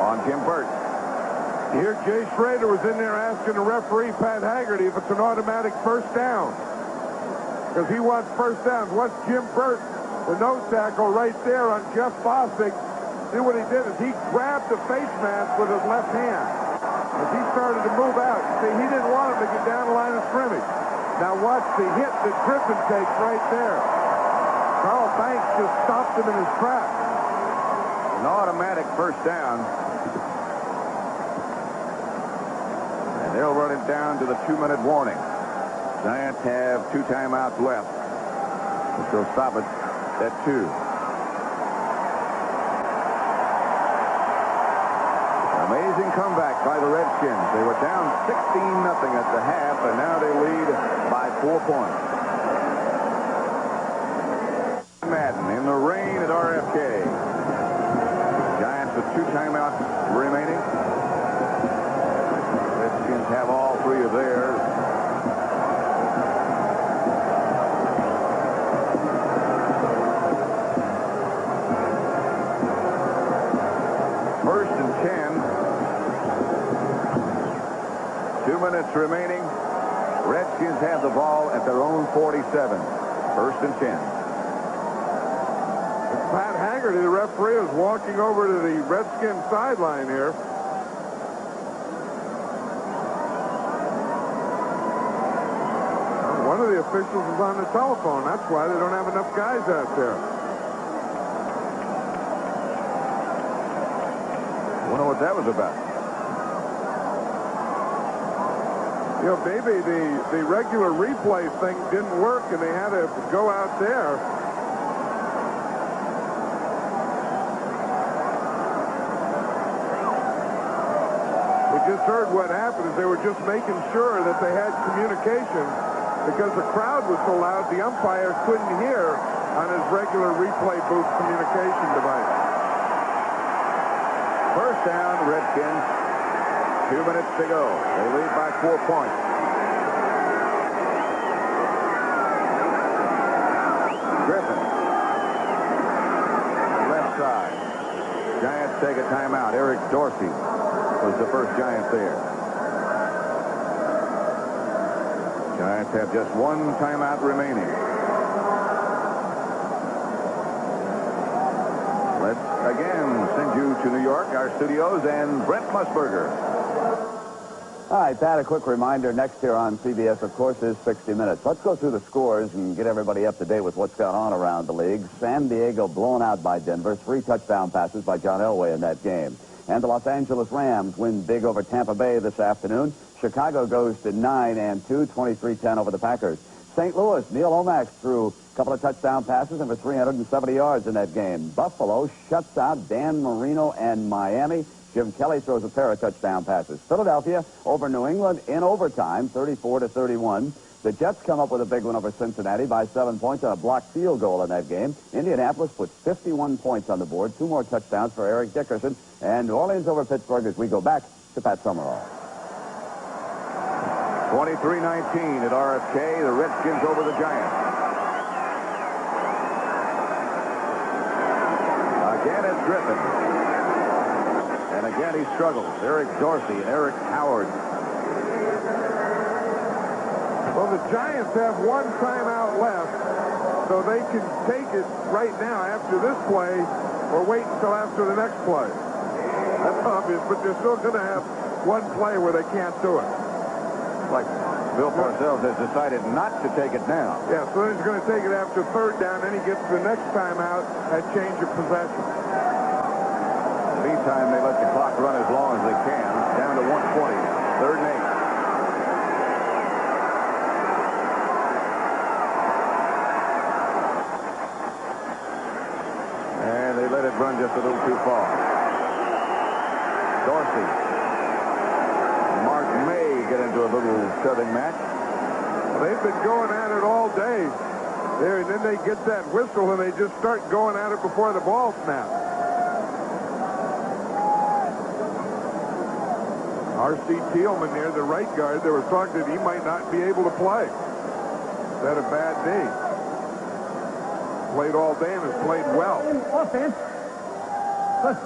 On Jim Burt. Here, Jay Schrader was in there asking the referee, Pat Haggerty, if it's an automatic first down. Because he wants first downs. What's Jim Burt, the nose tackle right there on Jeff Bostic? See what he did is he grabbed the face mask with his left hand. As he started to move out, see, he didn't want him to get down the line of scrimmage. Now watch the hit that Griffin takes right there. Carl Banks just stopped him in his tracks. An automatic first down. And they'll run it down to the 2-minute warning. Giants have 2 timeouts left. Which will stop it at 2. Amazing comeback by the Redskins. They were down 16-0 at the half, and now they lead by 4 points. Madden in the rain at RFK. Giants with 2 timeouts remaining. Redskins have all 3 of theirs. First and 10. 2 minutes remaining. Redskins have the ball at their own 47. First and 10. Pat Haggerty, the referee, is walking over to the Redskins sideline here. One of the officials is on the telephone. That's why they don't have enough guys out there. I wonder what that was about. You know, maybe the regular replay thing didn't work and they had to go out there. Just heard what happened is they were just making sure that they had communication because the crowd was so loud the umpire couldn't hear on his regular replay booth communication device. First down, Redskins. 2 minutes to go. They lead by 4 points. Griffin. Left side. Giants take a timeout. Eric Dorsey was the first Giant there. Giants have just 1 timeout remaining. Let's again send you to New York, our studios, and Brent Musburger. All right, Pat, a quick reminder. Next here on CBS, of course, is 60 Minutes. Let's go through the scores and get everybody up to date with what's going on around the league. San Diego blown out by Denver. 3 touchdown passes by John Elway in that game. And the Los Angeles Rams win big over Tampa Bay this afternoon. Chicago goes to 9-2, 23-10 over the Packers. St. Louis, Neil Lomax threw a couple of touchdown passes and for 370 yards in that game. Buffalo shuts out Dan Marino and Miami. Jim Kelly throws a pair of touchdown passes. Philadelphia over New England in overtime, 34-31. The Jets come up with a big one over Cincinnati by 7 points on a blocked field goal in that game. Indianapolis puts 51 points on the board. 2 more touchdowns for Eric Dickerson. And New Orleans over Pittsburgh as we go back to Pat Summerall. 23-19 at RFK. The Redskins over the Giants. Again it's Griffin. And again he struggles. Eric Dorsey and Eric Howard. Well, the Giants have 1 timeout left, so they can take it right now after this play or wait until after the next play. That's obvious, but they're still going to have 1 play where they can't do it. Like Bill Parcells has decided not to take it now. Yeah, so then he's going to take it after 3rd down, then he gets the next timeout at change of possession. meantime, they let the clock run as long as they can. Down to 1:20 now. 3rd and 8. And they let it run just a little too far. Dorsey. Mark may get into a little shoving match. They've been going at it all day. There, and then they get that whistle and they just start going at it before the ball snaps. R.C. Thielman there, the right guard, there was talk that he might not be able to play. He's had a bad day. Played all day and has played well. Offense. But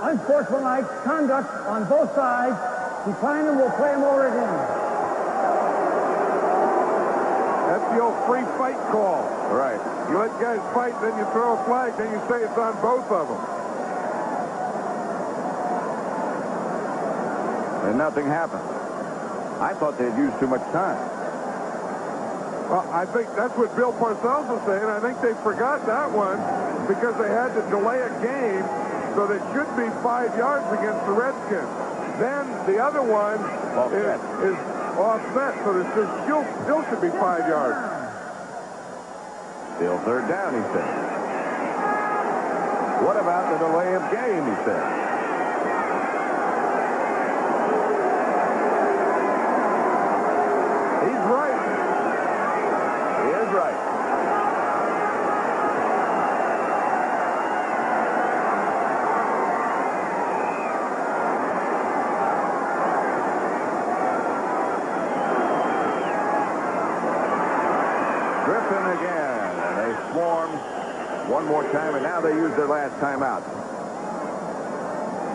unsportsmanlike conduct on both sides. Decline him, we'll play him over again. That's the old free fight call. Right. You let guys fight, then you throw a flag, then you say it's on both of them. And nothing happened. I thought they'd used too much time. Well, I think that's what Bill Parcells was saying. I think they forgot that one because they had to delay a game, so they should be 5 yards against the Redskins. Then the other one is offset, so there still should be 5 yards. Still 3rd down, he said. What about the delay of game, he said. He's right. He is right. Griffin again, and they swarm one more time, and now they use their last timeout.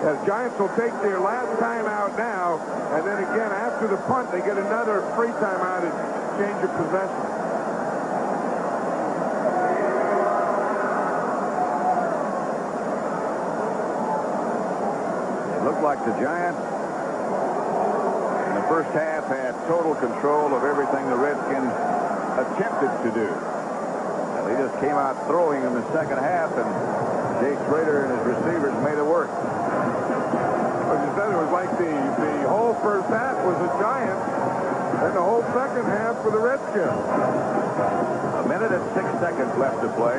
The Giants will take their last timeout now, and then again after the punt, they get another free timeout and change of possession. It looked like the Giants in the first half had total control of everything the Redskins attempted to do. And they just came out throwing in the second half, and Jake Schrader and his receivers made it work. As you said, it was like the whole first half was the Giants, and the whole second half for the Redskins. 1 minute and 6 seconds left to play.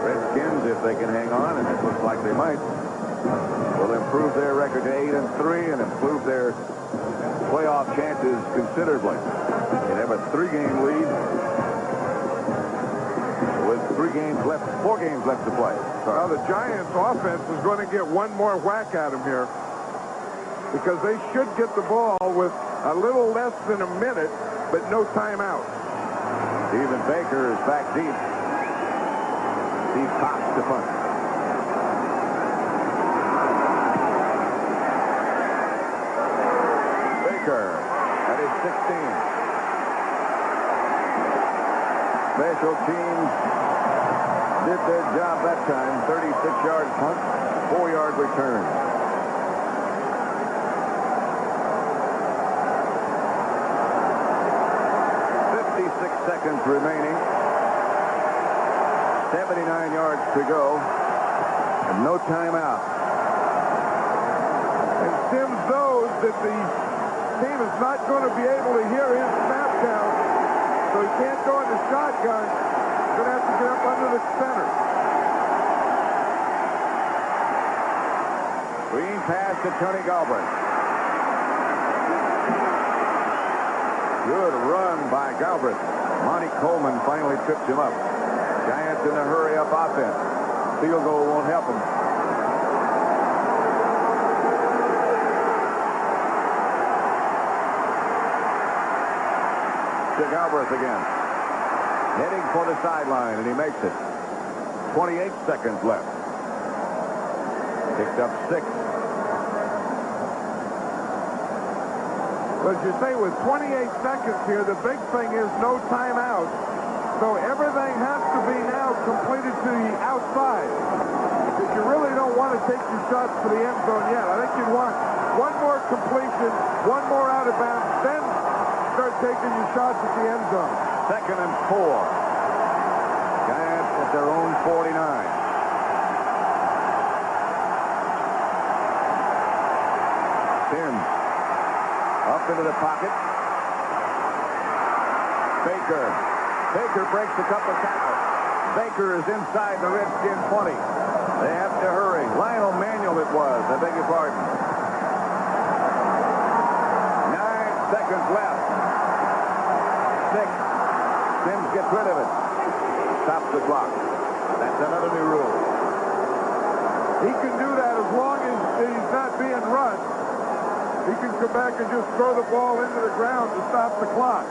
Redskins, if they can hang on, and it looks like they might, will improve their record to 8-3 and improve their playoff chances considerably. They have a 3-game lead with 4 games left to play. Well, the Giants offense is going to get one more whack at them here because they should get the ball with a little less than a minute, but no timeout. Stephen Baker is back deep. Steve Cox to punt. Baker at his 16. Special teams did their job that time. 36-yard punt, 4-yard return. Seconds remaining. 79 yards to go. And no timeout. And Sims knows that the team is not going to be able to hear his snap count, so he can't go into shotgun. He's going to have to get up under the center. Green pass to Tony Galbraith. Good run by Galbraith. Monty Coleman finally trips him up. Giants in a hurry-up offense. Field goal won't help them. To Galbraith again. Heading for the sideline, and he makes it. 28 seconds left. Picked up 6. But as you say, with 28 seconds here, the big thing is no timeout. So everything has to be now completed to the outside. Because you really don't want to take your shots for the end zone yet. I think you'd want one more completion, one more out of bounds, then start taking your shots at the end zone. 2nd and 4. Giants at their own 49. into the pocket. Baker breaks a couple tackles. Baker is inside the Redskins 20. They have to hurry. Lionel Manuel it was. I beg your pardon. 9 seconds left. 6. Sims gets rid of it. Stops the clock. That's another new rule. He can do that as long as he's not being rushed. He can come back and just throw the ball into the ground to stop the clock.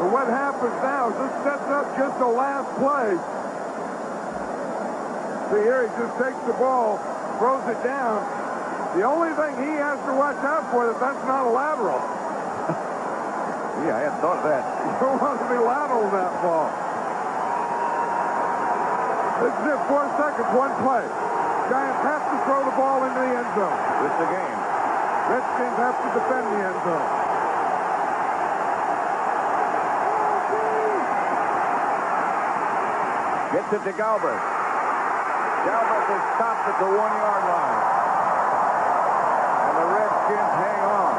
But what happens now is this sets up just the last play. See here, he just takes the ball, throws it down. The only thing he has to watch out for is that's not a lateral. Yeah, I hadn't thought of that. You don't want to be lateral in that ball. This is it, 4 seconds, 1 play. Giants have to throw the ball into the end zone. It's the game. Redskins have to defend the end zone. Gets it to Galbraith. Galbraith is stopped at the 1-yard line. And the Redskins hang on.